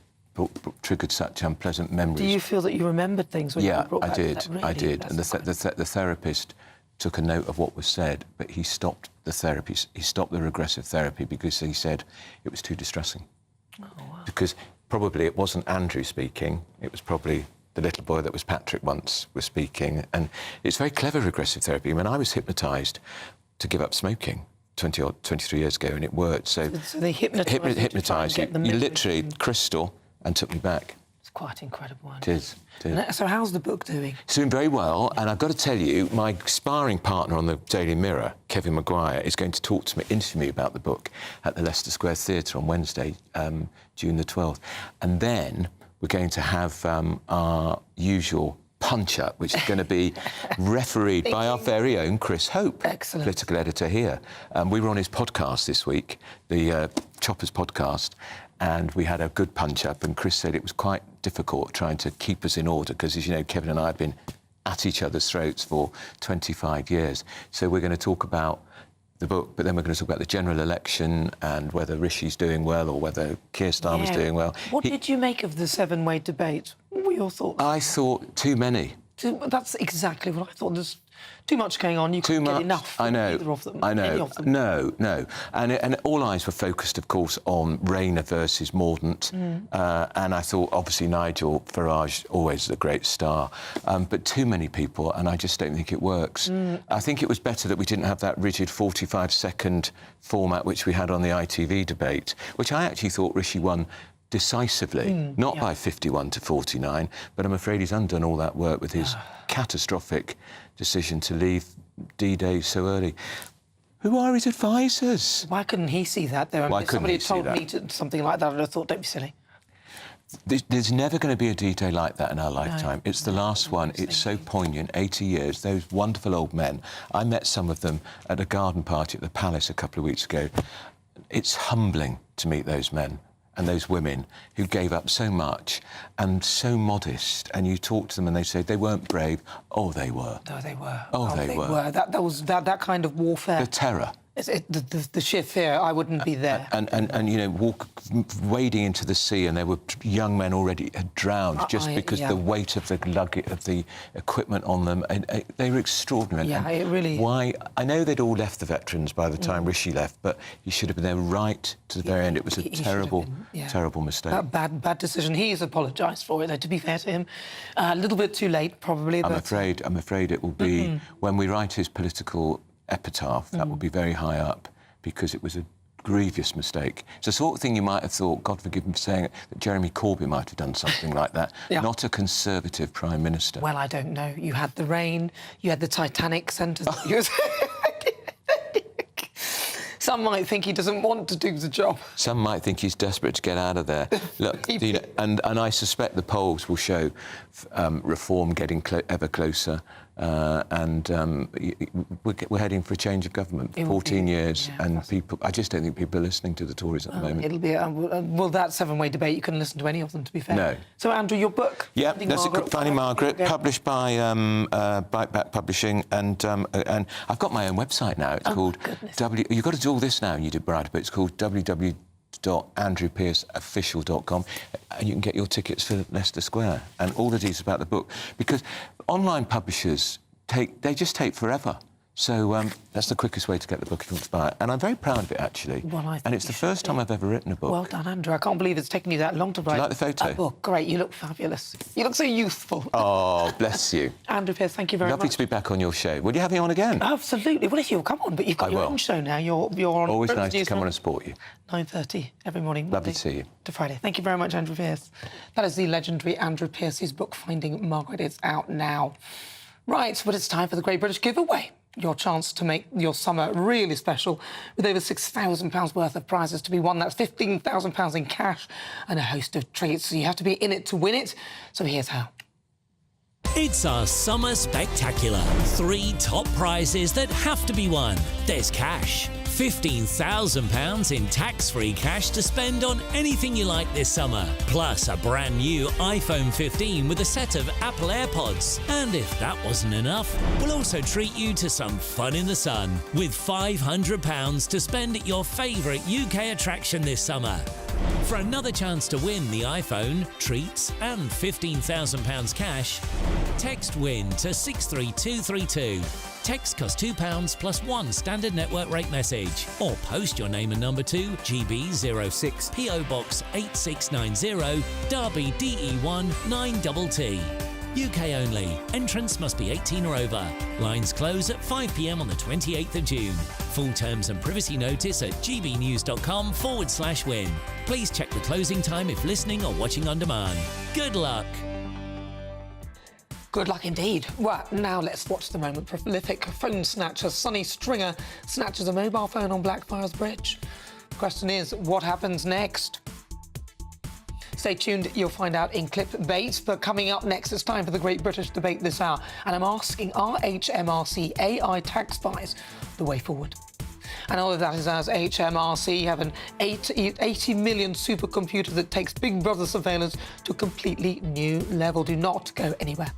triggered such unpleasant memories. Do you feel that you remembered things when you were brought back to that? Really? I did. And the therapist took a note of what was said, but he stopped the therapy. He stopped the regressive therapy because he said it was too distressing. Oh, wow. Because probably it wasn't Andrew speaking, it was probably the little boy that was Patrick once was speaking. And it's very clever regressive therapy. When I was hypnotised to give up smoking 23 years ago, and it worked. So they hypnotised you. You literally crystal and took me back. It's quite incredible. It is. So how's the book doing? It's doing very well, and I've got to tell you, my sparring partner on the Daily Mirror, Kevin Maguire, is going to interview me about the book at the Leicester Square Theatre on Wednesday, June the 12th. And then we're going to have our usual punch-up, which is going to be refereed by our very own Chris Hope, political editor here. We were on his podcast this week, the Choppers podcast, and we had a good punch-up, and Chris said it was quite difficult trying to keep us in order because, as you know, Kevin and I have been at each other's throats for 25 years. So we're going to talk about the book, but then we're going to talk about the general election and whether Rishi's doing well or whether Keir Starmer's doing well. What did you make of the seven-way debate? were your thoughts? I thought too many. That's exactly what I thought. There's too much going on. You couldn't get enough. I know. Either of them. I know. Any of them. No. And all eyes were focused, of course, on Rayner versus Mordaunt. And I thought, obviously, Nigel Farage, always a great star. But too many people, and I just don't think it works. I think it was better that we didn't have that rigid 45-second format which we had on the ITV debate, which I actually thought Rishi won decisively, not by 51-49, but I'm afraid he's undone all that work with his catastrophic decision to leave D-Day so early. Who are his advisors? Why couldn't he see that, though? Why If couldn't somebody he had see told that? me something like that, I'd have thought, don't be silly. There's never going to be a D-Day like that in our lifetime. It's the last one. It's so poignant. 80 years, those wonderful old men. I met some of them at a garden party at the Palace a couple of weeks ago. It's humbling to meet those men and those women who gave up so much and so modest, and you talk to them and they say they weren't brave. Oh, they were. No, they were. Oh, they were. That was that kind of warfare. The terror. The sheer fear, I wouldn't be there. And you know, wading into the sea, and there were young men already had drowned just because the weight of the luggage, of the equipment on them. And they were extraordinary. Yeah, and it really. Why? I know they'd all left the veterans by the time Rishi left, but he should have been there right to the very end. It was a terrible mistake. Bad decision. He's apologised for it, though, to be fair to him. A little bit too late, probably. I'm afraid it will be when we write his political epitaph, that will be very high up, because it was a grievous mistake. It's the sort of thing you might have thought, God forgive me for saying it, that Jeremy Corbyn might have done something like that. Not a Conservative Prime Minister. Well, I don't know. You had the rain, you had the Titanic sentence. Some might think he doesn't want to do the job. Some might think he's desperate to get out of there. Look, you know, and I suspect the polls will show reform getting ever closer. We're heading for a change of government. 14 years, and people. I just don't think people are listening to the Tories at the moment. It'll be well, that seven-way debate. You couldn't listen to any of them, to be fair. No. So, Andrew, your book. Yeah, that's Finding Margaret, published by Biteback Publishing, and I've got my own website now. It's called You've got to do all this now, and you did Brad, but it's called www.andrewpierceofficial.com, and you can get your tickets for Leicester Square and all the details about the book, because online publishers they just take forever. So that's the quickest way to get the book if you want to buy it. And I'm very proud of it, actually. Well, and it's the first time I've ever written a book. Well done, Andrew. I can't believe it's taken you that long to write. Do you like the photo? A book. Great. You look fabulous. You look so youthful. Oh, bless you. Andrew Pierce, thank you very much. Lovely to be back on your show. Will you have me on again? Absolutely. Well, if you'll come on, but you've got your own show now. You're on. Always nice to come on and support you. 9:30 every morning. Lovely to see you. To Friday. Thank you very much, Andrew Pierce. That is the legendary Andrew Pierce's book, Finding Margaret. It's out now. Right, but it's time for the Great British Giveaway. Your chance to make your summer really special with over £6,000 worth of prizes to be won. That's £15,000 in cash and a host of treats. So you have to be in it to win it. So here's how. It's our Summer Spectacular. 3 top prizes that have to be won. There's cash. £15,000 in tax-free cash to spend on anything you like this summer. Plus a brand new iPhone 15 with a set of Apple AirPods. And if that wasn't enough, we'll also treat you to some fun in the sun with £500 to spend at your favourite UK attraction this summer. For another chance to win the iPhone, treats and £15,000 cash, text WIN to 63232. Text costs £2 plus 1 standard network rate message. Or post your name and number to GB06 PO Box 8690 Derby DE1 9TT. UK only. Entrance must be 18 or over. Lines close at 5 p.m. on the 28th of June. Full terms and privacy notice at gbnews.com/win. Please check the closing time if listening or watching on demand. Good luck. Good luck indeed. Well, now let's watch the moment. Prolific phone snatcher Sonny Stringer snatches a mobile phone on Blackfriars Bridge. The question is, what happens next? Stay tuned, you'll find out in clip-bait. But coming up next, it's time for the Great British Debate this hour. And I'm asking, are HMRC AI tax spies the way forward? And all of that is as HMRC have an 80 million supercomputer that takes Big Brother surveillance to a completely new level. Do not go anywhere.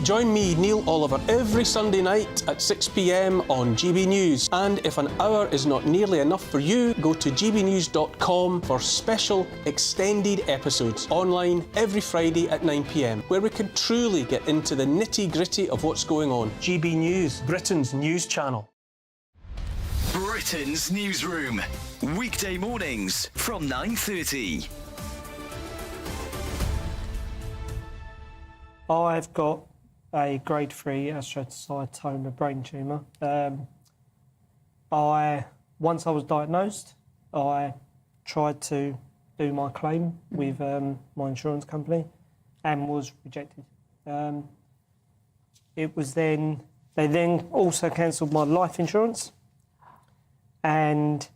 Join me, Neil Oliver, every Sunday night at 6 p.m. on GB News. And if an hour is not nearly enough for you, go to gbnews.com for special extended episodes online every Friday at 9 p.m, where we can truly get into the nitty-gritty of what's going on. GB News, Britain's news channel. Britain's newsroom, weekday mornings from 9:30. I've got a grade 3 astrocytoma brain tumour. Once I was diagnosed, I tried to do my claim with my insurance company and was rejected. They then also cancelled my life insurance and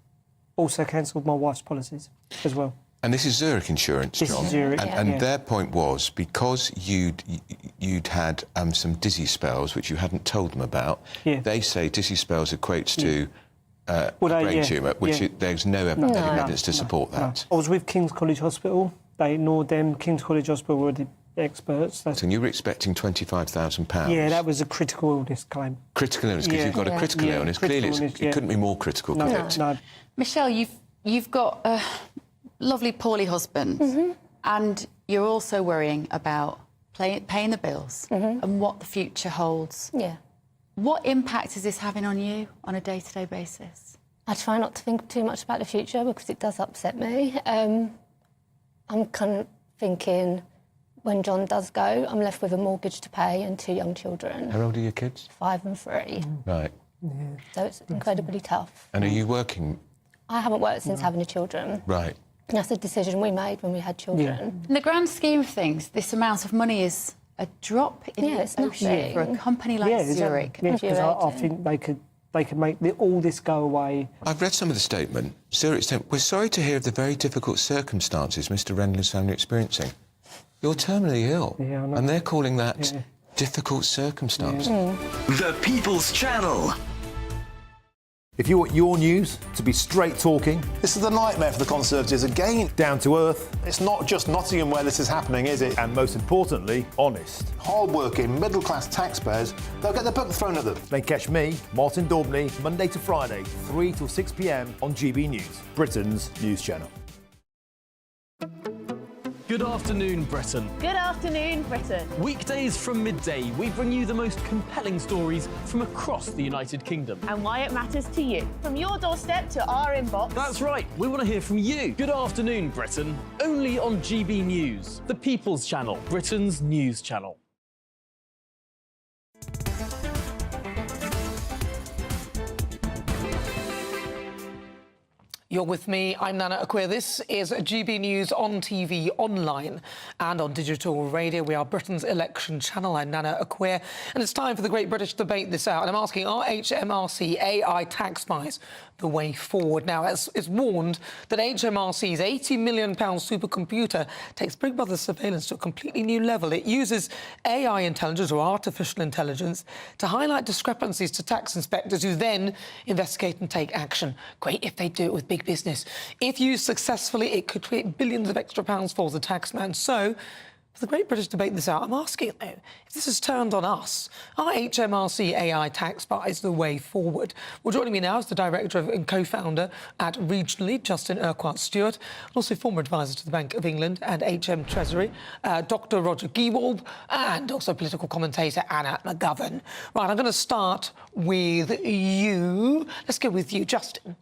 also cancelled my wife's policies as well. And this is Zurich Insurance, John. This is Zurich, and their point was, because you'd had some dizzy spells, which you hadn't told them about, they say dizzy spells equates to brain tumour, which there's no evidence to support that. I was with King's College Hospital. They ignored them. King's College Hospital were the experts. And you were expecting £25,000? Yeah, that was a critical illness claim. Critical illness, because you've got a critical illness. Clearly, it couldn't be more critical, could it? No. Michelle, you've got a lovely, poorly husband, and you're also worrying about paying the bills and what the future holds. Yeah. What impact is this having on you on a day-to-day basis? I try not to think too much about the future because it does upset me. I'm kind of thinking, when John does go, I'm left with a mortgage to pay and 2 young children. How old are your kids? 5 and 3. Right. Yeah. So it's incredibly tough. And are you working? I haven't worked since having the children. Right. That's a decision we made when we had children. In the grand scheme of things, this amount of money is a drop in the ocean for a company like Zurich. Yeah, because I think they could make all this go away. I've read some of the statement. Zurich statement. We're sorry to hear of the very difficult circumstances Mr. Rendler's family are experiencing. You're terminally ill, and they're calling that difficult circumstances. The People's Channel. If you want your news to be straight talking... This is a nightmare for the Conservatives again. Down to earth. It's not just Nottingham where this is happening, is it? And most importantly, honest. Hard-working, middle-class taxpayers, they'll get their book thrown at them. Then catch me, Martin Daubney, Monday to Friday, 3 till 6 p.m. on GB News, Britain's news channel. Good afternoon, Britain. Good afternoon, Britain. Weekdays from midday, we bring you the most compelling stories from across the United Kingdom. And why it matters to you. From your doorstep to our inbox. That's right, we want to hear from you. Good afternoon, Britain. Only on GB News, the People's Channel, Britain's news channel. You're with me, I'm Nana Akua. This is GB News on TV, online and on digital radio. We are Britain's election channel. I'm Nana Akua, and it's time for the Great British Debate this hour. And I'm asking, are HMRC AI tax spies the way forward? Now, it's warned that HMRC's £80 million supercomputer takes Big Brother surveillance to a completely new level. It uses AI intelligence, or artificial intelligence, to highlight discrepancies to tax inspectors who then investigate and take action. Great if they do it with big business. If used successfully, it could create billions of extra pounds for the taxman. So, for the Great British Debate this hour, I'm asking, if this has turned on us, are HMRC AI tax spies the way forward? Well, joining me now is the director and co-founder at Regionally, Justin Urquhart-Stewart, and also former advisor to the Bank of England and HM Treasury, Dr. Roger Gewolb, and also political commentator Anna McGovern. Right, I'm going to start with you. Let's go with you, Justin.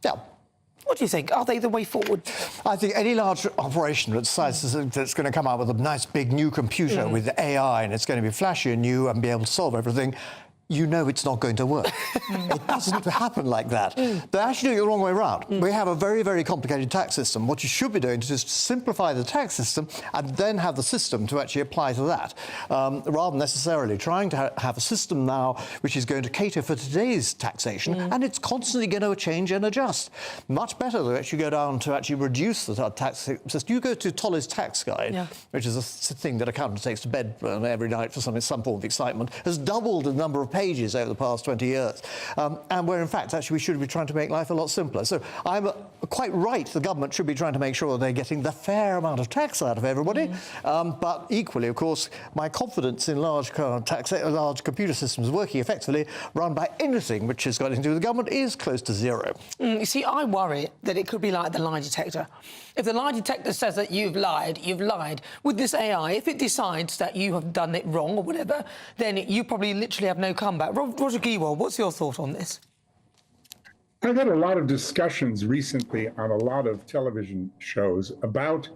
What do you think? Are they the way forward? I think any large operation that decides that's going to come out with a nice big new computer with AI and it's going to be flashy and new and be able to solve everything, you know it's not going to work. It doesn't happen like that. They're actually doing it the wrong way around. We have a very, very complicated tax system. What you should be doing is just simplify the tax system and then have the system to actually apply to that, rather than necessarily trying to have a system now which is going to cater for today's taxation, and it's constantly going to change and adjust. Much better to actually go down to actually reduce the tax system. You go to Tolley's Tax Guide, which is a thing that accountant takes to bed every night for some form of excitement, has doubled the number of pages over the past 20 years, and where in fact actually we should be trying to make life a lot simpler. So I'm quite right, the government should be trying to make sure they're getting the fair amount of tax out of everybody. But equally, of course, my confidence in large computer systems working effectively run by anything which has got anything to do with the government is close to zero. You see, I worry that it could be like the lie detector. If the lie detector says that you've lied, you've lied. With this AI, if it decides that you have done it wrong or whatever, then you probably literally have no comeback. Roger Geller, what's your thought on this? I've had a lot of discussions recently on a lot of television shows about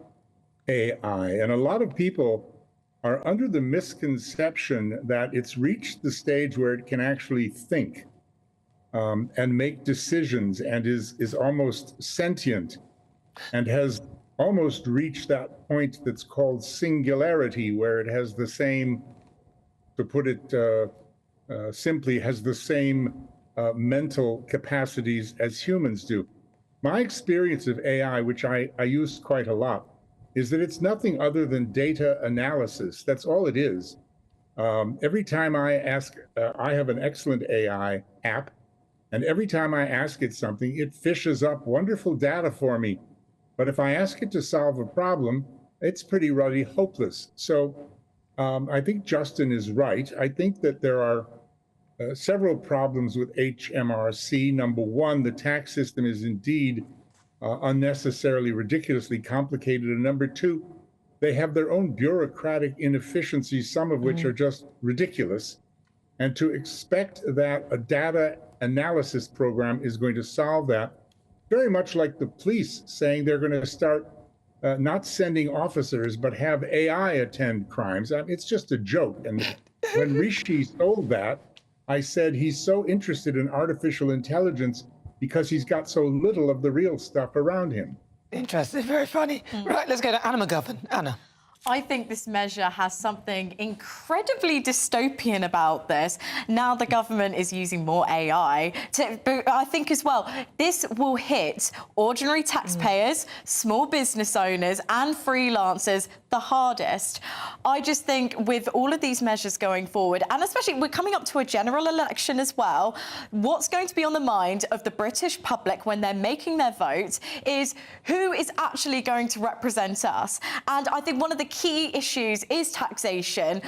AI, and a lot of people are under the misconception that it's reached the stage where it can actually think and make decisions and is almost sentient and has almost reached that point that's called singularity, where it has the same, to put it simply, has the same mental capacities as humans do. My experience of AI, which I use quite a lot, is that it's nothing other than data analysis. That's all it is. Every time I ask, I have an excellent AI app, and every time I ask it something, it fishes up wonderful data for me. But if I ask it to solve a problem, it's pretty ruddy hopeless. So I think Justin is right. I think that there are several problems with HMRC. Number one, the tax system is indeed unnecessarily, ridiculously complicated. And number two, they have their own bureaucratic inefficiencies, some of which are just ridiculous. And to expect that a data analysis program is going to solve that, very much like the police saying they're going to start not sending officers, but have AI attend crimes. I mean, it's just a joke. And when Rishi sold that, I said he's so interested in artificial intelligence because he's got so little of the real stuff around him. Interesting, very funny. Right, let's go to Anna McGovern. Anna. I think this measure has something incredibly dystopian about this. Now the government is using more AI. But I think as well, this will hit ordinary taxpayers, small business owners and freelancers the hardest. I just think with all of these measures going forward, and especially we're coming up to a general election as well, what's going to be on the mind of the British public when they're making their vote is who is actually going to represent us. And I think one of the key issues is taxation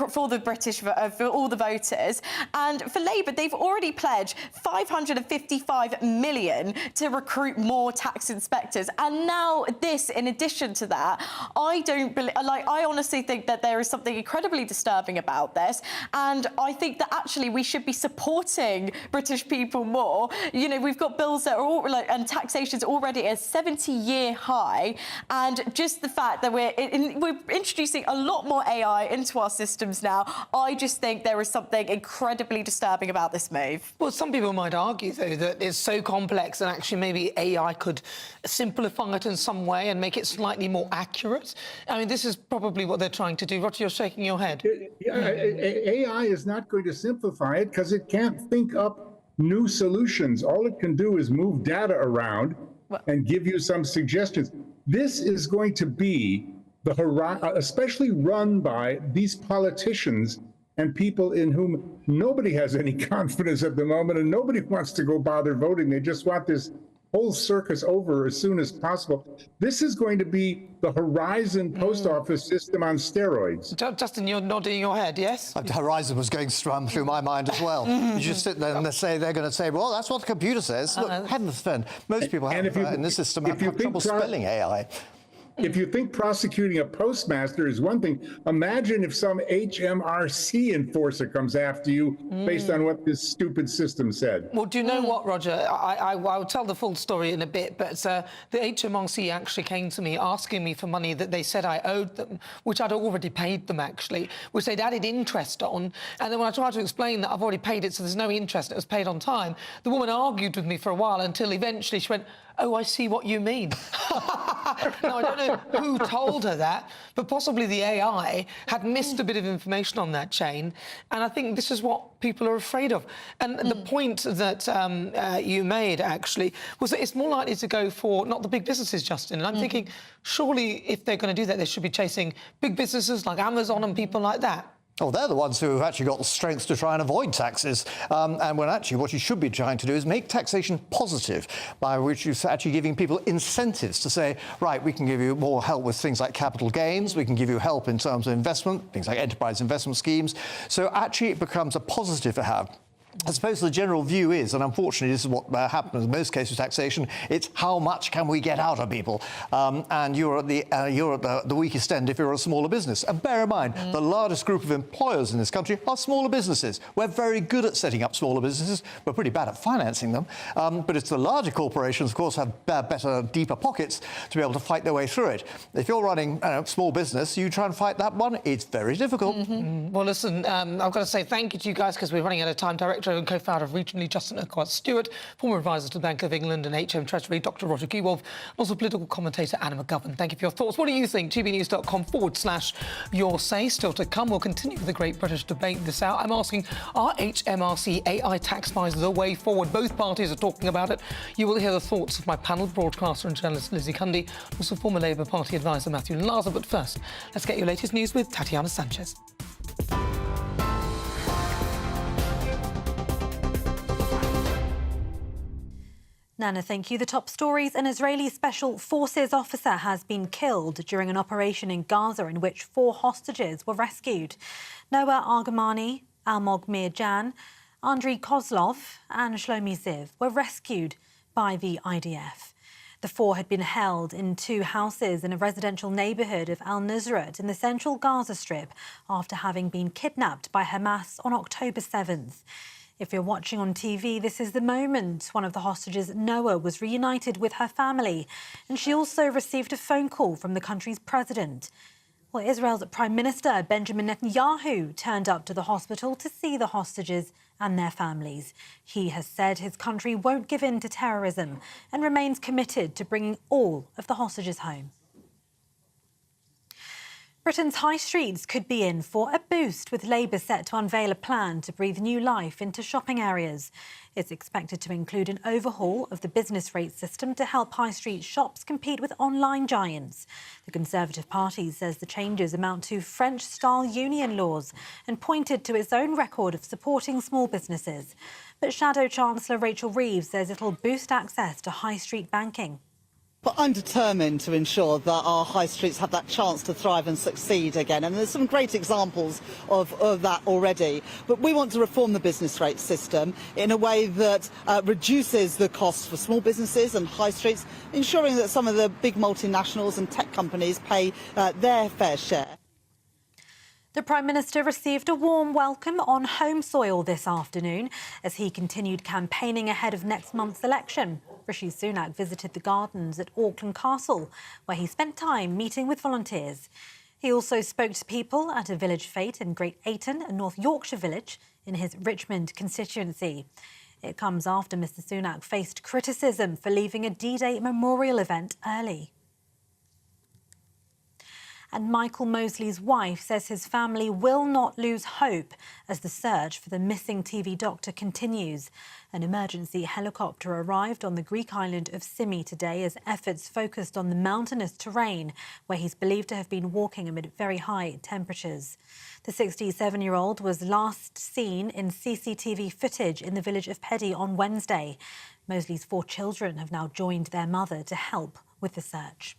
for the British, for all the voters. And for Labour, they've already pledged $555 million to recruit more tax inspectors. And now this, in addition to that, I honestly think that there is something incredibly disturbing about this. And I think that actually we should be supporting British people more. You know, we've got bills that are all and taxation's already at a 70-year high. And just the fact that we're introducing a lot more AI into our systems now, I just think there is something incredibly disturbing about this move. Well, some people might argue, though, that it's so complex and actually maybe AI could simplify it in some way and make it slightly more accurate. I mean, this is probably what they're trying to do. Roger, you're shaking your head. AI is not going to simplify it because it can't think up new solutions. All it can do is move data around and give you some suggestions. This is going to be the horizon, especially run by these politicians and people in whom nobody has any confidence at the moment, and nobody wants to go bother voting. They just want this whole circus over as soon as possible. This is going to be the Horizon post office system on steroids. Justin, you're nodding your head, yes? Horizon was going through my mind as well. You just sit there and they're going to say, well, that's what the computer says. Look, heavens defend. Most people in this system have trouble spelling AI. If you think prosecuting a postmaster is one thing, imagine if some HMRC enforcer comes after you based on what this stupid system said. Well, do you know what, Roger? I'll tell the full story in a bit, but the HMRC actually came to me asking me for money that they said I owed them, which I'd already paid them, actually, which they'd added interest on. And then when I tried to explain that I've already paid it, so there's no interest, it was paid on time, the woman argued with me for a while until eventually she went, oh, I see what you mean. Now, I don't know who told her that, but possibly the AI had missed a bit of information on that chain. And I think this is what people are afraid of. And the point that you made, actually, was that it's more likely to go for not the big businesses, Justin. And I'm thinking, surely if they're going to do that, they should be chasing big businesses like Amazon and people like that. Oh, they're the ones who have actually got the strength to try and avoid taxes. And when actually what you should be trying to do is make taxation positive, by which you're actually giving people incentives to say, right, we can give you more help with things like capital gains, we can give you help in terms of investment, things like enterprise investment schemes. So actually it becomes a positive to have. I suppose the general view is, and unfortunately this is what happens in most cases with taxation, it's how much can we get out of people? And you're at the weakest end if you're a smaller business. And bear in mind, the largest group of employers in this country are smaller businesses. We're very good at setting up smaller businesses. We're pretty bad at financing them. But it's the larger corporations, of course, have better, deeper pockets to be able to fight their way through it. If you're running a small business, you try and fight that one, it's very difficult. Well, listen, I've got to say thank you to you guys because we're running out of time. Director and co-founder of Regionally, Justin Stewart, former advisor to the Bank of England and HM Treasury, Dr. Roger Gewolf, also political commentator Anna McGovern. Thank you for your thoughts. What do you think? gbnews.com/your say. Still to come, we'll continue with the Great British Debate this hour. I'm asking, are HMRC AI tax fines the way forward? Both parties are talking about it. You will hear the thoughts of my panel, broadcaster and journalist Lizzie Cundy, also former Labour Party advisor Matthew Laza. But first, let's get your latest news with Tatiana Sanchez. Nana, thank you. The top stories: an Israeli special forces officer has been killed during an operation in Gaza in which 4 hostages were rescued. Noah Argamani, Almog Mirjan, Andriy Kozlov and Shlomi Ziv were rescued by the IDF. The 4 had been held in 2 houses in a residential neighbourhood of Al-Nusrat in the central Gaza Strip after having been kidnapped by Hamas on October 7th. If you're watching on TV, this is the moment one of the hostages, Noah, was reunited with her family, and she also received a phone call from the country's president. Well, Israel's Prime Minister Benjamin Netanyahu turned up to the hospital to see the hostages and their families. He has said his country won't give in to terrorism and remains committed to bringing all of the hostages home. Britain's high streets could be in for a boost, with Labour set to unveil a plan to breathe new life into shopping areas. It's expected to include an overhaul of the business rate system to help high street shops compete with online giants. The Conservative Party says the changes amount to French-style union laws and pointed to its own record of supporting small businesses. But Shadow Chancellor Rachel Reeves says it'll boost access to high street banking. But I'm determined to ensure that our high streets have that chance to thrive and succeed again. And there's some great examples of that already. But we want to reform the business rate system in a way that reduces the costs for small businesses and high streets, ensuring that some of the big multinationals and tech companies pay their fair share. The Prime Minister received a warm welcome on home soil this afternoon as he continued campaigning ahead of next month's election. Rishi Sunak visited the gardens at Auckland Castle, where he spent time meeting with volunteers. He also spoke to people at a village fete in Great Ayton, a North Yorkshire village in his Richmond constituency. It comes after Mr Sunak faced criticism for leaving a D-Day memorial event early. And Michael Mosley's wife says his family will not lose hope as the search for the missing TV doctor continues. An emergency helicopter arrived on the Greek island of Symi today as efforts focused on the mountainous terrain where he's believed to have been walking amid very high temperatures. The 67-year-old was last seen in CCTV footage in the village of Pedy on Wednesday. Mosley's 4 children have now joined their mother to help with the search.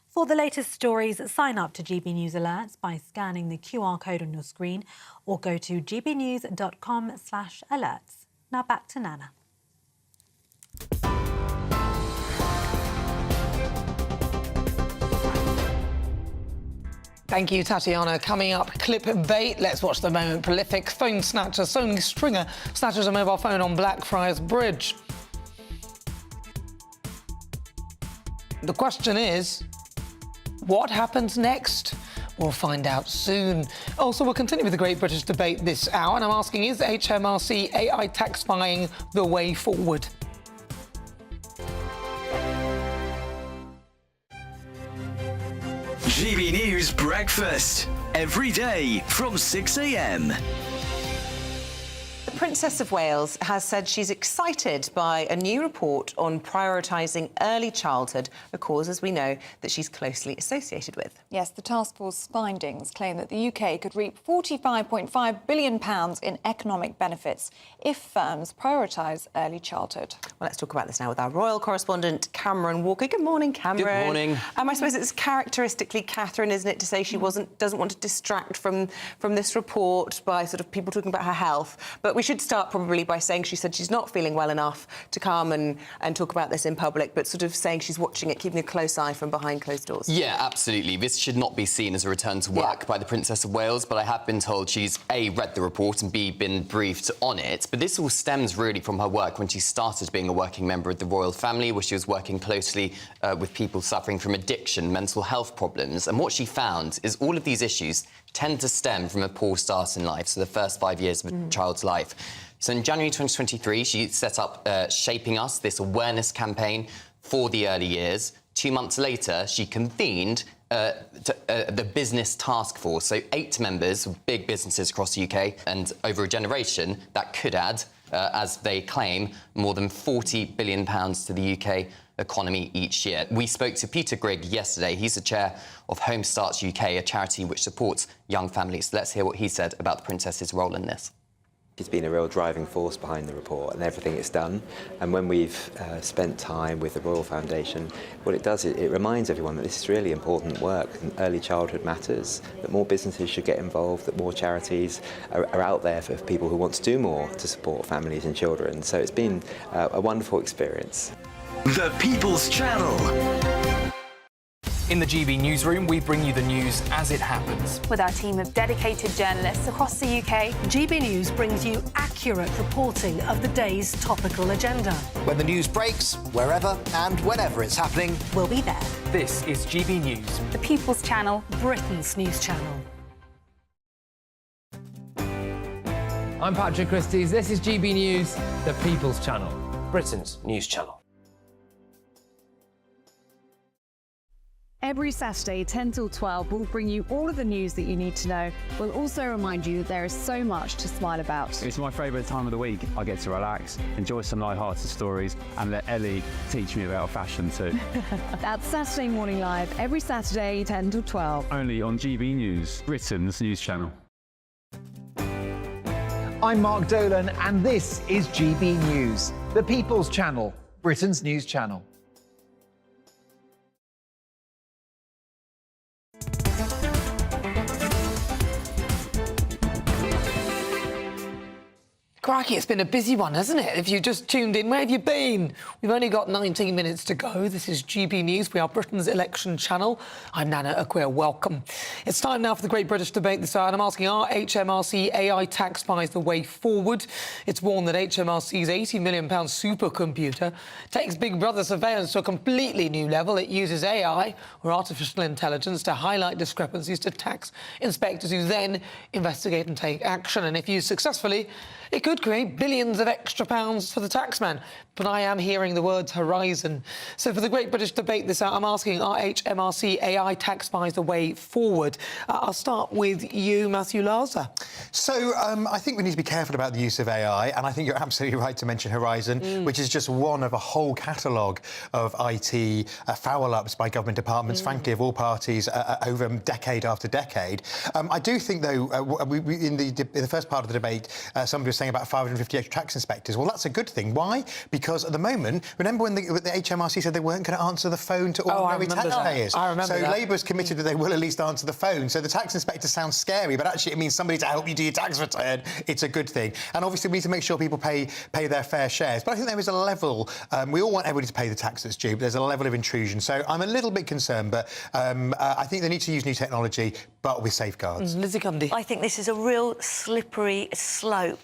For the latest stories, sign up to GB News Alerts by scanning the QR code on your screen or go to gbnews.com/alerts. Now back to Nana. Thank you, Tatiana. Coming up, clickbait. Let's watch the moment. Prolific phone snatcher, Sony Stringer snatches a mobile phone on Blackfriars Bridge. The question is, what happens next? We'll find out soon. Also, we'll continue with the Great British Debate this hour, and I'm asking, is HMRC AI taxifying the way forward? GB News Breakfast, every day from 6 a.m. Princess of Wales has said she's excited by a new report on prioritising early childhood, a cause, as we know, that she's closely associated with. Yes, the task force findings claim that the UK could reap £45.5 billion in economic benefits if firms prioritise early childhood. Well, let's talk about this now with our royal correspondent, Cameron Walker. Good morning, Cameron. Good morning. I suppose it's characteristically Catherine, isn't it, to say she doesn't want to distract from this report by sort of people talking about her health. But we should start probably by saying she said she's not feeling well enough to come and talk about this in public, but sort of saying she's watching it, keeping a close eye from behind closed doors. Yeah, absolutely. This should not be seen as a return to work by the Princess of Wales, but I have been told she's A, read the report and B, been briefed on it. But this all stems really from her work when she started being a working member of the royal family, where she was working closely with people suffering from addiction, mental health problems. And what she found is all of these issues tend to stem from a poor start in life, so the first 5 years of a child's life. So in January 2023, she set up Shaping Us, this awareness campaign for the early years. 2 months later, she convened the business task force, so 8 members of big businesses across the UK, and over a generation, that could add, as they claim, more than £40 billion to the UK economy each year. We spoke to Peter Grigg yesterday. He's the chair of Home Starts UK, a charity which supports young families. Let's hear what he said about the Princess's role in this. She's been a real driving force behind the report and everything it's done. And when we've spent time with the Royal Foundation, what it does, it reminds everyone that this is really important work and early childhood matters, that more businesses should get involved, that more charities are out there for people who want to do more to support families and children. So it's been a wonderful experience. The People's Channel. In the GB newsroom, we bring you the news as it happens. With our team of dedicated journalists across the UK, GB News brings you accurate reporting of the day's topical agenda. When the news breaks, wherever and whenever it's happening, we'll be there. This is GB News. The People's Channel, Britain's news channel. I'm Patrick Christie's. This is GB News, the People's Channel, Britain's news channel. Every Saturday, 10 till 12, we'll bring you all of the news that you need to know. We'll also remind you that there is so much to smile about. It's my favourite time of the week. I get to relax, enjoy some light-hearted stories, and let Ellie teach me about fashion too. That's Saturday Morning Live, every Saturday, 10 till 12. Only on GB News, Britain's news channel. I'm Mark Dolan, and this is GB News, the People's Channel, Britain's news channel. Crikey, it's been a busy one, hasn't it? If you just tuned in, where have you been? We've only got 19 minutes to go. This is GB News. We are Britain's election channel. I'm Nana Akua. Welcome. It's time now for the Great British Debate this hour, and I'm asking, are HMRC AI tax spies the way forward? It's warned that HMRC's £80 million supercomputer takes Big Brother surveillance to a completely new level. It uses AI, or artificial intelligence, to highlight discrepancies to tax inspectors who then investigate and take action. And if used successfully, it could create billions of extra pounds for the taxman. But I am hearing the words horizon. So for the Great British Debate this hour, I'm asking, are HMRC AI tax spies the way forward? I'll start with you, Matthew Larser. So I think we need to be careful about the use of AI, and I think you're absolutely right to mention Horizon, which is just one of a whole catalogue of IT foul-ups by government departments, frankly, of all parties, over decade after decade. I do think, though, in the first part of the debate, somebody was saying about 550 extra tax inspectors. Well, that's a good thing. Why? Because at the moment, remember when the HMRC said they weren't going to answer the phone to ordinary taxpayers? I remember so that. Labour's committed that they will at least answer the phone. So the tax inspector sounds scary, but actually it means somebody to help you do your tax return. It's a good thing. And obviously we need to make sure people pay their fair shares. But I think there is a level, we all want everybody to pay the tax that's due, but there's a level of intrusion. So I'm a little bit concerned, but I think they need to use new technology, but with safeguards. Lizzie Cundy. I think this is a real slippery slope.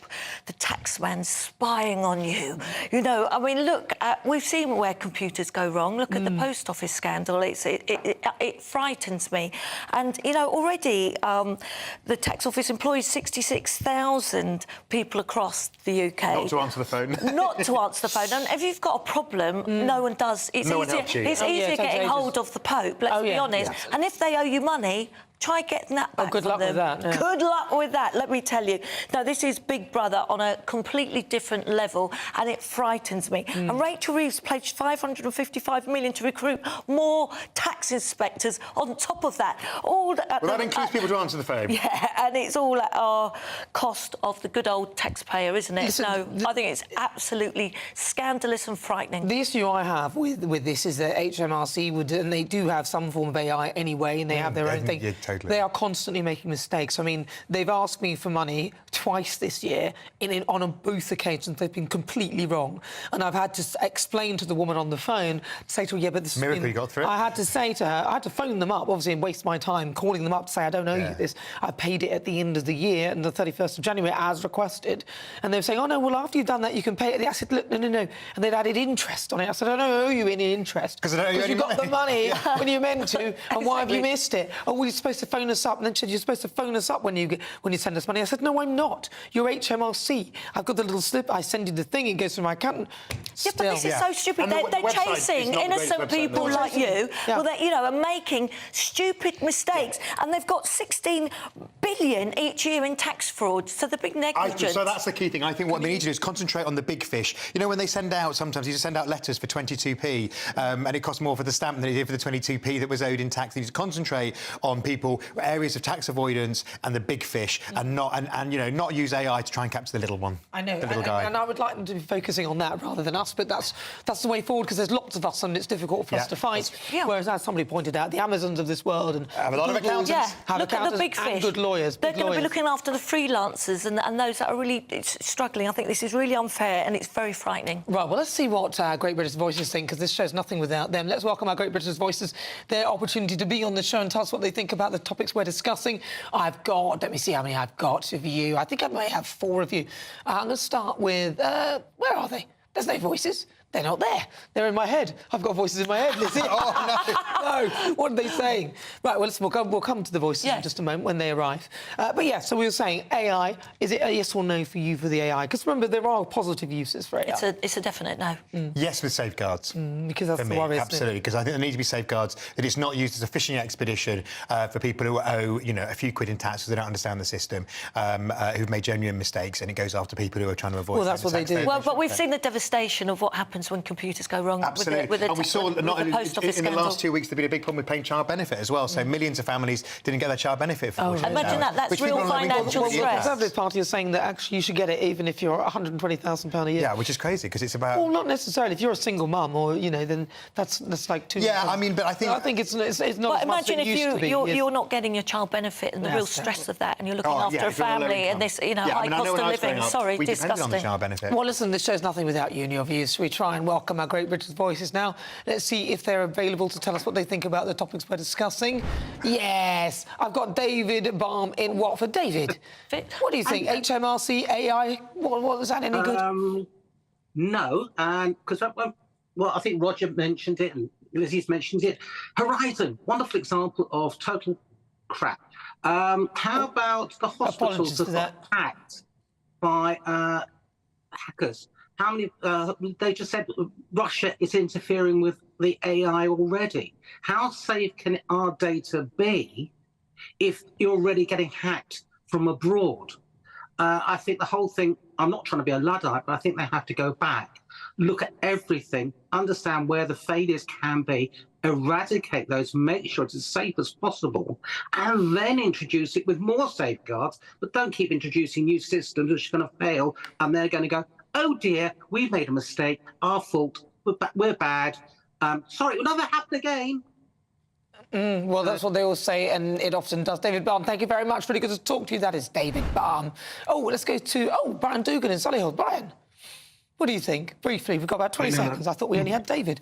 The taxman spying on you. You know, I mean, look, we've seen where computers go wrong. Look at the post office scandal. It frightens me. And, you know, already the tax office employs 66,000 people across the UK. Not to answer the phone. Not to answer the phone. And if you've got a problem, no one does. It's easier getting hold of the Pope, let's be honest. Yes. And if they owe you money, Try getting that back. Good luck with that. Yeah. Good luck with that, let me tell you. Now, this is Big Brother on a completely different level, and it frightens me. And Rachel Reeves pledged $555 million to recruit more tax inspectors on top of that. All that includes people to answer the phone. Yeah, and it's all at our cost of the good old taxpayer, isn't it? Listen, No, I think it's absolutely scandalous and frightening. The issue I have with this is that HMRC would, and they do have some form of AI anyway, and they have their own thing. Yeah, totally. They are constantly making mistakes. I mean, they've asked me for money twice this year on both occasions. They've been completely wrong, and I've had to explain to the woman on the phone, say to her, yeah, but this miracle you got through it. I had to say to her, I had to phone them up, obviously, and waste my time calling them up to say, I don't owe you this. I paid it at the end of the year, and the 31st of January, as requested. And they were saying, oh, no, well, after you've done that, you can pay it. I said, look, no. And they'd added interest on it. I said, I don't owe you any interest. Because you got the money when you meant to, and why have you missed it? Oh, well, you're supposed to phone us up. And then she said, you're supposed to phone us up when you send us money. I said, no, I'm not. You're HMRC. I've got the little slip. I send you the thing. It goes through my accountant. Yeah, but this is so stupid. They're chasing innocent people like you, are making stupid mistakes, and they've got 16 billion each year in tax fraud. So the big negligence. So that's the key thing. I think what they need to do is concentrate on the big fish. You know, when they send out, sometimes you just send out letters for 22p, and it costs more for the stamp than it did for the 22p that was owed in tax. They need to concentrate on people, areas of tax avoidance, and the big fish, and not use AI to try and capture the little one. I know, the little guy. And I would like them to be focusing on that rather than us. But that's the way forward, because there's lots of us, and it's difficult for us to fight. Whereas, as somebody pointed out, the Amazons of this world and have a lot of accountants. Look at the big fish. And good lawyers. They're going to be looking after the freelancers and those that are really struggling. I think this is really unfair, and it's very frightening. Right, well, let's see what Great British Voices think, because this show's nothing without them. Let's welcome our Great British Voices, their opportunity to be on the show and tell us what they think about the topics we're discussing. Let me see how many I've got of you. I think I may have 4 of you. I'm going to start with, where are they? There's no voices. They're not there. They're in my head. I've got voices in my head, Lizzie. No, what are they saying? Right, well, we'll come to the voices in just a moment when they arrive. But yeah, so we were saying AI, is it a yes or no for you for the AI? Because remember, there are positive uses for AI. It's a definite no. Yes, with safeguards. Because that's the worry, absolutely, because I think there need to be safeguards, that it's not used as a fishing expedition for people who owe, a few quid in tax because they don't understand the system, who've made genuine mistakes, and it goes after people who are trying to avoid. Well, that's what they do. Well, but we've seen the devastation of what happens when computers go wrong. Absolutely. With and we saw in the last 2 weeks there's been a big problem with paying child benefit as well. So millions of families didn't get their child benefit for Imagine that's real financial stress. The Conservative Party is saying that actually you should get it even if you're £120,000 a year. Yeah, which is crazy because it's about. Well, not necessarily. If you're a single mum, or then that's like too. Yeah, I mean, but I think it's not. But imagine if you're not getting your child benefit and the real stress of that, and you're looking after a family and this, high cost of living. Sorry, disgusting. On the child benefit. Well, listen, this show's nothing without you and your views. We try and welcome our Great British Voices now. Let's see if they're available to tell us what they think about the topics we're discussing. Yes, I've got David Balm in Watford. David, what do you think? HMRC, AI, was that any good? No, because I think Roger mentioned it and Lizzie's mentioned it. Horizon, wonderful example of total crap. How about the hospitals that got hacked by hackers? How many? They just said Russia is interfering with the AI already. How safe can our data be if you're already getting hacked from abroad? I think the whole thing, I'm not trying to be a Luddite, but I think they have to go back, look at everything, understand where the failures can be, eradicate those, make sure it's as safe as possible, and then introduce it with more safeguards, but don't keep introducing new systems which are going to fail, and they're going to go, oh dear, we made a mistake, our fault, we're bad. Sorry, it will never happen again. Well, that's what they all say, and it often does. David Balm, thank you very much. Really good to talk to you. That is David Balm. Oh, let's go to Brian Dugan in Solihull. Brian, what do you think? Briefly, we've got about 20 seconds. I thought we only had David.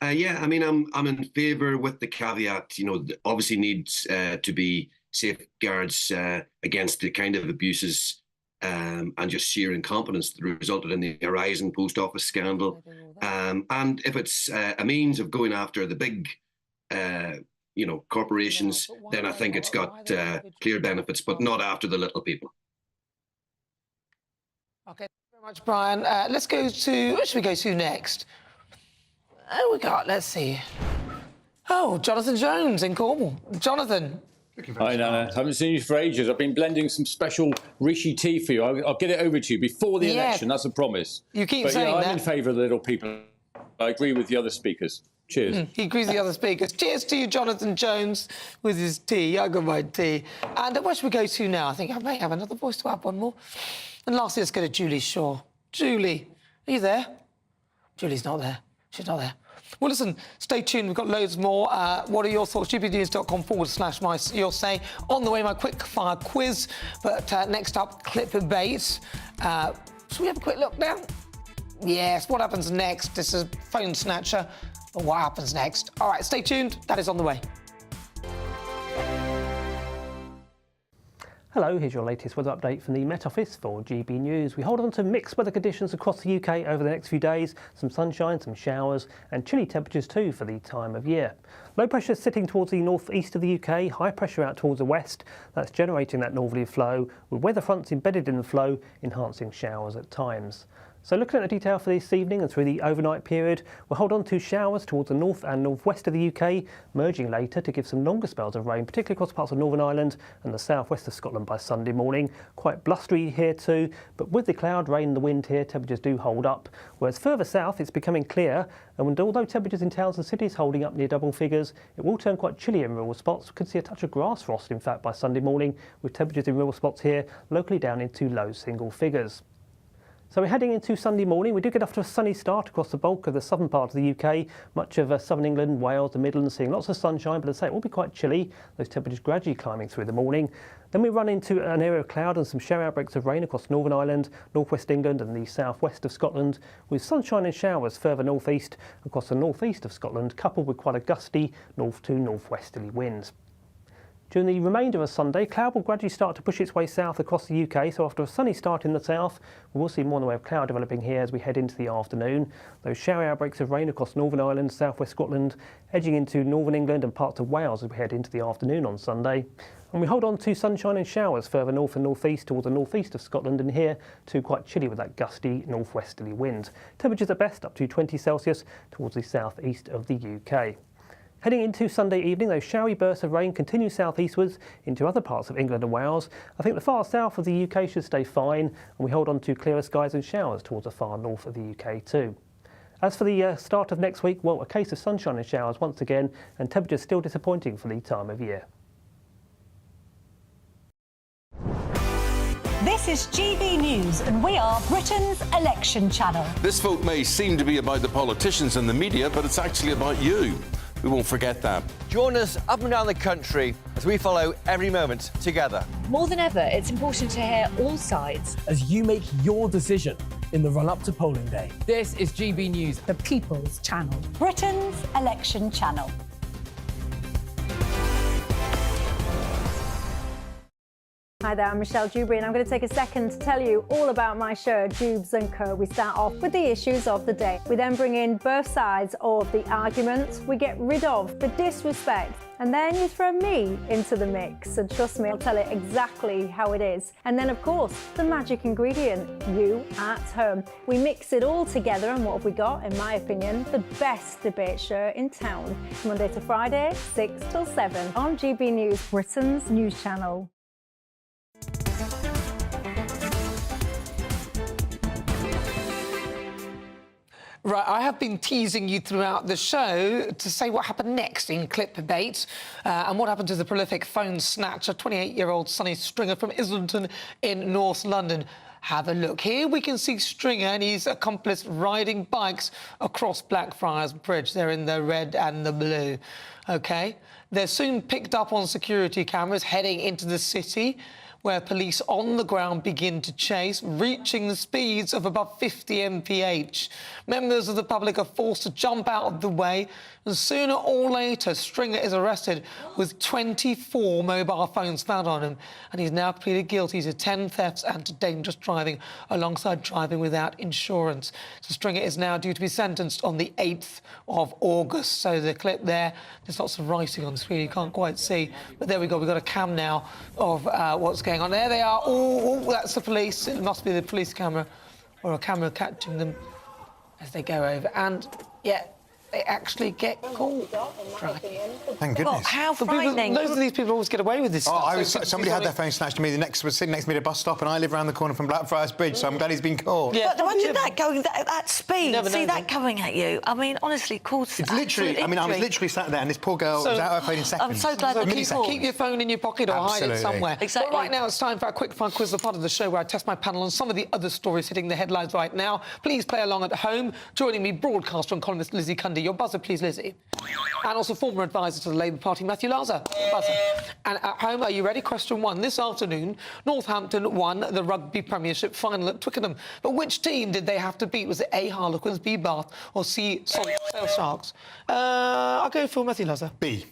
Yeah, I mean, I'm in favour with the caveat. Obviously needs to be safeguards against the kind of abuses and just sheer incompetence that resulted in the Horizon post office scandal. And if it's a means of going after the big, corporations, then I think it's got clear benefits, but not after the little people. OK, thank you very much, Brian. Let's go to... Who should we go to next? Let's see. Oh, Jonathan Jones in Cornwall. Jonathan. Hi, Nana. Haven't seen you for ages. I've been blending some special Rishi tea for you. I'll get it over to you before the election. That's a promise. You keep but saying yeah, that. I'm in favour of the little people. I agree with the other speakers. Cheers. He agrees with the other speakers. Cheers to you, Jonathan Jones, with his tea. I got my tea. And where should we go to now? I think I may have another voice to add one more. And lastly, let's go to Julie Shaw. Julie, are you there? Julie's not there. She's not there. Well, listen, stay tuned. We've got loads more. What are your thoughts? gbnews.com/your say. On the way, my quick fire quiz. But next up, clickbait. Should we have a quick look now? Yes, what happens next? This is Phone Snatcher. But what happens next? All right, stay tuned. That is on the way. Hello, here's your latest weather update from the Met Office for GB News. We hold on to mixed weather conditions across the UK over the next few days. Some sunshine, some showers and chilly temperatures too for the time of year. Low pressure sitting towards the north-east of the UK, high pressure out towards the west. That's generating that northerly flow, with weather fronts embedded in the flow, enhancing showers at times. So looking at the detail for this evening and through the overnight period, we'll hold on to showers towards the north and northwest of the UK, merging later to give some longer spells of rain, particularly across parts of Northern Ireland and the southwest of Scotland by Sunday morning. Quite blustery here too, but with the cloud, rain and the wind here, temperatures do hold up. Whereas further south, it's becoming clear, and although temperatures in towns and cities holding up near double figures, it will turn quite chilly in rural spots. We could see a touch of grass frost, in fact, by Sunday morning, with temperatures in rural spots here locally down into low single figures. So we're heading into Sunday morning. We do get off to a sunny start across the bulk of the southern part of the UK. Much of southern England, Wales, the Midlands, seeing lots of sunshine, but as I say, it will be quite chilly. Those temperatures gradually climbing through the morning. Then we run into an area of cloud and some shower outbreaks of rain across Northern Ireland, northwest England and the southwest of Scotland, with sunshine and showers further northeast across the northeast of Scotland, coupled with quite a gusty north to northwesterly winds. During the remainder of Sunday, cloud will gradually start to push its way south across the UK, so after a sunny start in the south, we will see more in the way of cloud developing here as we head into the afternoon. Those shower outbreaks of rain across Northern Ireland, southwest Scotland, edging into northern England and parts of Wales as we head into the afternoon on Sunday. And we hold on to sunshine and showers further north and northeast towards the northeast of Scotland, and here too quite chilly with that gusty northwesterly wind. Temperatures at best up to 20 Celsius towards the southeast of the UK. Heading into Sunday evening, those showery bursts of rain continue southeastwards into other parts of England and Wales. I think the far south of the UK should stay fine, and we hold on to clearer skies and showers towards the far north of the UK too. As for the start of next week, well, a case of sunshine and showers once again, and temperatures still disappointing for the time of year. This is GB News, and we are Britain's election channel. This vote may seem to be about the politicians and the media, but it's actually about you. We won't forget that. Join us up and down the country as we follow every moment together. More than ever, it's important to hear all sides as you make your decision in the run-up to polling day. This is GB News, the People's Channel. Britain's election channel. Hi there, I'm Michelle Dewberry, and I'm going to take a second to tell you all about my show, Dubes & Co. We start off with the issues of the day. We then bring in both sides of the argument. We get rid of the disrespect. And then you throw me into the mix. And trust me, I'll tell it exactly how it is. And then, of course, the magic ingredient, you at home. We mix it all together, and what have we got? In my opinion, the best debate show in town. Monday to Friday, 6 till 7 on GB News, Britain's news channel. Right, I have been teasing you throughout the show to say what happened next in clickbait and what happened to the prolific phone snatcher, 28-year-old Sonny Stringer from Islington in North London. Have a look. Here we can see Stringer and his accomplice riding bikes across Blackfriars Bridge. They're in the red and the blue, OK? They're soon picked up on security cameras heading into the city, where police on the ground begin to chase, reaching the speeds of above 50 mph. Members of the public are forced to jump out of the way, and sooner or later, Stringer is arrested with 24 mobile phones found on him, and he's now pleaded guilty to 10 thefts and to dangerous driving, alongside driving without insurance. So Stringer is now due to be sentenced on the 8th of August. So the clip there, there's lots of writing on the screen, you can't quite see, but there we go, we've got a cam now of what's going on. There they are. Oh, that's the police. It must be the police camera or a camera catching them as they go over. And, yeah, they actually get caught. Thank goodness. How For people, frightening. most of these people always get away with this stuff. Somebody had their phone snatched to me. The next was sitting next to me at a bus stop, and I live around the corner from Blackfriars Bridge, so I'm glad he's been caught. Yeah, but imagine that going at that speed. Never See know, that coming at you. I mean, honestly, cause It's literally. I mean, I was literally sat there, and this poor girl was out of her phone in seconds. I'm so glad that Keep your phone in your pocket or hide it Absolutely. somewhere. Exactly. But right now, it's time for our quick fire quiz, the part of the show where I test my panel on some of the other stories hitting the headlines right now. Please play along at home. Joining me, broadcaster and columnist Lizzie Cundy. Your buzzer, please, Lizzie. And also former advisor to the Labour Party, Matthew Larzer. Buzzer. And at home, are you ready? Question 1. This afternoon, Northampton won the Rugby Premiership final at Twickenham. But which team did they have to beat? Was it A, Harlequins, B, Bath, or C, Sale Sharks? I'll go for Matthew Larzer. B.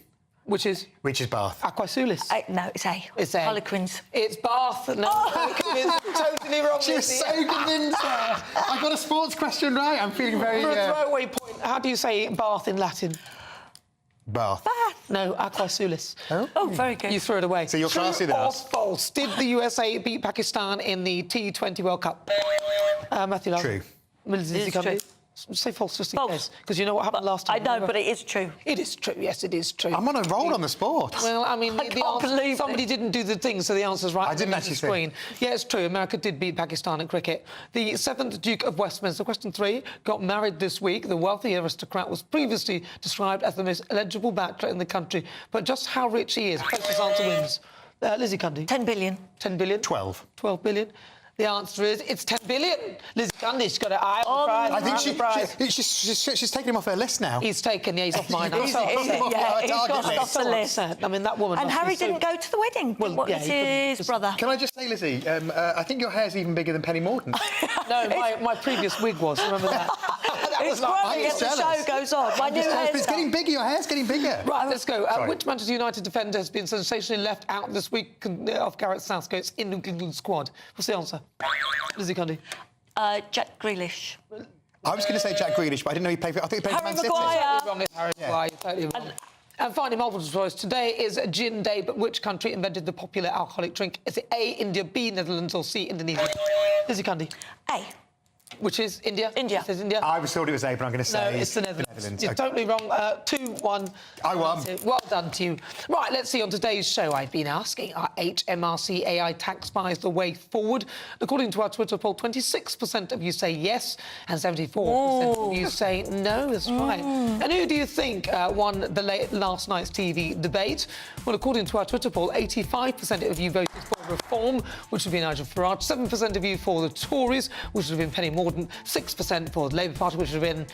Which is Bath. Aqua Sulis. No, it's A. It's A. Harlequins. It's Bath. No, totally wrong. She was so convinced there. I got a sports question right. I'm feeling very... For a throwaway point, how do you say Bath in Latin? Bath. No, Aqua Sulis. Oh, very good. You threw it away. So you're classy True there. or false? Did the USA beat Pakistan in the T20 World Cup? Matthew Larson. True. It is true. Say false just in case, because you know what happened last time. I know, but it is true. It is true. Yes, it is true. I'm on a roll on the sport. Well, I mean, I can't believe somebody didn't do the thing, so the answer's right. I didn't on the actually screen. Yeah, it's true. America did beat Pakistan in cricket. The 7th Duke of Westminster, question 3, got married this week. The wealthy aristocrat was previously described as the most eligible bachelor in the country. But just how rich he is, closest answer wins. Lizzie Cundy. 10 billion. 10 billion. 12. 12 billion. The answer is it's 10 billion. Lizzie Cundy's got an eye on the prize. I think she's taken him off her list now. He's taken, yeah, he's off mine. He's got off the list. I mean, that woman. And Harry didn't go to the wedding. Well, yeah, it's his brother. Can I just say, Lizzie, I think your hair's even bigger than Penny Morton's. No, my previous wig was. Remember that? It's growing as the show goes on. My new hairstyle. It's getting bigger. Your hair's getting bigger. Right, let's go. Which Manchester United defender has been sensationally left out this week of Gareth Southgate's England squad? What's the answer? Lizzie Cundy. Jack Grealish. I was going to say Jack Grealish, but I didn't know he played for... I think he played for Man City. Maguire. Totally wrong, it's Harry Maguire. You're totally wrong. And finally, multiple choice. Today is Gin Day, but which country invented the popular alcoholic drink? Is it A, India, B, Netherlands, or C, Indonesia? Lizzie Cundy. A. Which is India? India. It says India. I was thought it was A, but I'm going to say... No, it's the Netherlands. You're Okay. totally wrong. 2-1. I won. Well done to you. Right, let's see. On today's show, I've been asking, are HMRC AI tax spies the way forward? According to our Twitter poll, 26% of you say yes, and 74% of you say no. That's right. And who do you think won the last night's TV debate? Well, according to our Twitter poll, 85% of you voted for Reform, which would be Nigel Farage, 7% of you for the Tories, which would have been Penny Mordaunt, 6% for the Labour Party, which would have been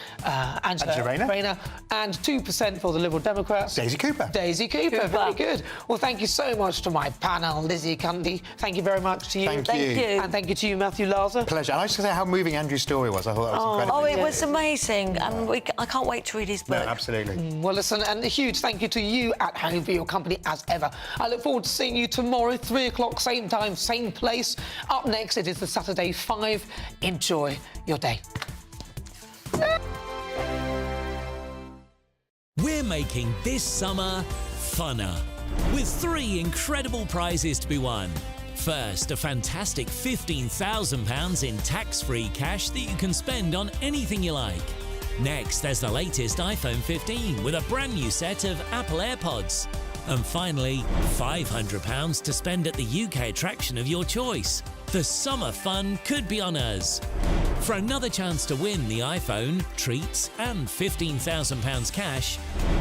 Angela Rayner, and 2% for the Liberal Democrats. Daisy Cooper. Daisy Cooper, very good. Well, thank you so much to my panel, Lizzie Cundy. Thank you very much to you. Thank you. And thank you to you, Matthew Larzer. Pleasure. And I just want to say how moving Andrew's story was. I thought that was incredible. Oh, it was amazing. And I can't wait to read his book. No, absolutely. Well, listen, and a huge thank you to you at home for your company as ever. I look forward to seeing you tomorrow, 3 o'clock, same time, same place. Up next, it is the Saturday 5. Enjoy your day. We're making this summer funner with 3 incredible prizes to be won. First, a fantastic £15,000 in tax-free cash that you can spend on anything you like. Next, there's the latest iPhone 15 with a brand new set of Apple AirPods. And finally, £500 to spend at the UK attraction of your choice. The summer fun could be on us. For another chance to win the iPhone, treats and £15,000 cash,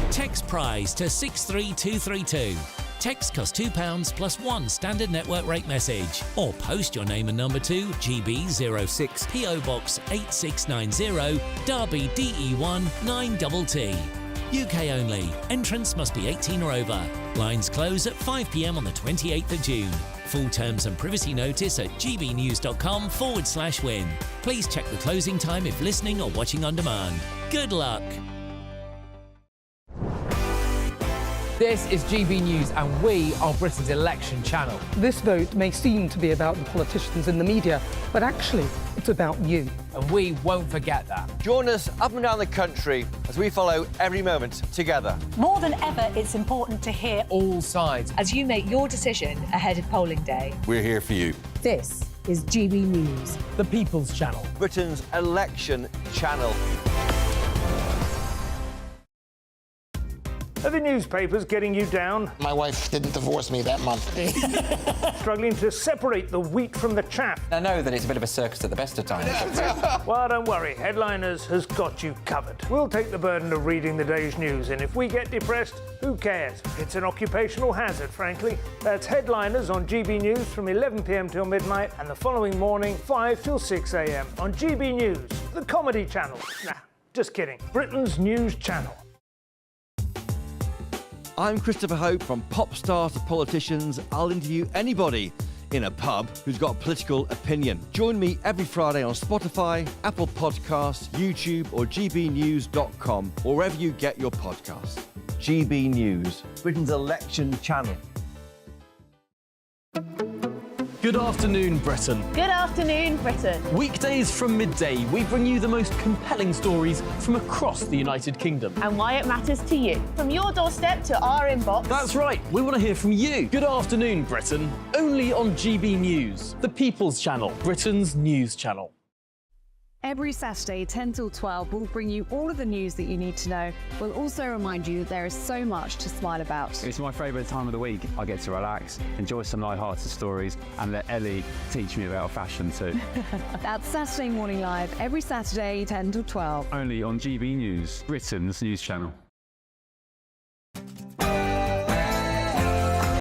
text prize to 63232. Text costs £2 plus 1 standard network rate message. Or post your name and number to GB06 PO Box 8690 Derby DE1 9TT. UK only. Entrance must be 18 or over. Lines close at 5 p.m. on the 28th of June. Full terms and privacy notice at gbnews.com/win. Please check the closing time if listening or watching on demand. Good luck. This is GB News and we are Britain's election channel. This vote may seem to be about the politicians in the media, but actually, it's about you. And we won't forget that. Join us up and down the country as we follow every moment together. More than ever, it's important to hear all sides as you make your decision ahead of polling day. We're here for you. This is GB News, the People's Channel. Britain's election channel. Are the newspapers getting you down? My wife didn't divorce me that month. Struggling to separate the wheat from the chaff? I know that it's a bit of a circus at the best of times. Well, don't worry, Headliners has got you covered. We'll take the burden of reading the day's news, and if we get depressed, who cares? It's an occupational hazard, frankly. That's Headliners on GB News from 11 p.m. till midnight, and the following morning, 5 till 6 a.m. on GB News, the comedy channel. Nah, just kidding. Britain's news channel. I'm Christopher Hope. From pop stars to politicians, I'll interview anybody in a pub who's got a political opinion. Join me every Friday on Spotify, Apple Podcasts, YouTube or gbnews.com, or wherever you get your podcasts. GB News, Britain's election channel. Good afternoon, Britain. Good afternoon, Britain. Weekdays from midday, we bring you the most compelling stories from across the United Kingdom. And why it matters to you. From your doorstep to our inbox. That's right, we want to hear from you. Good afternoon, Britain. Only on GB News, the People's Channel, Britain's news channel. Every Saturday, 10 till 12, we'll bring you all of the news that you need to know. We'll also remind you that there is so much to smile about. It's my favourite time of the week. I get to relax, enjoy some light-hearted stories, and let Ellie teach me about fashion too. That's Saturday Morning Live, every Saturday, 10 till 12. Only on GB News, Britain's news channel.